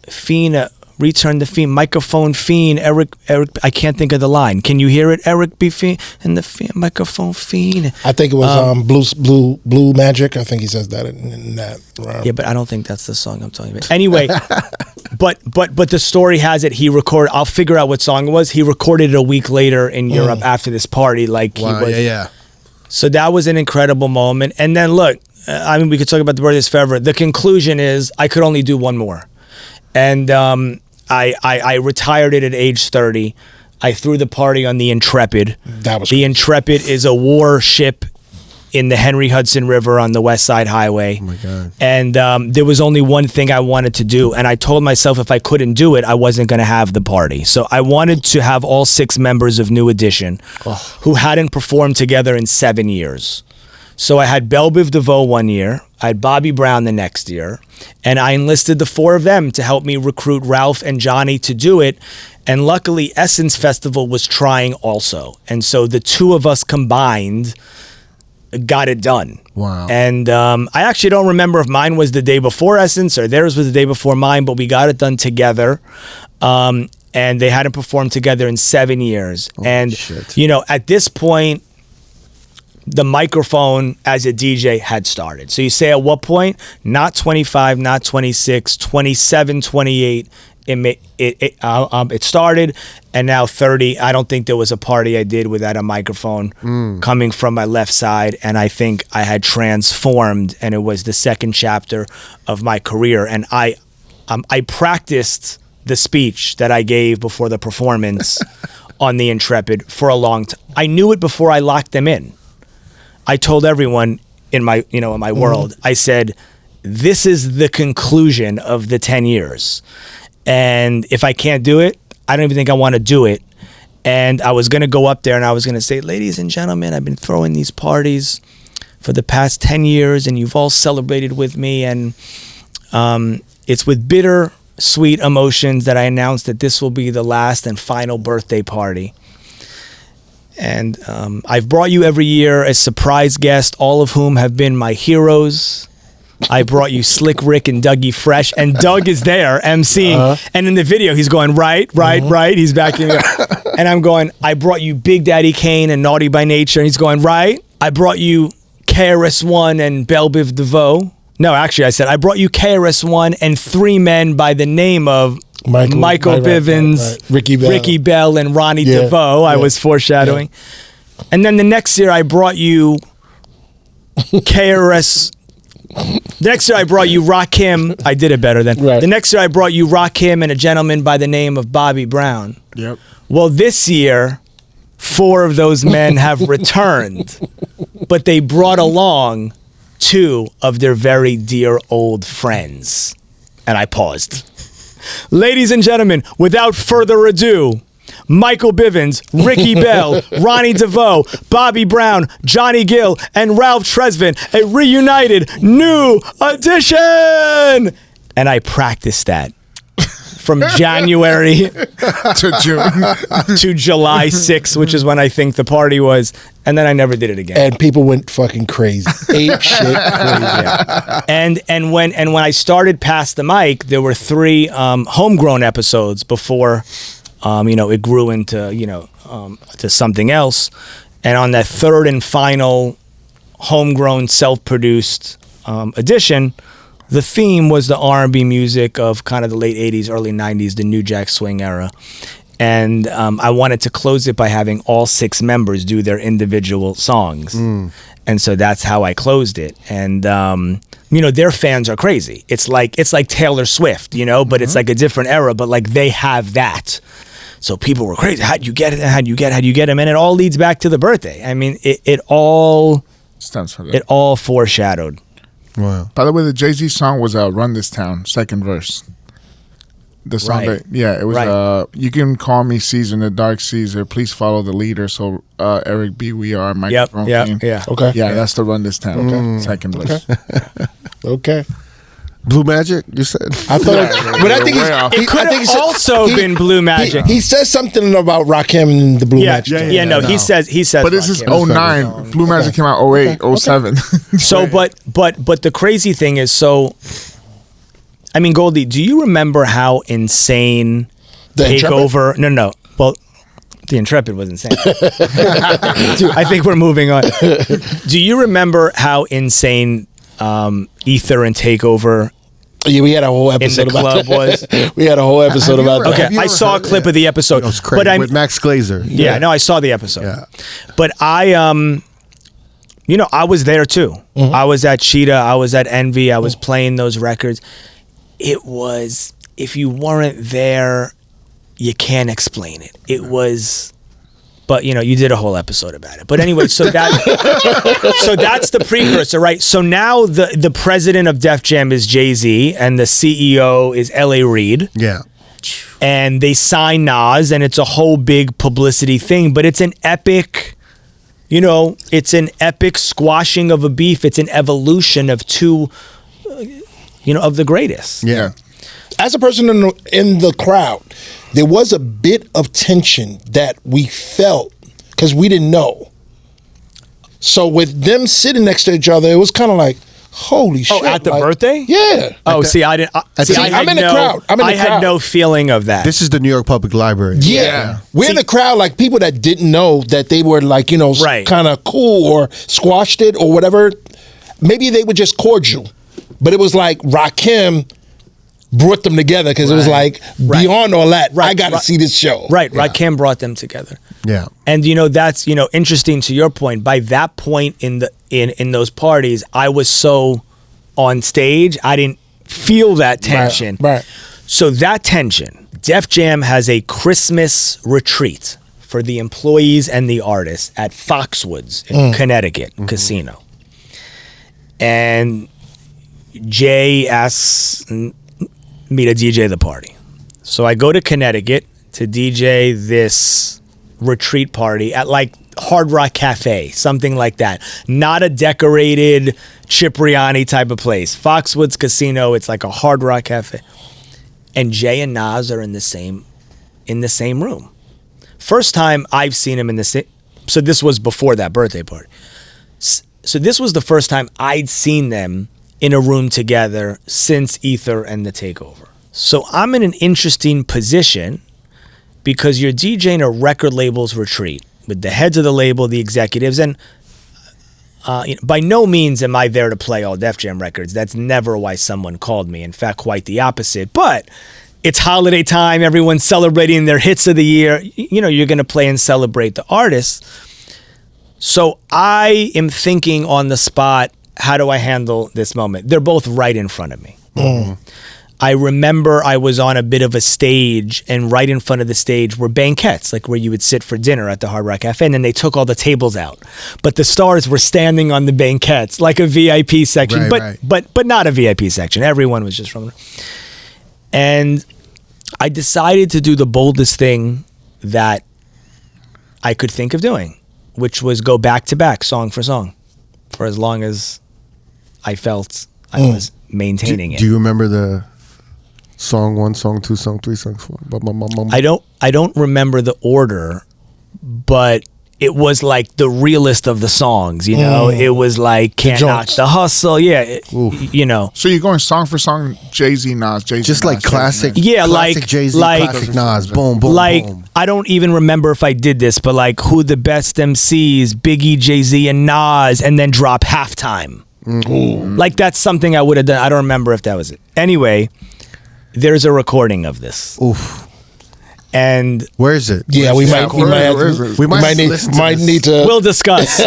Fiend, return the Fiend, microphone Fiend, Eric, I can't think of the line. Can you hear it? Eric B. Fiend and the Fiend, microphone Fiend. I think it was Blue Magic. I think he says that in that round. Yeah, but I don't think that's the song I'm talking about. Anyway, but the story has it he recorded. I'll figure out what song it was. He recorded it a week later in Europe after this party. Like Wow, he was. yeah. So that was an incredible moment. And then look, I mean, we could talk about the birthdays forever. The conclusion is I could only do one more. And I retired it at age 30. I threw the party on the Intrepid. That was the cool. Intrepid is a warship in the Henry Hudson River on the West Side Highway. Oh my God. And there was only one thing I wanted to do. And I told myself if I couldn't do it, I wasn't going to have the party. So I wanted to have all 6 members of New Edition who hadn't performed together in 7 years. So I had Belle Biv DeVoe one year, I had Bobby Brown the next year, and I enlisted the 4 of them to help me recruit Ralph and Johnny to do it. And luckily, Essence Festival was trying also. And so the 2 of us combined got it done. Wow. And I actually don't remember if mine was the day before Essence or theirs was the day before mine, but we got it done together. And they hadn't performed together in 7 years. Shit. You know, at this point, the microphone as a DJ had started. So you say at what point? Not 25, not 26, 27, 28. It started, and now 30. I don't think there was a party I did without a microphone coming from my left side, and I think I had transformed, and it was the second chapter of my career. And I practiced the speech that I gave before the performance on the Intrepid for a long time. I knew it before I locked them in. I told everyone in my world, I said, this is the conclusion of the 10 years. And if I can't do it, I don't even think I want to do it. And I was going to go up there and I was going to say, ladies and gentlemen, I've been throwing these parties for the past 10 years and you've all celebrated with me. And it's with bitter, sweet emotions that I announced that this will be the last and final birthday party. And I've brought you every year as surprise guests, all of whom have been my heroes. I brought you Slick Rick and Dougie Fresh, and Doug is there emceeing. And in the video, he's going, right. He's backing me up. And I'm going, I brought you Big Daddy Kane and Naughty by Nature. And he's going, right. I brought you KRS-One and Belle Biv DeVoe. No, actually, I said, I brought you KRS-One and three men by the name of Michael Bivins, right. Ricky Bell, and Ronnie DeVoe. I was foreshadowing. Yeah. And then the next year, I brought you KRS. The next year I brought you Rakim. I did it better then. Right. The next year I brought you Rakim and a gentleman by the name of Bobby Brown. Yep. Well, this year, 4 of those men have returned, but they brought along 2 of their very dear old friends. And I paused. Ladies and gentlemen, without further ado, Michael Bivins, Ricky Bell, Ronnie DeVoe, Bobby Brown, Johnny Gill, and Ralph Tresvant, a reunited new edition. And I practiced that from January To June. to July 6th, which is when I think the party was. And then I never did it again. And people went fucking crazy. Ape shit crazy. Yeah. And when I started Past the Mic, there were 3 homegrown episodes before it grew into, to something else. And on that 3rd and final homegrown, self-produced edition, the theme was the R&B music of kind of the late 80s, early 90s, the New Jack Swing era. And I wanted to close it by having all 6 members do their individual songs. And so that's how I closed it. And, their fans are crazy. It's like Taylor Swift, but it's like a different era, but like they have that. So people were crazy. How'd you get it? How'd you get him? And it all leads back to the birthday. I mean, it all Stands for that. it all foreshadowed. Wow. By the way, the Jay-Z song was Run This Town, second verse. The song Right. it was You Can Call Me Caesar in the Dark Caesar, Please Follow the Leader. So Eric B, We Are, Microphone King. Yeah. Okay. Yeah, that's the Run This Town. Second verse. Okay. Blue Magic, you said? I thought, but I think It could have also been Blue Magic. He says something about Rakim and the Blue Magic. No, he says. But this is Rakim. 09. Blue Magic came out 08, 07. So, but the crazy thing is, I mean, Goldie, do you remember how insane The Intrepid? Takeover? No. Well, the Intrepid was insane. I think we're moving on. Do you remember how insane Ether and Takeover Yeah, we had a whole in episode the about club was? We had a whole episode about that. Okay, I saw a clip of the episode, It was crazy. but With Max Glazer. yeah, no, I saw the episode. Yeah. But I I was there too. I was at Cheetah, I was at Envy, I was playing those records. It was, if you weren't there, you can't explain it. It was, but you did a whole episode about it. But anyway, so that's the precursor, right? So now the president of Def Jam is Jay-Z and the CEO is L.A. Yeah. And they sign Nas, and it's a whole big publicity thing, but it's an epic, it's an epic squashing of a beef. It's an evolution of 2, of the greatest. Yeah. As a person in the crowd, there was a bit of tension that we felt because we didn't know. So with them sitting next to each other, it was kind of like, holy shit. at the like, birthday? Yeah. See, I didn't. I'm in the crowd. I had no feeling of that. This is the New York Public Library. Yeah. We're in the crowd, like people that didn't know that they were like, Right. kind of cool or squashed it or whatever. Maybe they were just cordial. But it was like Rakim brought them together because it was like, beyond all that, I got to see this show. Right. Rakim brought them together. Yeah. And that's interesting to your point. By that point in those parties, I was so on stage, I didn't feel that tension. Right. So that tension, Def Jam has a Christmas retreat for the employees and the artists at Foxwoods in Connecticut Casino. And Jay asks me to DJ the party. So I go to Connecticut to DJ this retreat party at like Hard Rock Cafe, something like that. Not a decorated Cipriani type of place. Foxwoods Casino, it's like a Hard Rock Cafe. And Jay and Nas are in the same room. First time I've seen him in the same. So this was before that birthday party. So this was the first time I'd seen them in a room together since Ether and The Takeover. So I'm in an interesting position because you're DJing a record label's retreat with the heads of the label, the executives, and by no means am I there to play all Def Jam records. That's never why someone called me. In fact, quite the opposite. But it's holiday time. Everyone's celebrating their hits of the year. You're going to play and celebrate the artists. So I am thinking on the spot, how do I handle this moment? They're both right in front of me. I remember I was on a bit of a stage, and right in front of the stage were banquettes, like where you would sit for dinner at the Hard Rock Cafe, and then they took all the tables out. But the stars were standing on the banquettes, like a VIP section, but not a VIP section. Everyone was just from there. And I decided to do the boldest thing that I could think of doing, which was go back to back, song for song, for as long as I felt I was maintaining it. Do you remember the song 1, song 2, song 3, song 4? I don't remember the order, but it was like the realest of the songs, It was like Can't Knock the Hustle, So you're going song for song, Jay-Z, Nas, Jay-Z, just Nas, like classic, like Jay-Z, like classic Nas, boom, boom, like boom. I don't even remember if I did this, but like who the best MCs, Biggie, Jay-Z, and Nas, and then drop Halftime. Like that's something I would have done. I don't remember if that was it. Anyway, there's a recording of this. Oof. And where is it? Yeah, we might need to. We'll discuss.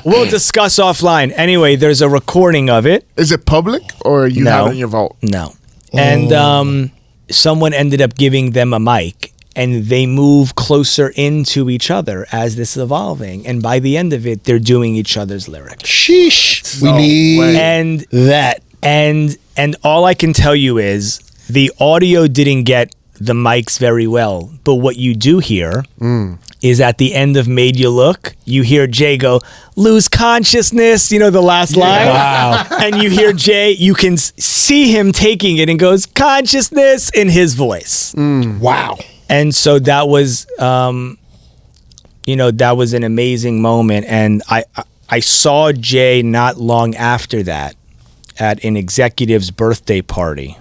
We'll discuss offline. Anyway, there's a recording of it. Is it public or you have it in your vault? No. And someone ended up giving them a mic, and they move closer into each other as this is evolving. And by the end of it, they're doing each other's lyrics. Sheesh. We need that. And all I can tell you is the audio didn't get the mics very well, but what you do hear is at the end of Made You Look, you hear Jay go, lose consciousness, the last line. Wow. And you hear Jay, you can see him taking it and goes, consciousness, in his voice. Wow. And so that was, that was an amazing moment. And I saw Jay not long after that at an executive's birthday party.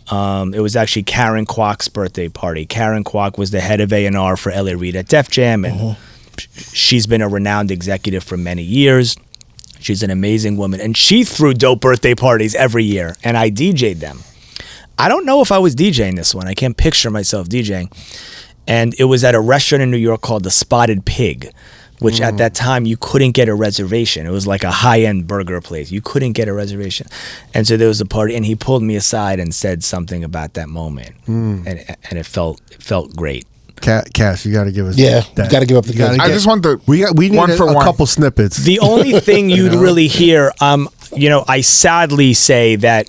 It was actually Karen Kwok's birthday party. Karen Kwok was the head of A&R for L.A. Reid at Def Jam, and she's been a renowned executive for many years. She's an amazing woman, and she threw dope birthday parties every year, and I DJ'd them. I don't know if I was DJing this one. I can't picture myself DJing. And it was at a restaurant in New York called the Spotted Pig, which at that time you couldn't get a reservation. It was like a high-end burger place. You couldn't get a reservation. And so there was a party, and he pulled me aside and said something about that moment. And it felt great. Cass, you got to give us that. You got to give up the gun. I just want the we need one for a one. couple snippets. The only thing you'd really hear, I sadly say that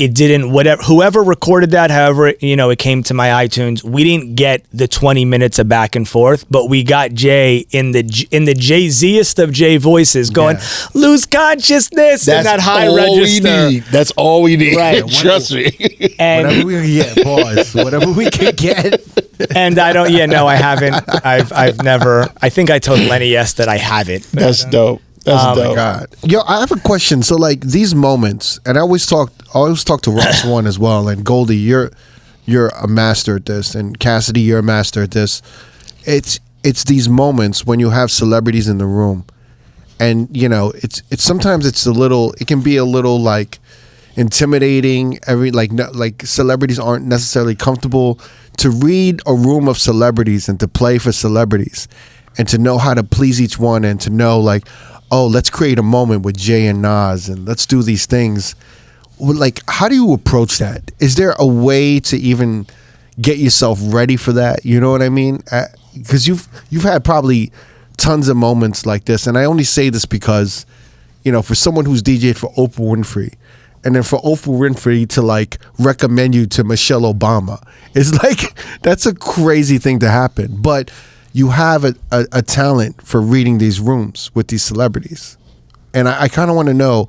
it didn't, whoever recorded that, however, you know, it came to my iTunes, we didn't get the 20 minutes of back and forth, but we got Jay in the Jay-Z-est of Jay voices going, lose consciousness in that high register. That's all we need. Right. Trust me. And Whatever we can get, pause. Whatever we can get. and I don't, I haven't, I've never, I think I told Lenny yes that I have it. That's dope. That's dope. God. Yo, I have a question. So like these moments, and I always talk to Ross One as well, and Goldie, you're a master at this, and Cassidy, you're a master at this. It's these moments when you have celebrities in the room, and you know, it's sometimes it can be a little like intimidating. Like celebrities aren't necessarily comfortable to read a room of celebrities and to play for celebrities, and to know how to please each one, and to know like, oh, let's create a moment with Jay and Nas, and let's do these things. Like, how do you approach that? Is there a way to even get yourself ready for that? You know what I mean? Because you've had probably tons of moments like this, and I only say this because, you know, for someone who's DJed for Oprah Winfrey, and then for Oprah Winfrey to like recommend you to Michelle Obama, it's like that's a crazy thing to happen. But you have a talent for reading these rooms with these celebrities. And I kind of want to know,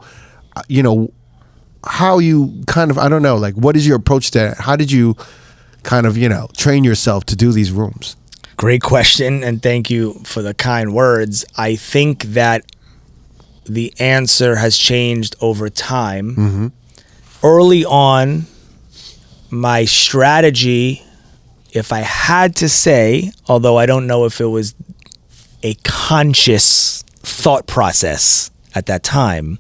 you know, how you kind of, I don't know, like what is your approach to that? How did you kind of, you know, train yourself to do these rooms? Great question, and thank you for the kind words. I think that the answer has changed over time. Mm-hmm. Early on, my strategy, if I had to say, although I don't know if it was a conscious thought process at that time,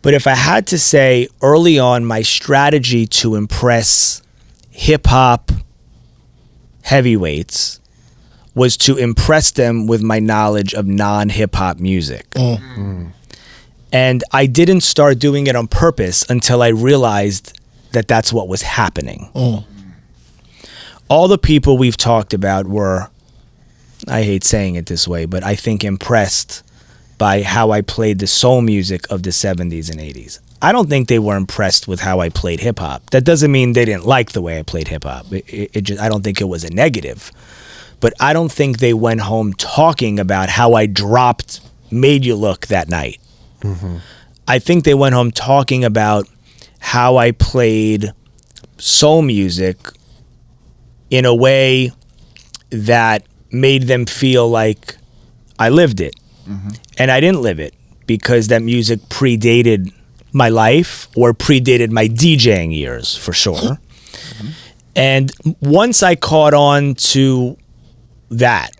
but if I had to say early on, my strategy to impress hip-hop heavyweights was to impress them with my knowledge of non-hip-hop music. Mm. And I didn't start doing it on purpose until I realized that that's what was happening. Mm. All the people we've talked about were, I hate saying it this way, but I think impressed by how I played the soul music of the 70s and 80s. I don't think they were impressed with how I played hip hop. That doesn't mean they didn't like the way I played hip hop. I don't think it was a negative. But I don't think they went home talking about how I dropped Made You Look that night. Mm-hmm. I think they went home talking about how I played soul music in a way that made them feel like I lived it. Mm-hmm. And I didn't live it because that music predated my life or predated my DJing years for sure. Mm-hmm. And once I caught on to that,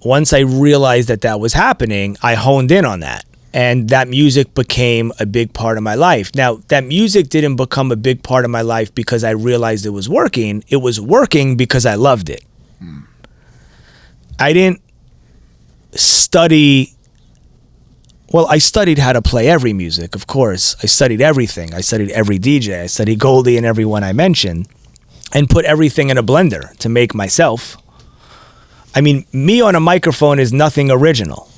once I realized that that was happening, I honed in on that. And that music became a big part of my life. Now, that music didn't become a big part of my life because I realized it was working. It was working because I loved it. Mm. I didn't study. Well, I studied how to play every music, of course. I studied everything. I studied every DJ. I studied Goldie and everyone I mentioned and put everything in a blender to make myself. I mean, me on a microphone is nothing original.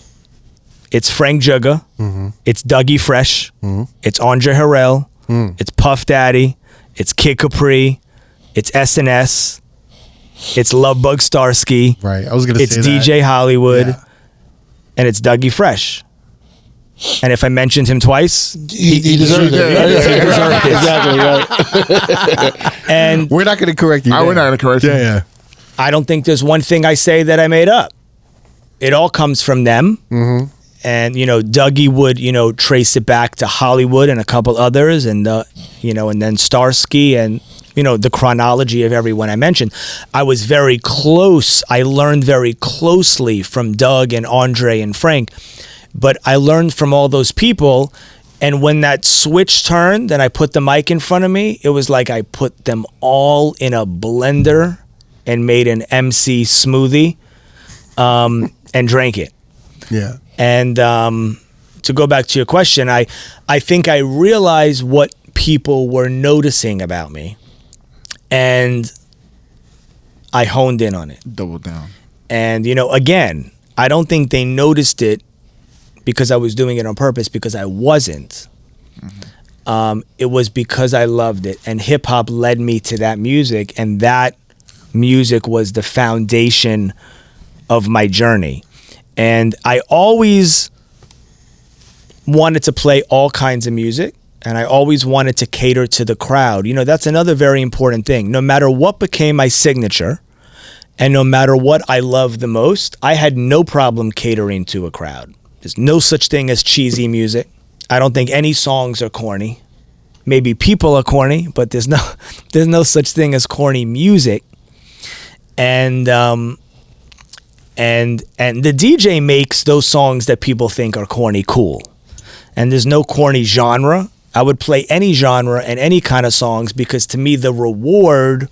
It's Frank Jugga. Mm-hmm. It's Dougie Fresh. Mm-hmm. It's Andre Harrell. It's Puff Daddy. It's Kid Capri. It's SNS. It's Lovebug Starsky. Right. I was going to say It's that. DJ Hollywood. Yeah. And it's Dougie Fresh. And if I mentioned him twice, He deserves it. Exactly right. and We're not going to correct you. We're not going to correct you. Yeah. I don't think there's one thing I say that I made up. It all comes from them. Mm-hmm. And, you know, Dougie would, you know, trace it back to Hollywood and a couple others and, you know, and then Starsky and, you know, the chronology of everyone I mentioned. I was very close. I learned very closely from Doug and Andre and Frank. But I learned from all those people. And when that switch turned and I put the mic in front of me, it was like I put them all in a blender and made an MC smoothie and drank it. Yeah. And to go back to your question, I think I realized what people were noticing about me, and I honed in on it. Double down. And, you know, again, I don't think they noticed it because I was doing it on purpose, because I wasn't. Mm-hmm. it was because I loved it, and hip hop led me to that music, and that music was the foundation of my journey. And I always wanted to play all kinds of music, and I always wanted to cater to the crowd. You know, that's another very important thing. No matter what became my signature, and no matter what I loved the most, I had no problem catering to a crowd. There's no such thing as cheesy music. I don't think any songs are corny. Maybe people are corny, but there's no such thing as corny music. And the DJ makes those songs that people think are corny cool. And there's no corny genre. I would play any genre and any kind of songs, because to me the reward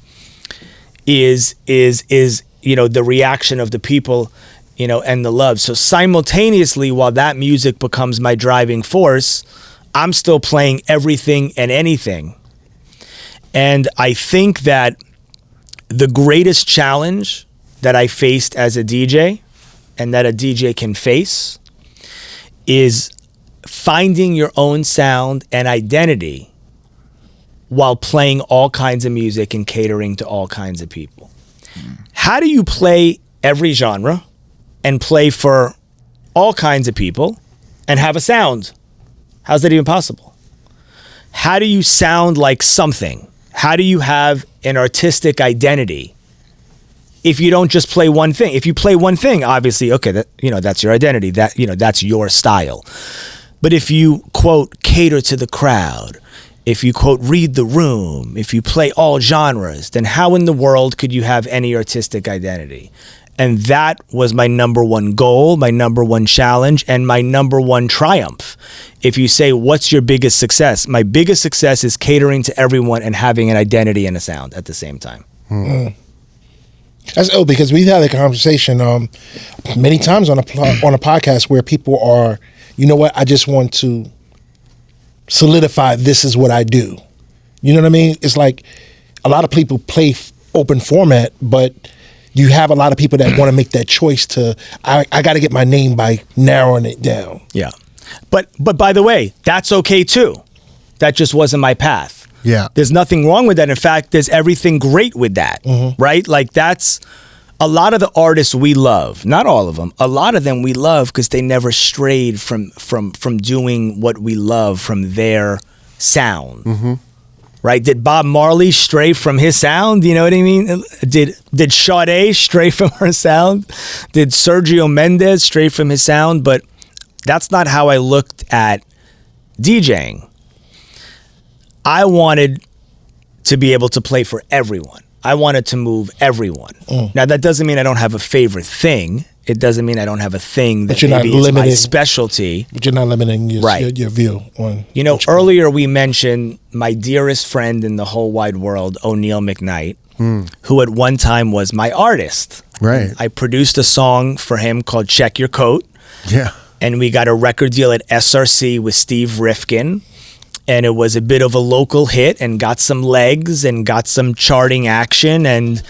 is you know, the reaction of the people, you know, and the love. So simultaneously, while that music becomes my driving force, I'm still playing everything and anything. And I think that the greatest challenge that I faced as a DJ, and that a DJ can face, is finding your own sound and identity while playing all kinds of music and catering to all kinds of people. How do you play every genre and play for all kinds of people and have a sound? How's that even possible? How do you sound like something? How do you have an artistic identity if you don't just play one thing? If you play one thing, obviously, okay, that, you know, that's your identity. That, you know, that's your style. But if you, quote, cater to the crowd, if you, quote, read the room, if you play all genres, then how in the world could you have any artistic identity? And that was my number one goal, my number one challenge, and my number one triumph. If you say, what's your biggest success? My biggest success is catering to everyone and having an identity and a sound at the same time. That's ill, because we've had a conversation many times on a podcast where people are, you know what, I just want to solidify this is what I do. You know what I mean? It's like a lot of people play open format, but you have a lot of people that want to make that choice to, I got to get my name by narrowing it down. Yeah. But by the way, that's okay too. That just wasn't my path. Yeah. There's nothing wrong with that. In fact, there's everything great with that, right? Like, that's a lot of the artists we love, not all of them, a lot of them we love because they never strayed from doing what we love from their sound. Right? Did Bob Marley stray from his sound? You know what I mean? Did Sade stray from her sound? Did Sergio Mendes stray from his sound? But that's not how I looked at DJing. I wanted to be able to play for everyone. I wanted to move everyone. Now, that doesn't mean I don't have a favorite thing. It doesn't mean I don't have a thing that maybe is my specialty. But you're not limiting your view on. You know, earlier we mentioned my dearest friend in the whole wide world, O'Neal McKnight, who at one time was my artist. Right. I produced a song for him called Check Your Coat. Yeah. And we got a record deal at SRC with Steve Rifkin. And it was a bit of a local hit and got some legs and got some charting action. And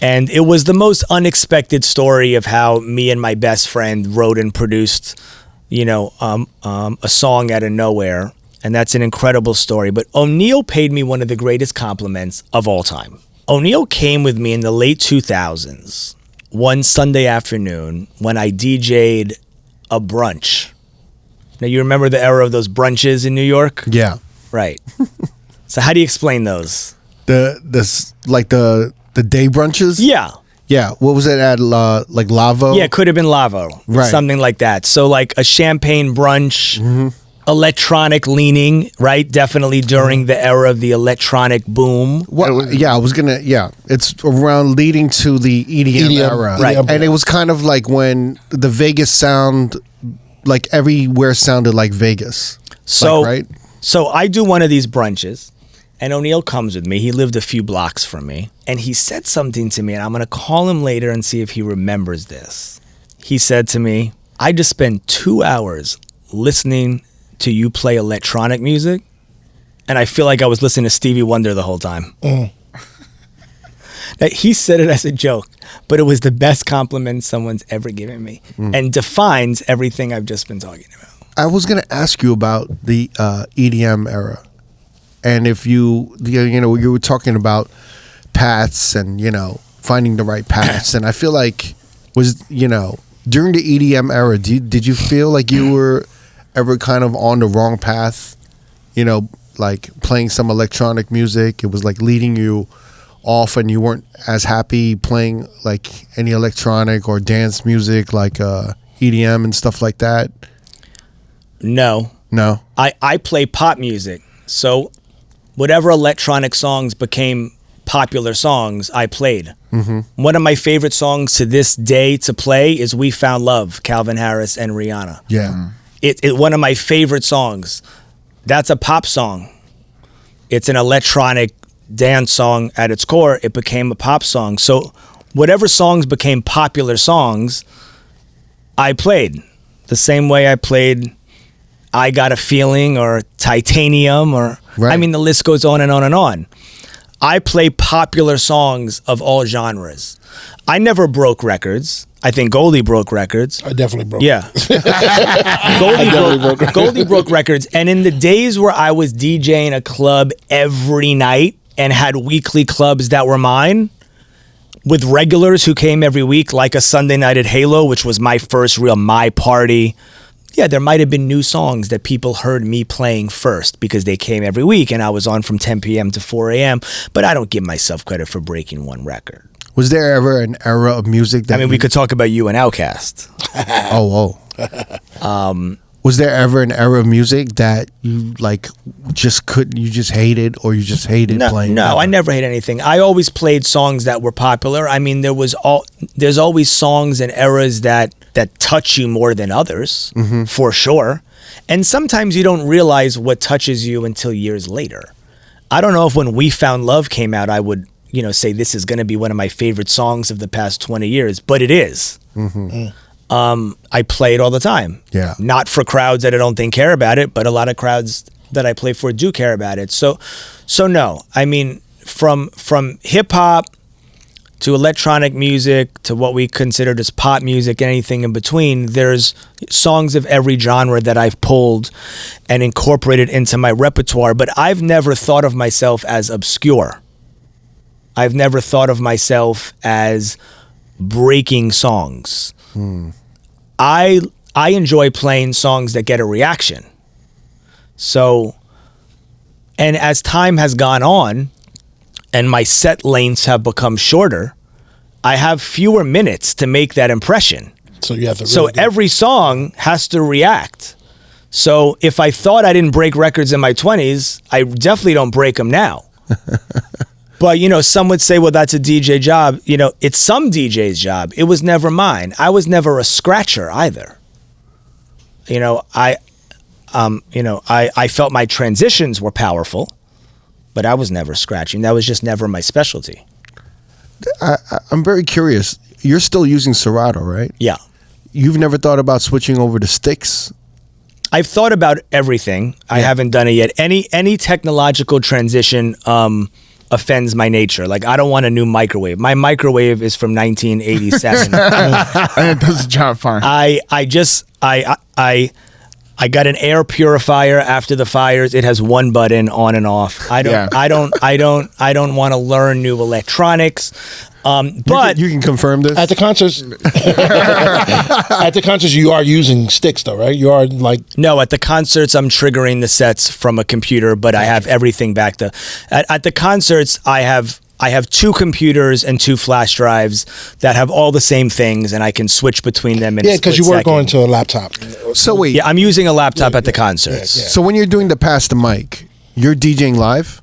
it was the most unexpected story of how me and my best friend wrote and produced, you know, a song out of nowhere. And that's an incredible story. But O'Neal paid me one of the greatest compliments of all time. O'Neal came with me in the late 2000s, one Sunday afternoon, when I DJ'd a brunch. Now, you remember the era of those brunches in New York? Yeah. Right. So how do you explain those? The day brunches? Yeah. Yeah. What was it at, like Lavo? Yeah, it could have been Lavo. Right. Something like that. So like a champagne brunch, electronic leaning, right? Definitely during the era of the electronic boom. It's around leading to the EDM era. Right. And it was kind of like when the Vegas sound, like everywhere sounded like Vegas. So, right? So I do one of these brunches, and O'Neal comes with me. He lived a few blocks from me, and he said something to me, and I'm going to call him later and see if he remembers this. He said to me, I just spent 2 hours listening to you play electronic music, and I feel like I was listening to Stevie Wonder the whole time. Now, he said it as a joke, but it was the best compliment someone's ever given me and defines everything I've just been talking about. I was going to ask you about the EDM era. And if you you were talking about paths and finding the right paths, and I feel like during the EDM era, did you feel like you were ever kind of on the wrong path? Like playing some electronic music, it was like leading you off, and you weren't as happy playing like any electronic or dance music like EDM and stuff like that? No. I play pop music, so whatever electronic songs became popular songs, I played. Mm-hmm. One of my favorite songs to this day to play is "We Found Love," Calvin Harris and Rihanna. Yeah. It one of my favorite songs. That's a pop song. It's an electronic dance song at its core. It became a pop song. So whatever songs became popular songs, I played. The same way I played "I Got a Feeling" or "Titanium" or right. I mean, the list goes on and on and on. I play popular songs of all genres. I never broke records. I think Goldie broke records. I definitely broke. Yeah. Goldie broke records. And in the days where I was DJing a club every night and had weekly clubs that were mine, with regulars who came every week, like a Sunday night at Halo, which was my first real my party. Yeah, there might have been new songs that people heard me playing first because they came every week and I was on from 10 p.m. to 4 a.m. But I don't give myself credit for breaking one record. Was there ever an era of music that... I mean, we could talk about you and Outkast. Was there ever an era of music that you just hated, or you just hated playing? No, I never hate anything. I always played songs that were popular. I mean, there's always songs and eras that touch you more than others, mm-hmm. for sure. And sometimes you don't realize what touches you until years later. I don't know if when "We Found Love" came out, I would, say this is going to be one of my favorite songs of the past 20 years, but it is. Mm-hmm. I play it all the time. Yeah. Not for crowds that I don't think care about it, but a lot of crowds that I play for do care about it. So no. I mean, from hip hop to electronic music to what we considered as pop music, anything in between, there's songs of every genre that I've pulled and incorporated into my repertoire, but I've never thought of myself as obscure. I've never thought of myself as breaking songs. I enjoy playing songs that get a reaction. So, and as time has gone on and my set lengths have become shorter, I have fewer minutes to make that impression. So you have to. So every song has to react. So if I thought I didn't break records in my 20s, I definitely don't break them now. But, some would say, well, that's a DJ job. It's some DJ's job. It was never mine. I was never a scratcher either. I felt my transitions were powerful, but I was never scratching. That was just never my specialty. I'm very curious. You're still using Serato, right? Yeah. You've never thought about switching over to sticks? I've thought about everything. Yeah. I haven't done it yet. Any technological transition offends my nature. Like, I don't want a new microwave. My microwave is from 1987. And it does the job fine. I got an air purifier after the fires. It has one button on and off. I don't want to learn new electronics. But you can confirm this at the concerts. At the concerts, you are using sticks, though, right? You are no. At the concerts, I'm triggering the sets from a computer, but I have everything back to. At the concerts, I have 2 computers and 2 flash drives that have all the same things, and I can switch between them. Yeah, because you work onto a laptop. So wait, yeah, I'm using a laptop at the concerts. Yeah. So when you're doing the pass the mic, you're DJing live?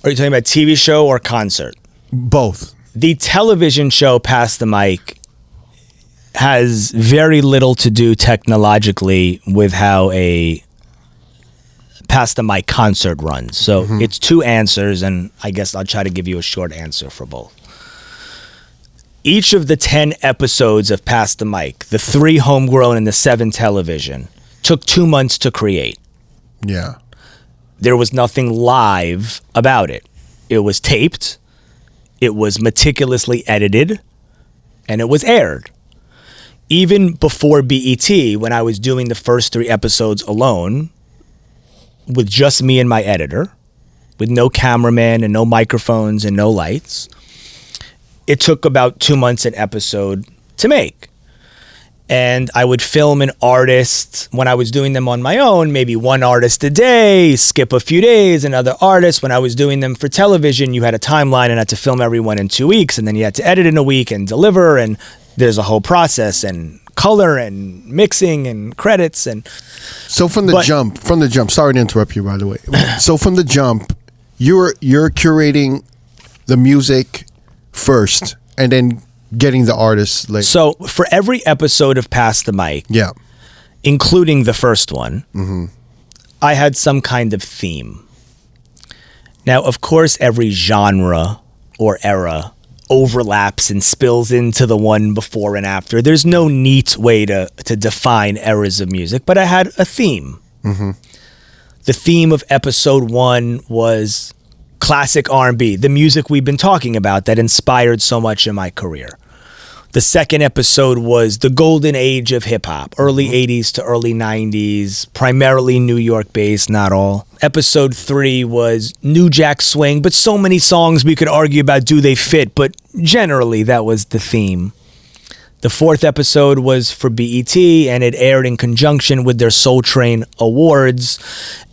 Are you talking about TV show or concert? Both. The television show Pass the Mic has very little to do technologically with how a Pass the Mic concert runs. So it's 2 answers, and I guess I'll try to give you a short answer for both. Each of the 10 episodes of Pass the Mic, the 3 homegrown and the 7 television, took 2 months to create. Yeah. There was nothing live about it. It was taped. It was meticulously edited, and it was aired. Even before BET, when I was doing the first 3 episodes alone, with just me and my editor, with no cameraman and no microphones and no lights. It took about 2 months an episode to make. And I would film an artist when I was doing them on my own, maybe one artist a day, skip a few days, another artist. When I was doing them for television, you had a timeline and had to film everyone in 2 weeks, and then you had to edit in a week and deliver, and there's a whole process and color and mixing and credits. And so from the jump, sorry to interrupt you, by the way. So from the jump, you're curating the music first and then getting the artists later. So for every episode of Pass the Mic, yeah, including the first one, I had some kind of theme. Now, of course, every genre or era overlaps and spills into the one before and after. There's no neat way to define eras of music, but I had a theme. The theme of episode 1 was classic R&B, the music we've been talking about that inspired so much in my career. The second episode was the golden age of hip-hop, early 80s to early 90s, primarily New York-based, not all. Episode 3 was New Jack Swing, but so many songs we could argue about, do they fit? But generally, that was the theme. The fourth episode was for BET, and it aired in conjunction with their Soul Train Awards.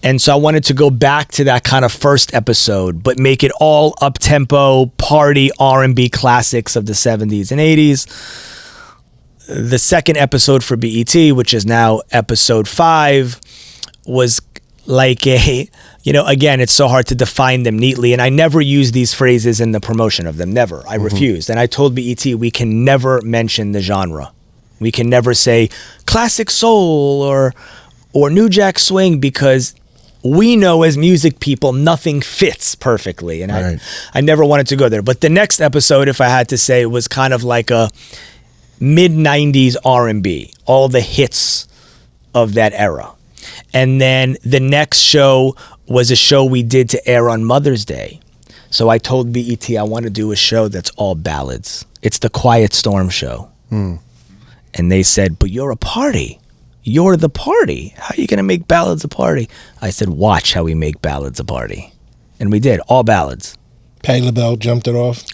And so I wanted to go back to that kind of first episode, but make it all up-tempo, party R&B classics of the 70s and 80s. The second episode for BET, which is now episode 5, was like a, again, it's so hard to define them neatly. And I never use these phrases in the promotion of them. Never. I refused. And I told BET, we can never mention the genre. We can never say classic soul or New Jack Swing, because we know as music people, nothing fits perfectly. And right. I never wanted to go there. But the next episode, if I had to say, was kind of like a mid-90s R&B. All the hits of that era. And then the next show was a show we did to air on Mother's Day. So I told BET I want to do a show that's all ballads. It's the Quiet Storm show. And they said, but you're a party. You're the party. How are you going to make ballads a party? I said, watch how we make ballads a party. And we did, all ballads. Patti LaBelle jumped it off.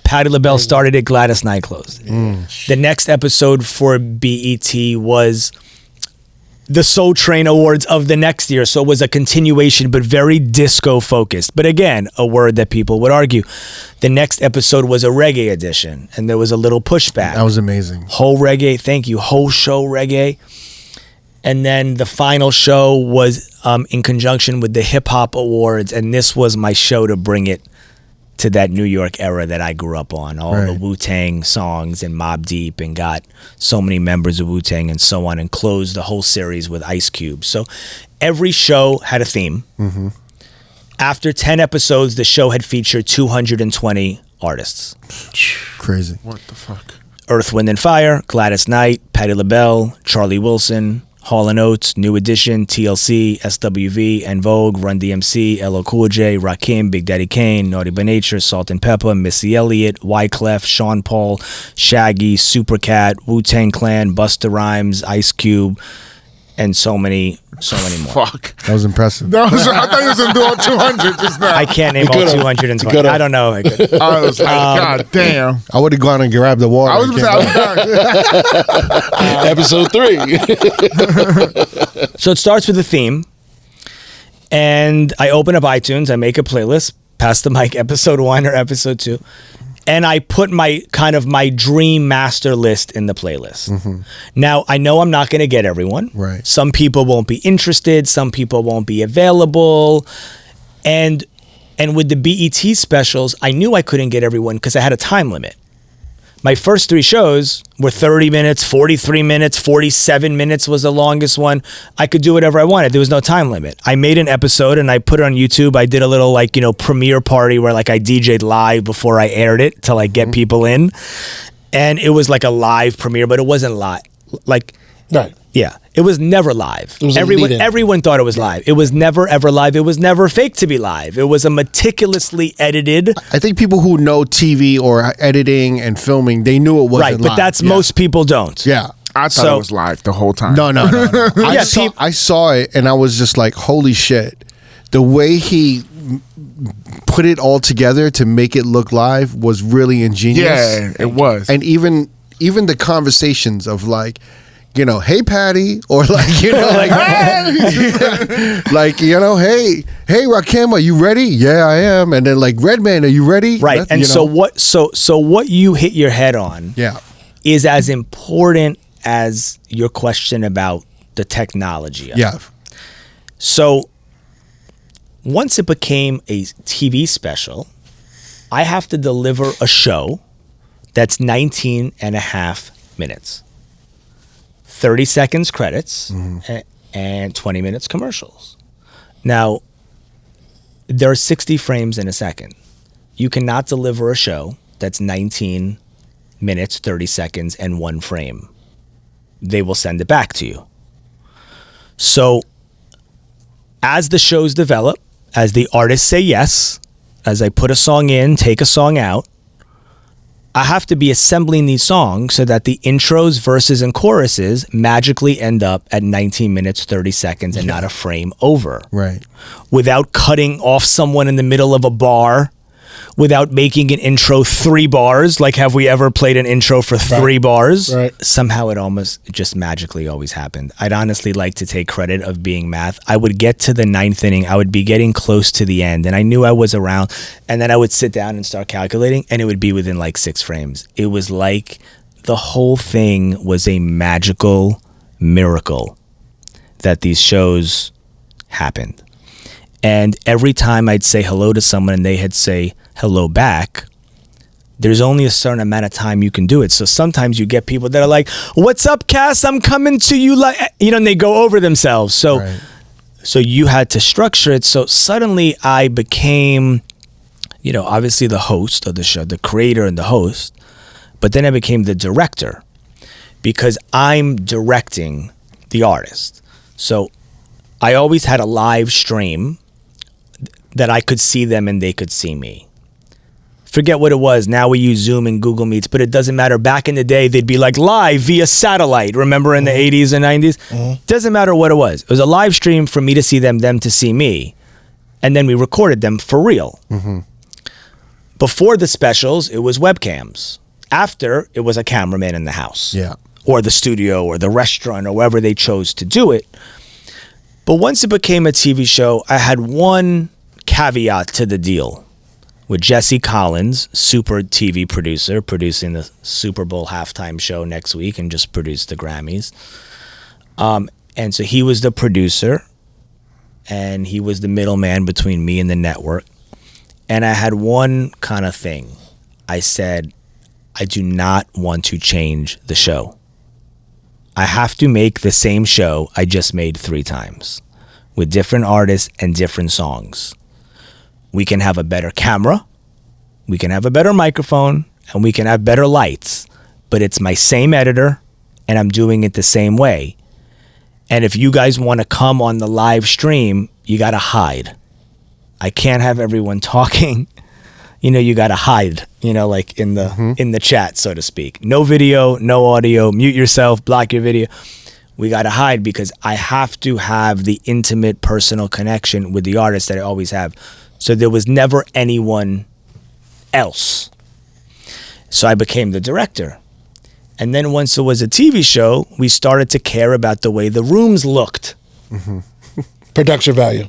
Patti LaBelle started it, Gladys Knight closed it. The next episode for BET was the Soul Train Awards of the next year. So it was a continuation, but very disco focused. But again, a word that people would argue. The next episode was a reggae edition, and there was a little pushback. That was amazing. Whole reggae, thank you. Whole show reggae. And then the final show was in conjunction with the Hip Hop Awards, and this was my show to bring it to that New York era that I grew up on. All the Wu-Tang songs and Mobb Deep, and got so many members of Wu-Tang and so on, and closed the whole series with Ice Cube. So every show had a theme. After 10 episodes, the show had featured 220 artists. Crazy. What the fuck? Earth, Wind and Fire, Gladys Knight, Patti LaBelle, Charlie Wilson, Hall & Oates, New Edition, TLC, SWV, En Vogue, Run DMC, LL Cool J, Rakim, Big Daddy Kane, Naughty by Nature, Salt and Pepper, Missy Elliott, Wyclef, Sean Paul, Shaggy, Supercat, Wu-Tang Clan, Busta Rhymes, Ice Cube, and so many more. Fuck. That was impressive. I thought you was going to do all 200 just now. I can't name all 220. I don't know. I was like, God damn. I would have gone and grabbed the water. I was going to say, Episode 3. So it starts with a theme, and I open up iTunes, I make a playlist, Pass the Mic, episode 1 or episode 2, and I put my dream master list in the playlist. Now, I know I'm not going to get everyone. Right. Some people won't be interested, some people won't be available, and with the BET specials, I knew I couldn't get everyone because I had a time limit. My first 3 shows were 30 minutes, 43 minutes, 47 minutes was the longest one. I could do whatever I wanted. There was no time limit. I made an episode and I put it on YouTube. I did a little premiere party where I DJ'd live before I aired it to get people in. And it was like a live premiere, but it wasn't live. Right. Yeah, it was never live. It was everyone thought it was live. It was never ever live. It was never fake to be live. It was a meticulously edited. I think people who know TV or editing and filming, they knew it wasn't right, but live. that's most people don't. Yeah. I thought it was live the whole time. No. I saw it and I was just like, holy shit. The way he put it all together to make it look live was really ingenious. Yeah, it was. And even the conversations of like, you know, hey Patty, or like, you know, like, like, you know, hey Rakim, are you ready? Yeah, I am. And then like, Redman, are you ready? Right. That, And you so know. what you hit your head on Yeah. is as important as your question about the technology of it. Yeah. So once it became a TV special, I have to deliver a show that's 19 and a half minutes. 30 seconds credits and 20 minutes commercials. Now, there are 60 frames in a second. You cannot deliver a show that's 19 minutes, 30 seconds, and 1 frame. They will send it back to you. So, as the shows develop, as the artists say yes, as I put a song in, take a song out, I have to be assembling these songs so that the intros, verses, and choruses magically end up at 19 minutes, 30 seconds, and not a frame over. Right. Without cutting off someone in the middle of a bar, without making an intro 3 bars. Like, have we ever played an intro for 3 bars? Right. Somehow it almost just magically always happened. I'd honestly like to take credit of being math. I would get to the 9th inning. I would be getting close to the end, and I knew I was around. And then I would sit down and start calculating, and it would be within like 6 frames. It was like the whole thing was a magical miracle that these shows happened. And every time I'd say hello to someone and they had say hello back, there's only a certain amount of time you can do it. So sometimes you get people that are like, "What's up, Cass? I'm coming to you," like, you know, and they go over themselves. So, Right. so you had to structure it. So suddenly I became, you know, obviously the host of the show, the creator and the host, but then I became the director because I'm directing the artist. So I always had a live stream that I could see them and they could see me. Forget what it was. Now we use Zoom and Google Meets, but it doesn't matter. Back in the day, they'd be like live via satellite. Remember in the 80s and 90s? Doesn't matter what it was. It was a live stream for me to see them to see me. And then we recorded them for real. Before the specials, it was webcams. After, it was a cameraman in the house. Yeah. Or the studio or the restaurant or wherever they chose to do it. But once it became a TV show, I had one caveat to the deal with Jesse Collins, super TV producer, producing the Super Bowl halftime show next week and just produced the Grammys. And so he was the producer and he was the middleman between me and the network. And I had one kind of thing. I said, I do not want to change the show. I have to make the same show I just made 3 times with different artists and different songs. We can have a better camera, we can have a better microphone, and we can have better lights, but it's my same editor, and I'm doing it the same way. And if you guys want to come on the live stream, you got to hide. I can't have everyone talking. You know, you got to hide, you know, like in the chat, so to speak. No video, no audio, mute yourself, block your video. We got to hide because I have to have the intimate personal connection with the artist that I always have. So there was never anyone else. So I became the director. And then once it was a TV show, we started to care about the way the rooms looked. Production value.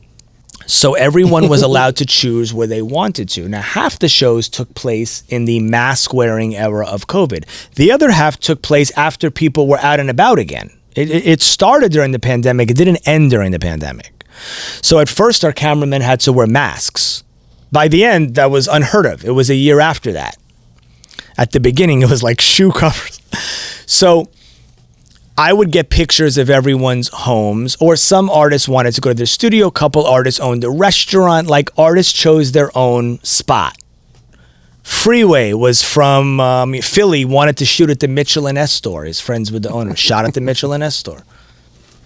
So everyone was allowed to choose where they wanted to. Now, half the shows took place in the mask-wearing era of COVID. The other half took place after people were out and about again. It started during the pandemic. It didn't end during the pandemic. So at first, our cameramen had to wear masks. By the end, that was unheard of. It was a year after that. At the beginning, it was like shoe covers. So I would get pictures of everyone's homes, or some artists wanted to go to the studio. A couple artists owned a restaurant. Like, artists chose their own spot. Freeway was from Philly, wanted to shoot at the Mitchell & S store. His friends with the owner shot at the Mitchell & S store.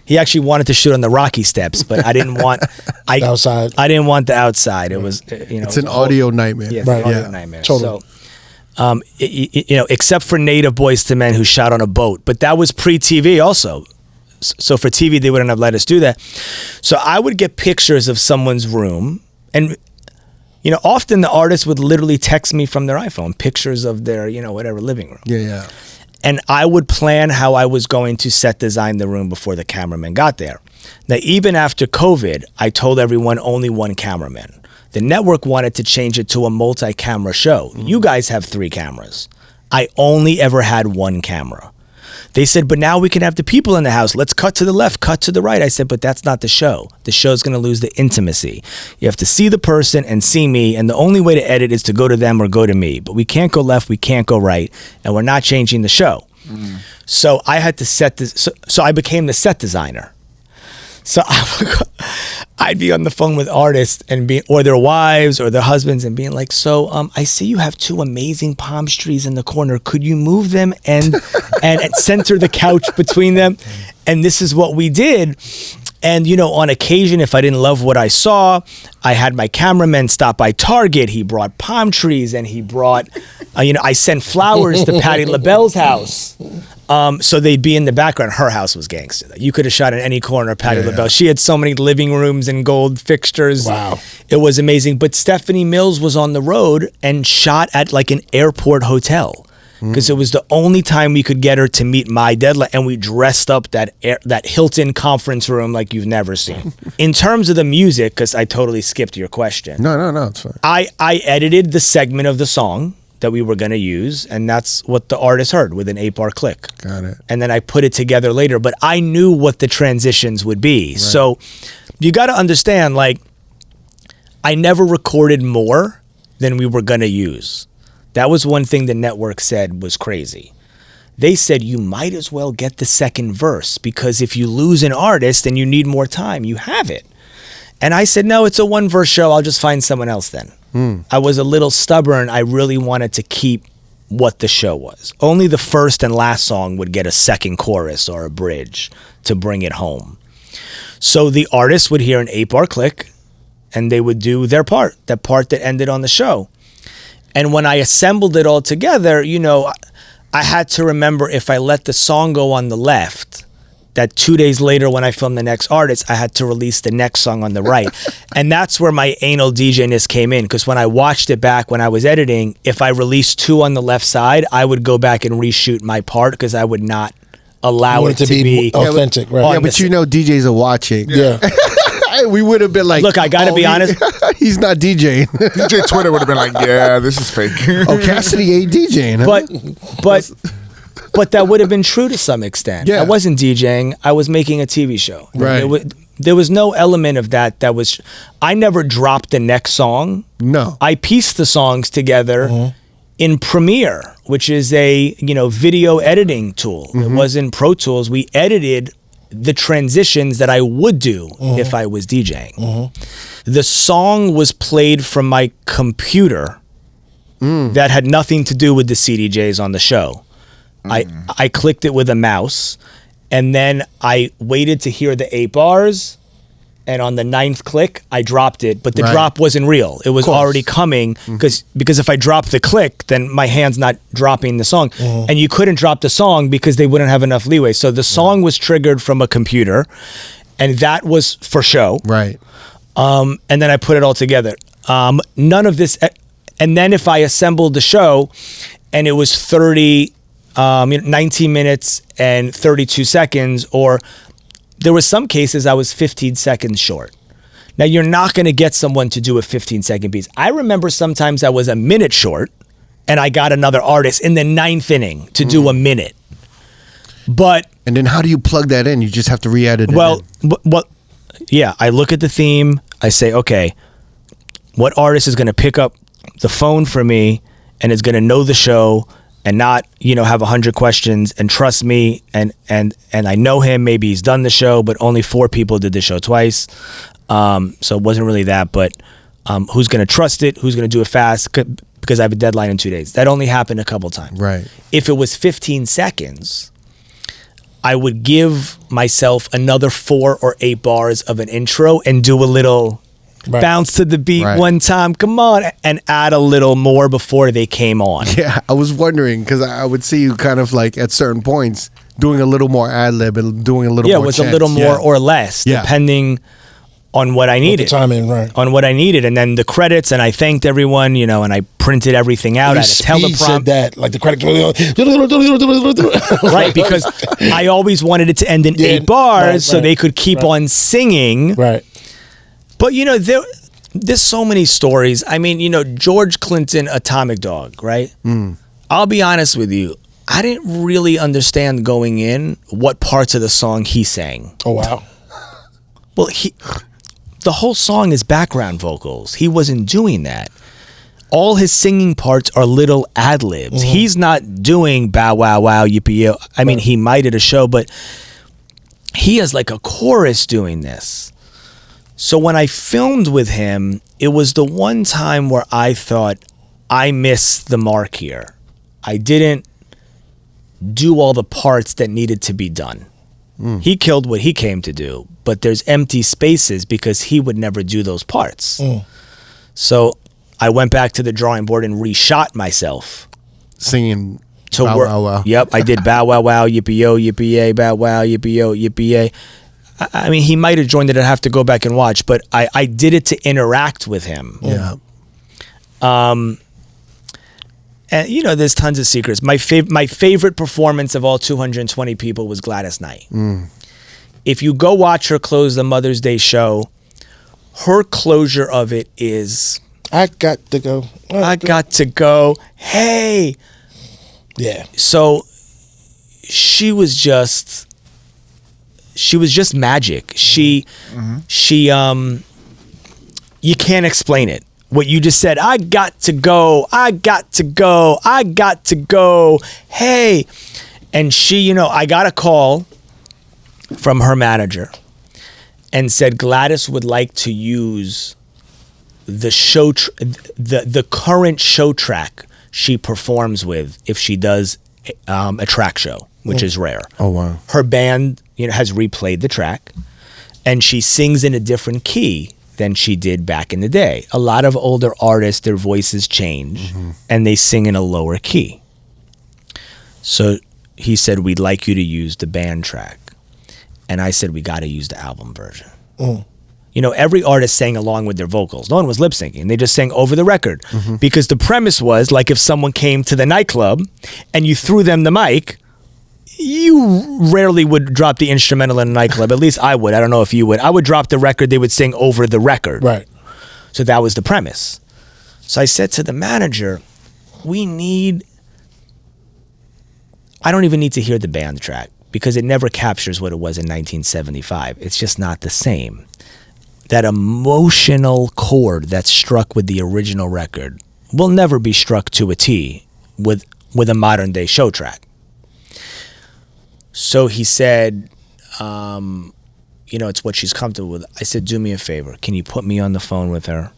He actually wanted to shoot on the Rocky Steps, but I didn't want The outside. I didn't want the outside. It was, you know, It's an audio nightmare. Yeah, Right. audio Yeah. nightmare. Totally. So, you know, except for Native Boys to Men who shot on a boat, but that was pre-TV also. So for TV, they wouldn't have let us do that. So I would get pictures of someone's room, and often the artist would literally text me from their iPhone pictures of their, whatever living room. Yeah. And I would plan how I was going to set design the room before the cameraman got there. Now, even after COVID, I told everyone only one cameraman. The network wanted to change it to a multi-camera show. You guys have 3 cameras. I only ever had 1 camera. They said, but now we can have the people in the house. Let's cut to the left, cut to the right. I said, but that's not the show. The show's going to lose the intimacy. You have to see the person and see me, and the only way to edit is to go to them or go to me. But we can't go left, we can't go right, and we're not changing the show. So I had to set this. So I became the set designer. So I'd be on the phone with artists or their wives or their husbands and being like, so I see you have 2 amazing palm trees in the corner. Could you move them and center the couch between them? And this is what we did. And, on occasion, if I didn't love what I saw, I had my cameraman stop by Target. He brought palm trees and he brought, I sent flowers to Patti LaBelle's house. So they'd be in the background. Her house was gangster. You could have shot in any corner of Patti LaBelle. She had so many living rooms and gold fixtures. Wow. It was amazing. But Stephanie Mills was on the road and shot at like an airport hotel. Because it was the only time we could get her to meet my deadline, and we dressed up that Hilton conference room like you've never seen. In terms of the music, because I totally skipped your question. No, it's fine. I edited the segment of the song that we were going to use, and that's what the artist heard with an 8-bar click. Got it. And then I put it together later, but I knew what the transitions would be. Right. So you got to understand, like, I never recorded more than we were going to use. That was one thing the network said was crazy. They said you might as well get the second verse, because if you lose an artist and you need more time, you have it. And I said, no, it's a 1-verse show. I'll just find someone else then. I was a little stubborn. I really wanted to keep what the show was. Only the first and last song would get a second chorus or a bridge to bring it home. So the artist would hear an 8-bar click and they would do their part, that part that ended on the show. And when I assembled it all together, I had to remember, if I let the song go on the left, that 2 days later when I filmed the next artist, I had to release the next song on the right. And that's where my anal DJ-ness came in, because when I watched it back when I was editing, if I released 2 on the left side, I would go back and reshoot my part, because I would not allow it to be authentic. Right? Yeah, but DJs are watching. Yeah. We would have been like, look, I gotta be honest. He's not DJing. DJ Twitter would have been like, yeah, this is fake. Cassidy ain't DJing. Huh? But that would have been true to some extent. Yeah. I wasn't DJing. I was making a TV show. Right. There was no element of that was. I never dropped the next song. No. I pieced the songs together in Premiere, which is a video editing tool. It wasn't Pro Tools. We edited the transitions that I would do if I was DJing. The song was played from my computer that had nothing to do with the CDJs on the show. I clicked it with a mouse, and then I waited to hear the 8 bars, and on the 9th click, I dropped it, but the drop wasn't real. It was already coming, because if I dropped the click, then my hand's not dropping the song. And you couldn't drop the song because they wouldn't have enough leeway. So the song was triggered from a computer, and that was for show. Right. And then I put it all together. None of this, and then if I assembled the show, and it was 19 minutes and 32 seconds, or there were some cases I was 15 seconds short. Now, you're not going to get someone to do a 15-second piece. I remember sometimes I was a minute short, and I got another artist in the 9th inning to do a minute. And then how do you plug that in? You just have to re-edit it. Well, yeah, I look at the theme. I say, okay, what artist is going to pick up the phone for me and is going to know the show and not, have 100 questions and trust me, and I know him, maybe he's done the show, but only 4 people did the show twice. So it wasn't really that, but who's going to trust it, who's going to do it fast, because I have a deadline in 2 days. That only happened a couple times. Right. If it was 15 seconds, I would give myself another 4 or 8 bars of an intro and do a little bounce to the beat one time, come on, and add a little more before they came on. Yeah, I was wondering, because I would see you kind of like at certain points doing a little more ad lib and doing a little more it was chants. a little more or less, depending on what I Put needed. the time in, right. On what I needed, and then the credits, and I thanked everyone, you know, and I printed everything out. I had a Speed teleprompter. said that, like the credits. Right, because I always wanted it to end in 8 bars right, so right, they could keep on singing. Right. But, you know, there's so many stories. I mean, you know, George Clinton, Atomic Dog, right? I'll be honest with you. I didn't really understand going in what parts of the song he sang. Oh, wow. Well, the whole song is background vocals. He wasn't doing that. All his singing parts are little ad-libs. He's not doing bow, wow, wow, yippee, yo. I mean, he might at a show, but he has like a chorus doing this. So when I filmed with him, it was the one time where I thought, I missed the mark here. I didn't do all the parts that needed to be done. He killed what he came to do, but there's empty spaces because he would never do those parts. So I went back to the drawing board and reshot myself. Singing To Bow work. Wow Wow. Yep, I did bow wow wow, yippee yo, yippee yay, bow wow, yippee yo, yippee yay. I mean, he might have joined it. I'd have to go back and watch, but I did it to interact with him. Yeah. And you know, there's tons of secrets. My favorite performance of all 220 people was Gladys Knight. If you go watch her close the Mother's Day show, her closure of it is, I got to go. I got to go. Hey. Yeah. So she was just magic. She you can't explain it. What you just said, I got to go, I got to go, I got to go, hey. And she, you know, I got a call from her manager and said Gladys would like to use the show, the current show track she performs with if she does a track show, which is rare. Oh, wow. Her band, you know, has replayed the track, and she sings in a different key than she did back in the day. A lot of older artists, their voices change, and they sing in a lower key. So he said, we'd like you to use the band track. And I said, we got to use the album version. You know, every artist sang along with their vocals. No one was lip syncing. They just sang over the record. Because the premise was, like, if someone came to the nightclub and you threw them the mic, you rarely would drop the instrumental in a nightclub. At least I would. I don't know if you would. I would drop the record. They would sing over the record. Right. So that was the premise. So I said to the manager, I don't even need to hear the band track because it never captures what it was in 1975. It's just not the same. That emotional chord that's struck with the original record will never be struck to a T with a modern day show track. So he said, you know, it's what she's comfortable with. I said, do me a favor. Can you put me on the phone with her?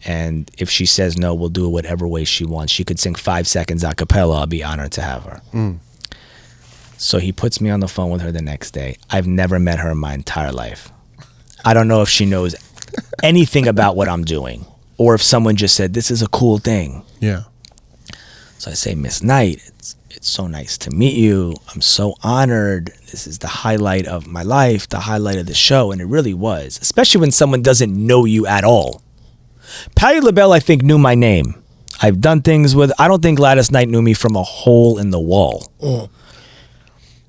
And if she says no, we'll do it whatever way she wants. She could sing 5 seconds a cappella. I'll be honored to have her. So he puts me on the phone with her the next day. I've never met her in my entire life. I don't know if she knows anything about what I'm doing or if someone just said, this is a cool thing. Yeah. So I say, Miss Knight, it's so nice to meet you. I'm so honored. This is the highlight of my life, the highlight of the show. And it really was, especially when someone doesn't know you at all. Patti LaBelle, I think, knew my name. I've done things with, I don't think Gladys Knight knew me from a hole in the wall.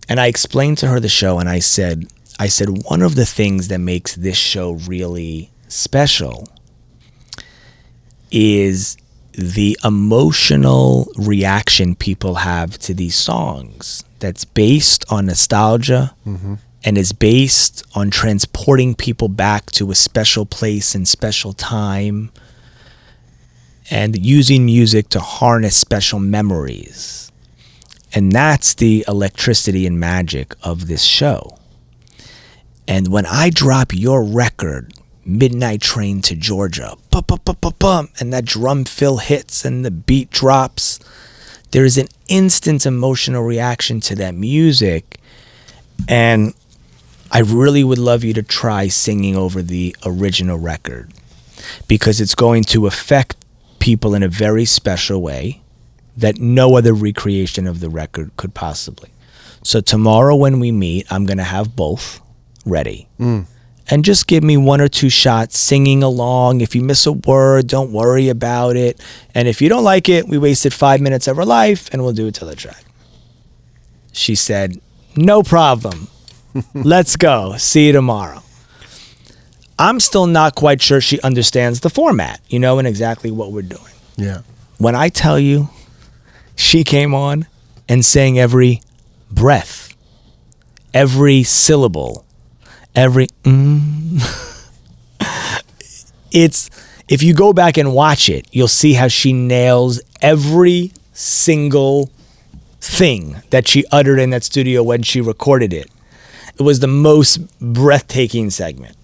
And I explained to her the show, and I said, one of the things that makes this show really special is the emotional reaction people have to these songs that's based on nostalgia and is based on transporting people back to a special place and special time and using music to harness special memories. And that's the electricity and magic of this show. And when I drop your record, Midnight Train to Georgia, bum, and that drum fill hits and the beat drops, there is an instant emotional reaction to that music. And I really would love you to try singing over the original record because it's going to affect people in a very special way that no other recreation of the record could possibly. So tomorrow when we meet, I'm going to have both ready. And and just give me 1 or 2 shots singing along. If you miss a word, don't worry about it. And if you don't like it, we wasted 5 minutes of our life and we'll do it till the track. She said, no problem. Let's go. See you tomorrow. I'm still not quite sure she understands the format, and exactly what we're doing. Yeah. When I tell you, she came on and sang every breath, every syllable, every it's, if you go back and watch it, you'll see how she nails every single thing that she uttered in that studio when she recorded it. It was the most breathtaking segment.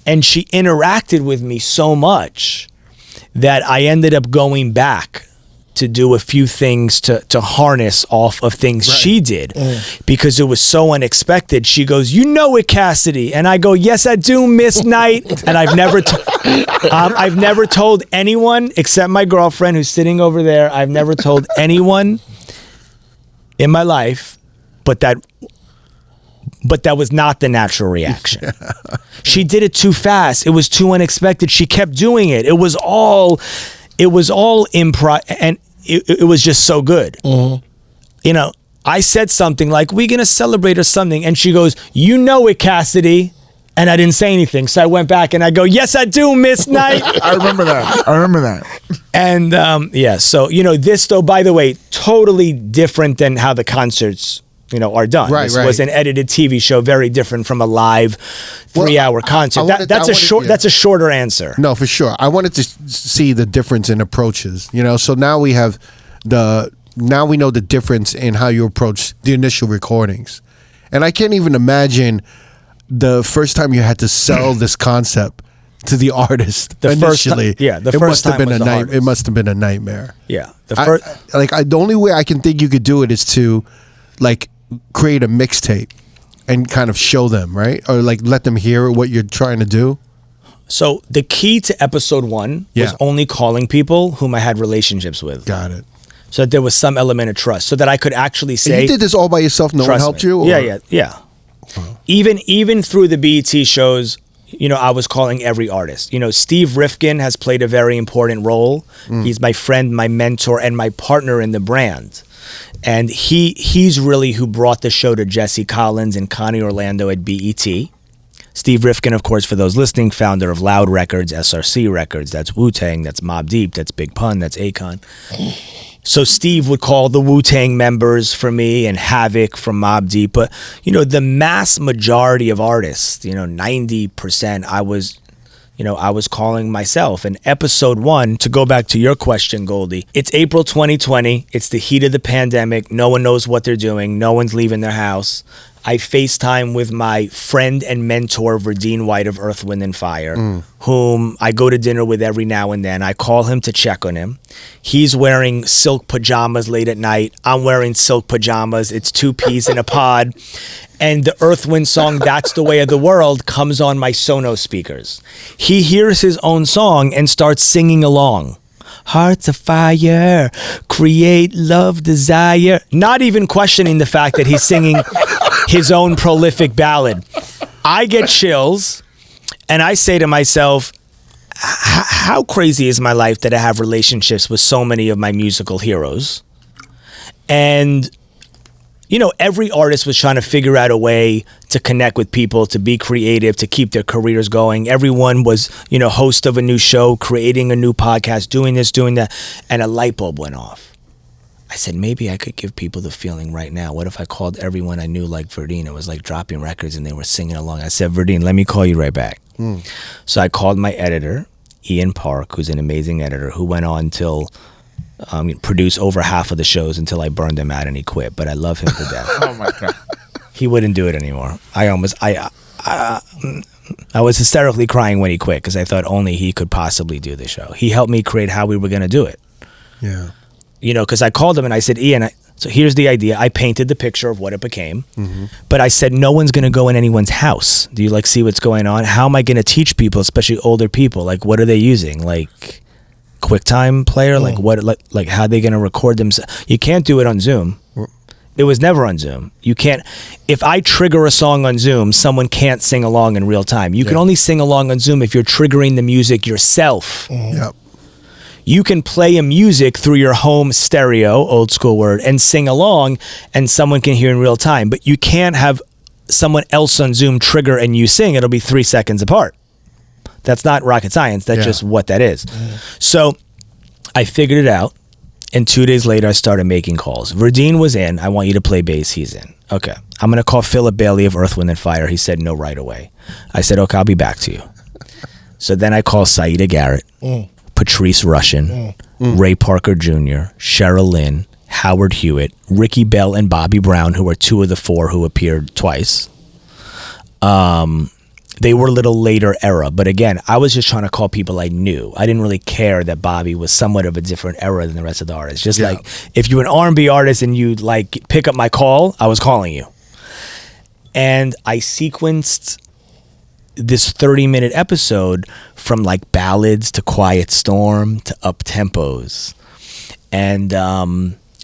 And she interacted with me so much that I ended up going back to do a few things to harness off of things she did because it was so unexpected. She goes, you know it, Cassidy. And I go, yes, I do, Miss Knight. And I've never told anyone except my girlfriend who's sitting over there. I've never told anyone in my life, but that was not the natural reaction. She did it too fast. It was too unexpected. She kept doing it. It was all improv, and it was just so good. I said something like, we're going to celebrate or something. And she goes, you know it, Cassidy. And I didn't say anything. So I went back and I go, yes, I do, Miss Knight. I remember that. And so, this, though, by the way, totally different than how the concerts are done. This was an edited TV show, very different from a live 3-hour concert. That's a shorter answer. No, for sure. I wanted to see the difference in approaches. So now we have now we know the difference in how you approach the initial recordings, and I can't even imagine the first time you had to sell this concept to the artist initially. It must have been a nightmare. Yeah, the only way I can think you could do it is to create a mixtape and kind of show them, right? Or let them hear what you're trying to do. So the key to episode 1 was only calling people whom I had relationships with. Got it. So that there was some element of trust, so that I could actually say, and you did this all by yourself? No one helped you? Or? Yeah. Wow. Even through the BET shows, I was calling every artist. Steve Rifkin has played a very important role. He's my friend, my mentor, and my partner in the brand. And he's really who brought the show to Jesse Collins and Connie Orlando at BET. Steve Rifkin, of course, for those listening, founder of Loud Records, SRC Records. That's Wu-Tang, that's Mobb Deep, that's Big Pun, that's Akon. So Steve would call the Wu-Tang members for me and Havoc from Mobb Deep. But, the mass majority of artists, 90%, I was calling myself. And episode 1, to go back to your question, Goldie, it's April 2020. It's the heat of the pandemic. No one knows what they're doing. No one's leaving their house. I FaceTime with my friend and mentor, Verdine White of Earth, Wind & Fire, whom I go to dinner with every now and then. I call him to check on him. He's wearing silk pajamas late at night. I'm wearing silk pajamas. It's 2 peas in a pod. And the Earth, Wind song, That's the Way of the World, comes on my Sonos speakers. He hears his own song and starts singing along. Hearts of fire, create love, desire. Not even questioning the fact that he's singing his own prolific ballad. I get chills, and I say to myself, how crazy is my life that I have relationships with so many of my musical heroes? And every artist was trying to figure out a way to connect with people, to be creative, to keep their careers going. Everyone was, host of a new show, creating a new podcast, doing this, doing that, and a light bulb went off. I said, maybe I could give people the feeling right now. What if I called everyone I knew like Verdine? It was like dropping records and they were singing along. I said, Verdine, let me call you right back. So I called my editor, Ian Park, who's an amazing editor, who went on till... produce over half of the shows until I burned him out and he quit. But I love him to death. Oh my God. He wouldn't do it anymore. I was hysterically crying when he quit because I thought only he could possibly do the show. He helped me create how we were going to do it. Yeah. Because I called him and I said, Ian, so here's the idea. I painted the picture of what it became. But I said, no one's going to go in anyone's house. Do you see what's going on? How am I going to teach people, especially older people? What are they using? QuickTime player? What? How are they going to record themselves? You can't do it on Zoom. It was never on Zoom. You can't. If I trigger a song on Zoom, someone can't sing along in real time. You can only sing along on Zoom if you're triggering the music yourself. Yep. You can play a music through your home stereo, old school word, and sing along, and someone can hear in real time. But you can't have someone else on Zoom trigger and you sing. It'll be 3 seconds apart. That's not rocket science. That's just what that is. So I figured it out. And 2 days later, I started making calls. Verdine was in. I want you to play bass. He's in. Okay. I'm going to call Philip Bailey of Earth, Wind & Fire. He said no right away. I said, okay, I'll be back to you. So then I call Saida Garrett, Patrice Rushen, Ray Parker Jr., Cheryl Lynn, Howard Hewitt, Ricky Bell, and Bobby Brown, who are 2 of the 4 who appeared twice. They were a little later era, but again, I was just trying to call people I knew. I didn't really care that Bobby was somewhat of a different era than the rest of the artists. Just like if you're an R&B artist and you like pick up my call, I was calling you. And I sequenced this 30-minute episode from like ballads to Quiet Storm to up tempos, and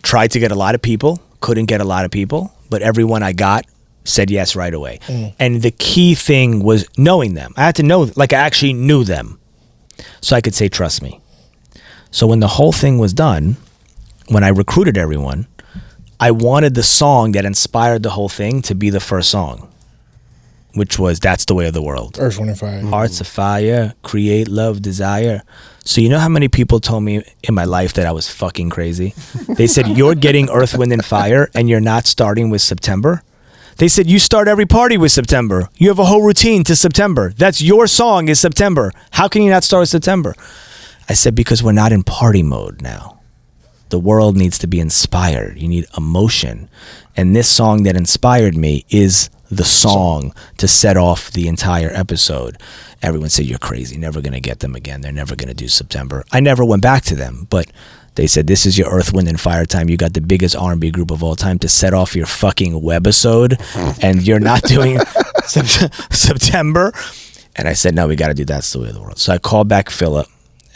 tried to get a lot of people. Couldn't get a lot of people, but everyone I got said yes right away. And the key thing was knowing them. I had to know, like I actually knew them, so I could say, trust me. So when the whole thing was done, when I recruited everyone, I wanted the song that inspired the whole thing to be the first song, which was That's the Way of the World. Earth, Wind & Fire. Hearts of fire, create love, desire. So you know how many people told me in my life that I was fucking crazy? They said, you're getting Earth, Wind & Fire and you're not starting with September? They said, you start every party with September. You have a whole routine to September. That's your song is September. How can you not start with September? I said, because we're not in party mode now. The world needs to be inspired. You need emotion. And this song that inspired me is the song to set off the entire episode. Everyone said, you're crazy. Never going to get them again. They're never going to do September. I never went back to them, but they said, this is your Earth, Wind & Fire time. You got the biggest R&B group of all time to set off your fucking webisode, and you're not doing September. And I said, no, we got to do That's the Way of the World. So I called back Philip,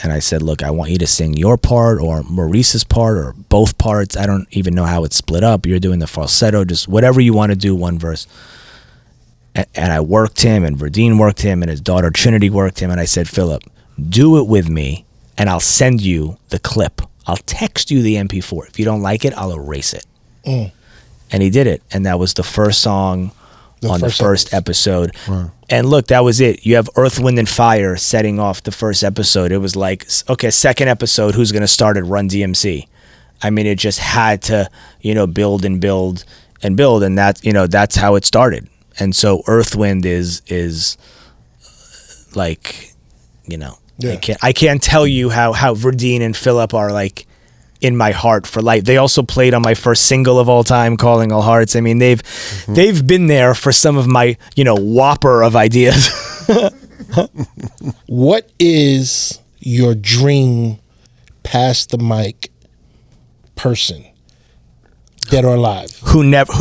and I said, look, I want you to sing your part or Maurice's part or both parts. I don't even know how it's split up. You're doing the falsetto, just whatever you want to do, one verse. And I worked him, and Verdine worked him, and his daughter Trinity worked him. And I said, Philip, do it with me, and I'll send you the clip. I'll text you the MP4. If you don't like it, I'll erase it. And he did it. And that was the first song on the first episode. Wow. And look, that was it. You have Earth, Wind & Fire setting off the first episode. It was like, okay, second episode, who's going to start at Run DMC? I mean, it just had to, build and build and build. And that, that's how it started. And so Earth, Wind is like, Yeah. I can't tell you how Verdine and Philip are like in my heart for life. They also played on my first single of all time, Calling All Hearts. I mean, they've been there for some of my, whopper of ideas. What is your dream pass the mic person, dead or alive? Who never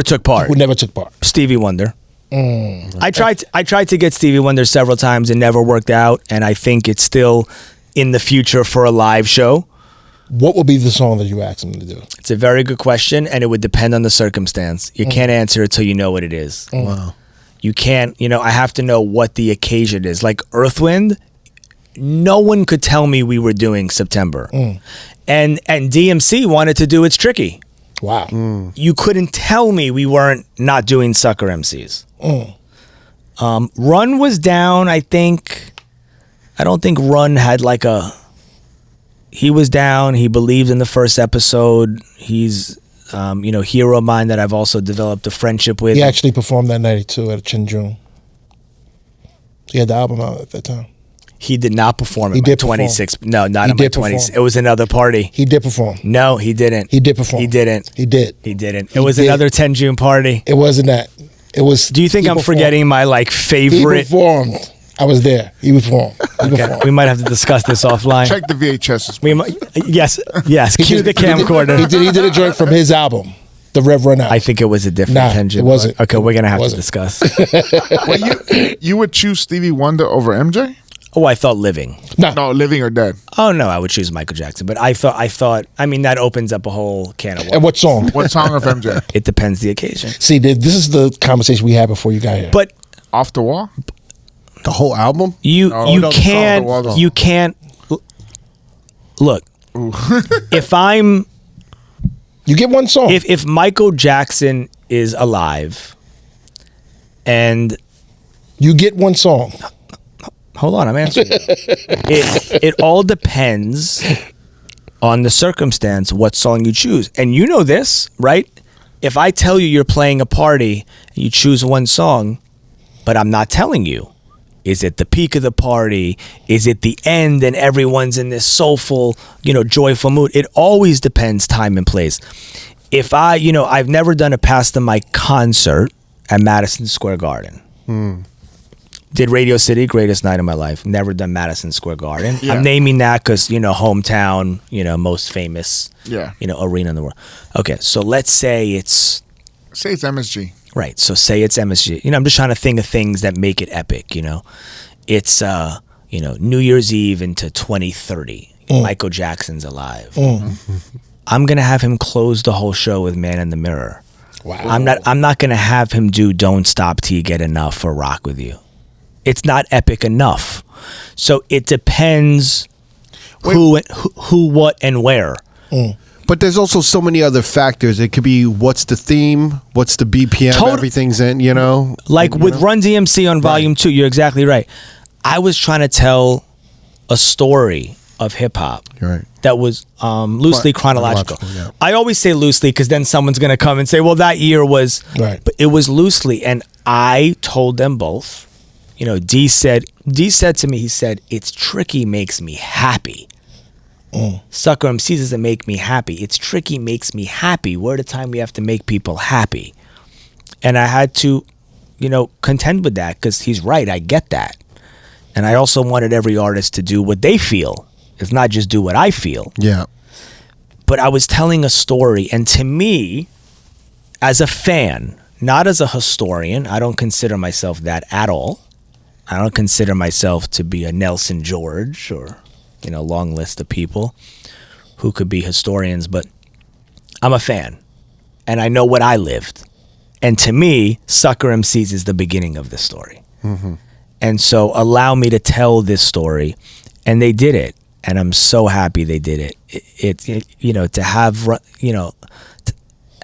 took part. Who never took part. Stevie Wonder. I tried to get Stevie Wonder several times and never worked out, and I think it's still in the future for a live show. What would be the song that you ask him to do? It's a very good question, and it would depend on the circumstance. You can't answer it till you know what it is. Wow. You can't, I have to know what the occasion is. Like Earth, Wind, no one could tell me we were doing September. And DMC wanted to do It's Tricky. Wow. You couldn't tell me we weren't not doing Sucker MCs. Run was down, I don't think Run had like he was down. He believed in the first episode. He's, hero of mine that I've also developed a friendship with. He actually performed that night too at Chinjun. He had the album out at that time. He did not perform at my 26th. No, not at my 20s. It was another party. He did perform. No, he didn't. He did perform. He didn't. He did. He didn't. It was another 10 June party. It wasn't that. It was. Do you think I'm forgetting my favorite? He performed. I was there. He performed. Okay. We might have to discuss this offline. Check the VHSs. Yes. Cue the camcorder. He did a joint from his album, The Reverend Out. I think it was a different 10 June. It wasn't. Okay, we're gonna have to discuss. Well, you would choose Stevie Wonder over MJ? Oh, I thought living. No, living or dead. Oh no, I would choose Michael Jackson. But I thought. I mean, that opens up a whole can of worms. And what song? What song of MJ? It depends the occasion. See, this is the conversation we had before you got here. But Off the Wall? The whole album? you No, you no, the song, can't the wall. you can't look. If I'm you get one song. if Michael Jackson is alive, and you get one song. hold on, I'm answering. It all depends on the circumstance, what song you choose. And you know this, right? If I tell you you're playing a party and you choose one song, but I'm not telling you, is it the peak of the party? Is it the end and everyone's in this soulful, joyful mood? It always depends time and place. If I've never done a Pass the Mic concert at Madison Square Garden. Did Radio City, greatest night of my life. Never done Madison Square Garden. Yeah. I'm naming that because, hometown, most famous, Yeah. arena in the world. Okay, so let's say it's, Say it's MSG. right, so say it's MSG. I'm just trying to think of things that make it epic, It's, New Year's Eve into 2030. Michael Jackson's alive. I'm going to have him close the whole show with Man in the Mirror. Wow. I'm not going to have him do Don't Stop Till You Get Enough or Rock With You. It's not epic enough. So it depends who, what, and where. But there's also so many other factors. It could be what's the theme, what's the BPM, everything's in, Like with Run DMC on Volume 2, you're exactly right. I was trying to tell a story of hip-hop Right. that was loosely chronological. Yeah. I always say loosely because then someone's going to come and say, well, that year was... Right. But it was loosely, and I told them both. D said to me, he said, it's tricky makes me happy. Sucker MCs doesn't make me happy. It's tricky makes me happy. We're at a time we have to make people happy. And I had to, contend with that because he's right. I get that. And I also wanted every artist to do what they feel. It's not just do what I feel. Yeah. But I was telling a story, and to me, as a fan, not as a historian, I don't consider myself that at all. I don't consider myself to be a Nelson George or, long list of people who could be historians, but I'm a fan, and I know what I lived. And to me, Sucker MCs is the beginning of the story. And so allow me to tell this story, and they did it. And I'm so happy they did it. To have,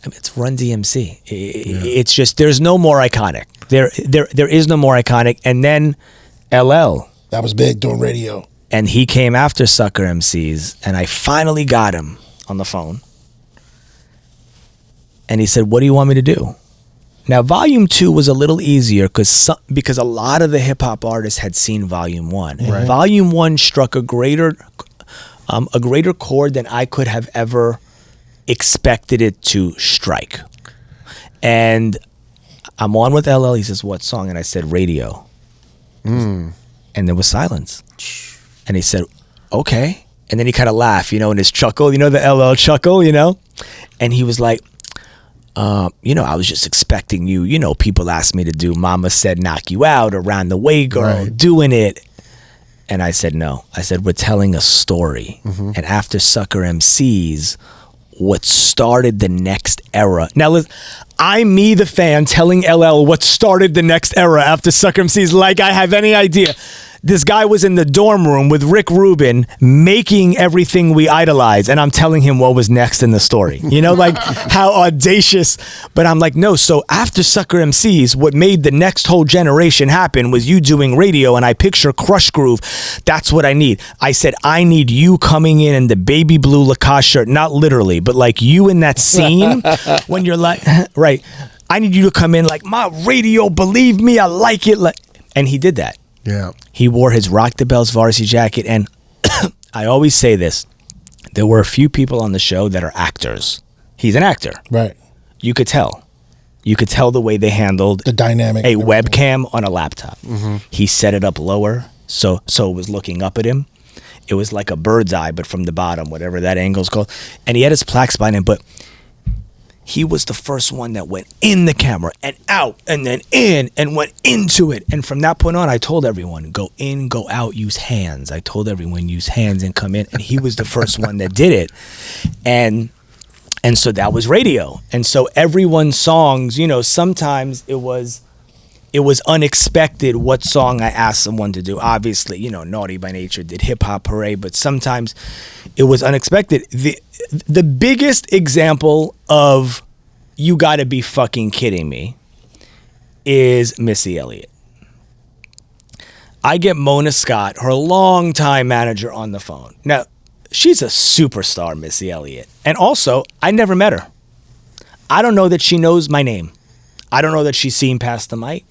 it's Run DMC. It's just, there's no more iconic. There is no more iconic. And then LL. That was big doing radio. And he came after Sucker MCs, and I finally got him on the phone. And he said, what do you want me to do? Now, Volume 2 was a little easier because a lot of the hip-hop artists had seen Volume 1. And Right. Volume 1 struck a greater chord than I could have ever expected it to strike. And I'm on with LL. He says, what song? And I said, Radio. And there was silence. And he said, okay. And then he kind of laughed, in his chuckle, the LL chuckle, And he was like, I was just expecting you. People asked me to do Mama Said Knock You Out or Round the Way Girl, Right. doing it. And I said, no. I said, we're telling a story. And after Sucker MCs, what started the next era. Now, listen, I'm me, the fan, telling LL what started the next era after Sucker MCs like I have any idea. This guy was in the dorm room with Rick Rubin making everything we idolize, and I'm telling him what was next in the story. Like how audacious. But I'm like, no, so after Sucker MCs, what made the next whole generation happen was you doing radio, and I picture Crush Groove. That's what I need. I said, I need you coming in the baby blue Lacoste shirt, not literally, but like you in that scene when you're like, right, I need you to come in like, my radio, believe me, I like it. And he did that. Yeah. He wore his Rock the Bells varsity jacket, and I always say this, there were a few people on the show that are actors. He's an actor. Right. You could tell. You could tell the way they handled The dynamic. a webcam on a laptop. He set it up lower, so it was looking up at him. It was like a bird's eye, but from the bottom, whatever that angle's called. And he had his plaques behind him, but he was the first one that went in the camera and out and then in and went into it. And from that point on, I told everyone, go in, go out, use hands. I told everyone, use hands and come in. And he was the first one that did it. And so that was radio. And so everyone's songs, you know, sometimes it was unexpected what song I asked someone to do. Obviously, you know, Naughty by Nature did Hip Hop Parade, but sometimes it was unexpected. The biggest example of you gotta be fucking kidding me is Missy Elliott. I get Mona Scott, her longtime manager, on the phone. Now, she's a superstar, Missy Elliott. And also, I never met her. I don't know that she knows my name. I don't know that she's seen Past the Mic.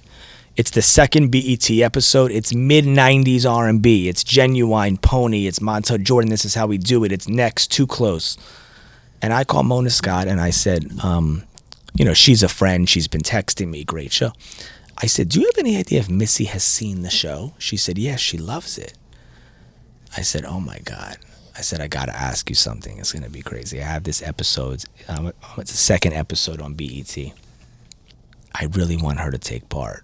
It's the second BET episode. It's mid-90s R&B. It's Genuine, Pony. It's Montel Jordan, This Is How We Do It. It's Next, Too Close. And I called Mona Scott and I said, you know, she's a friend. She's been texting me. Great show. I said, do you have any idea if Missy has seen the show? She said, yes, she loves it. I said, oh my God. I said, I got to ask you something. It's going to be crazy. I have this episode. It's the second episode on BET. I really want her to take part.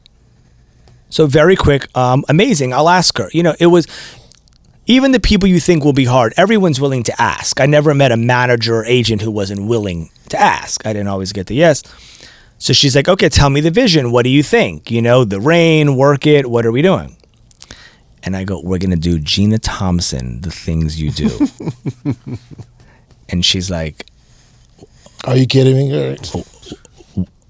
So very quick, amazing. I'll ask her. You know, it was, even the people you think will be hard, everyone's willing to ask. I never met a manager or agent who wasn't willing to ask. I didn't always get the yes. So she's like, okay, tell me the vision. What do you think? You know, the rain, work it. What are we doing? And I go, we're going to do Gina Thompson, The Things You Do. And she's like, are you kidding me?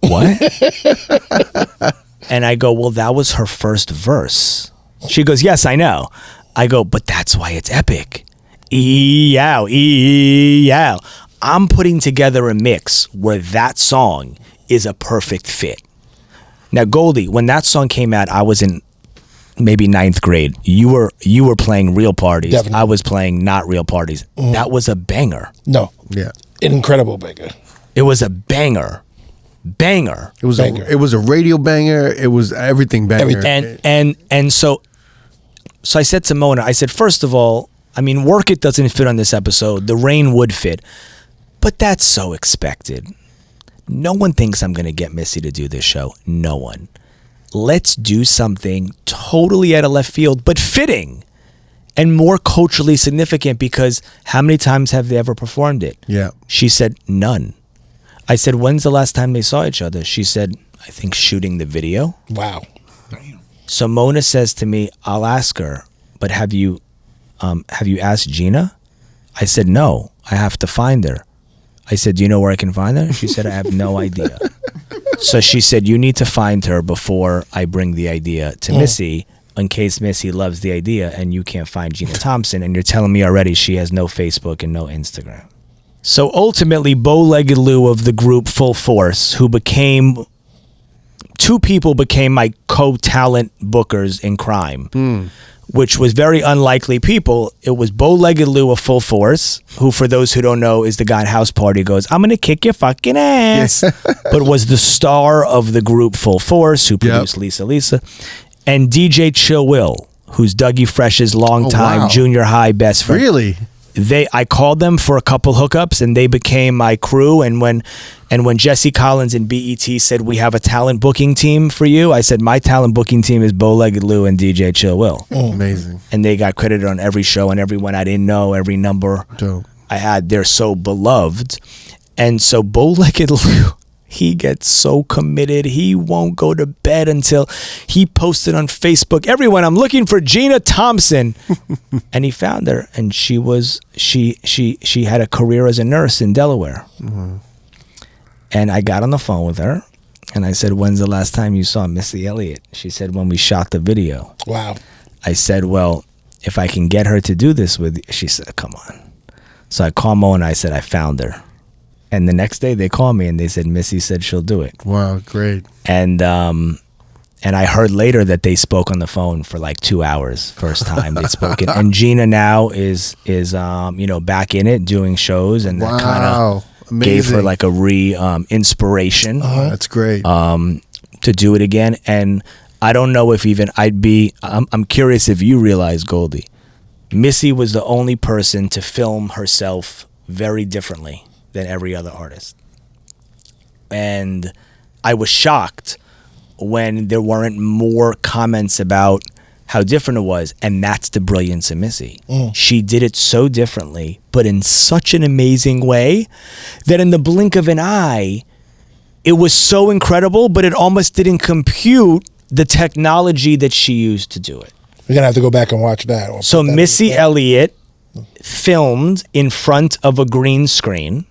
What? And I go, well, that was her first verse. She goes, yes, I know. I go, but that's why it's epic. E-yow, e-yow. I'm putting together a mix where that song is a perfect fit. Now, Goldie, when that song came out, I was in maybe 9th grade. You were playing Real Parties. Definitely. I was playing Not Real Parties. That was a banger. No. Yeah. Incredible banger. It was a banger. Banger. It was Banger. it was a radio banger. It was everything banger. And so I said to Mona, I said, first of all, I mean, Work It doesn't fit on this episode. The rain would fit. But that's so expected. No one thinks I'm going to get Missy to do this show. No one. Let's do something totally out of left field, but fitting and more culturally significant, because how many times have they ever performed it? Yeah. She said, none. I said, when's the last time they saw each other? She said, I think shooting the video. Wow. So Mona says to me, I'll ask her, but have you asked Gina? I said, no, I have to find her. I said, do you know where I can find her? She said, I have no idea. So she said, you need to find her before I bring the idea to Missy, in case Missy loves the idea and you can't find Gina Thompson, and you're telling me already she has no Facebook and no Instagram. So ultimately, Bow-Legged Lou of the group Full Force, who became, two people became my co-talent bookers in crime, which was very unlikely people. It was Bow-Legged Lou of Full Force, who, for those who don't know, is the guy at House Party goes, I'm going to kick your fucking ass, but was the star of the group Full Force, who produced Lisa, and DJ Chill Will, who's Dougie Fresh's longtime junior high best friend. Really? I called them for a couple hookups and they became my crew. And when Jesse Collins and BET said, we have a talent booking team for you, I said, my talent booking team is Bow-Legged Lou and DJ Chill Will. Amazing. And they got credited on every show, and everyone I didn't know, every number Dope. I had. They're so beloved. And so Bow-Legged Lou, he gets so committed. He won't go to bed until he posted on Facebook, everyone, I'm looking for Gina Thompson. And he found her, and she had a career as a nurse in Delaware. And I got on the phone with her and I said, when's the last time you saw Missy Elliott? She said, when we shot the video. Wow. I said, well, if I can get her to do this with you. She said, come on. So I called Mo and I said, I found her. And the next day they called me and they said, Missy said she'll do it. Wow, great. And I heard later that they spoke on the phone for like 2 hours, first time they spoke. And Gina now is back in it doing shows, and that kind of gave her like a inspiration. That's great. To do it again. And I don't know if even I'm curious if you realize, Goldie, Missy was the only person to film herself very differently than every other artist. and I was shocked when there weren't more comments about how different it was. And that's the brilliance of Missy. She did it so differently, but in such an amazing way that in the blink of an eye, it was so incredible, but it almost didn't compute the technology that she used to do it. We're going to have to go back and watch that. So Missy Elliott filmed in front of a green screen,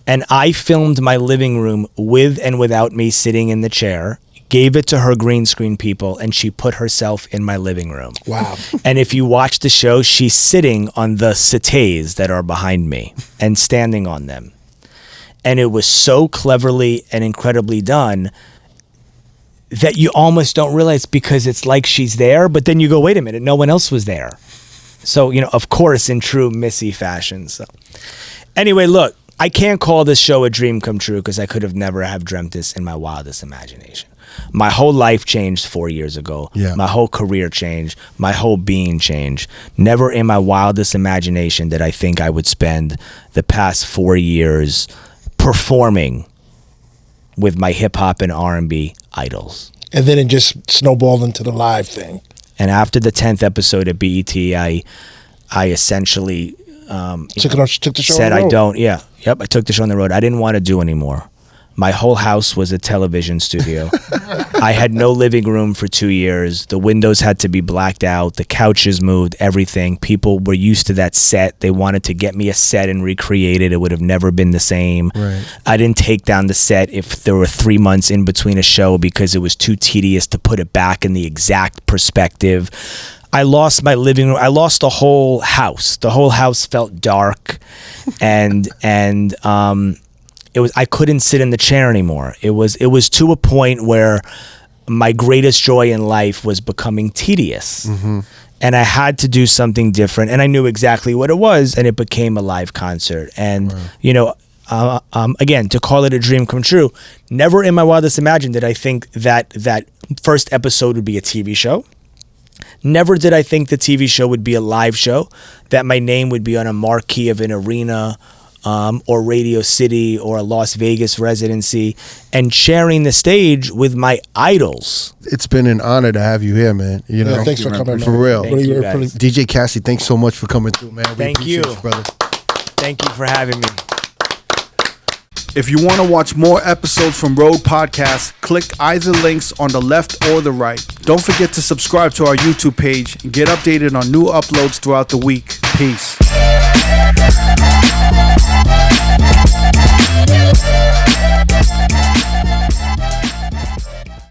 and I filmed my living room with and without me sitting in the chair, gave it to her green screen people, and she put herself in my living room. Wow. And if you watch the show, she's sitting on the settees that are behind me and standing on them. And it was so cleverly and incredibly done that you almost don't realize, because it's like she's there, but then you go, wait a minute, no one else was there. So, you know, of course, in true Missy fashion. So anyway, look, I can't call this show a dream come true because I could have never have dreamt this in my wildest imagination. My whole life changed 4 years ago. Yeah. My whole career changed. My whole being changed. Never in my wildest imagination did I think I would spend the past 4 years performing with my hip hop and R&B idols. And then it just snowballed into the live thing. And after the 10th episode at BET, I essentially Took the show said on the road. I don't. Yeah. Yep. I took the show on the road. I didn't want to do anymore. My whole house was a television studio. I had no living room for 2 years. The windows had to be blacked out. The couches moved, everything. People were used to that set. They wanted to get me a set and recreate it. It would have never been the same. Right. I didn't take down the set if there were 3 months in between a show because it was too tedious to put it back in the exact perspective. I lost my living room. I lost the whole house. The whole house felt dark, and it was, I couldn't sit in the chair anymore. It was to a point where my greatest joy in life was becoming tedious. And I had to do something different, and I knew exactly what it was, and it became a live concert. And you know, again, to call it a dream come true, never in my wildest imagination did I think that first episode would be a TV show. Never did I think the TV show would be a live show, that my name would be on a marquee of an arena or Radio City or a Las Vegas residency, and sharing the stage with my idols. It's been an honor to have you here, man. You know, Yeah, thanks for coming. for man. real. Thank you, guys. DJ Cassie, thanks so much for coming through, man. We Thank appreciate you. brother. Thank you for having me. If you want to watch more episodes from R.O.A.D Podcast, click either links on the left or the right. Don't forget to subscribe to our YouTube page and get updated on new uploads throughout the week. Peace.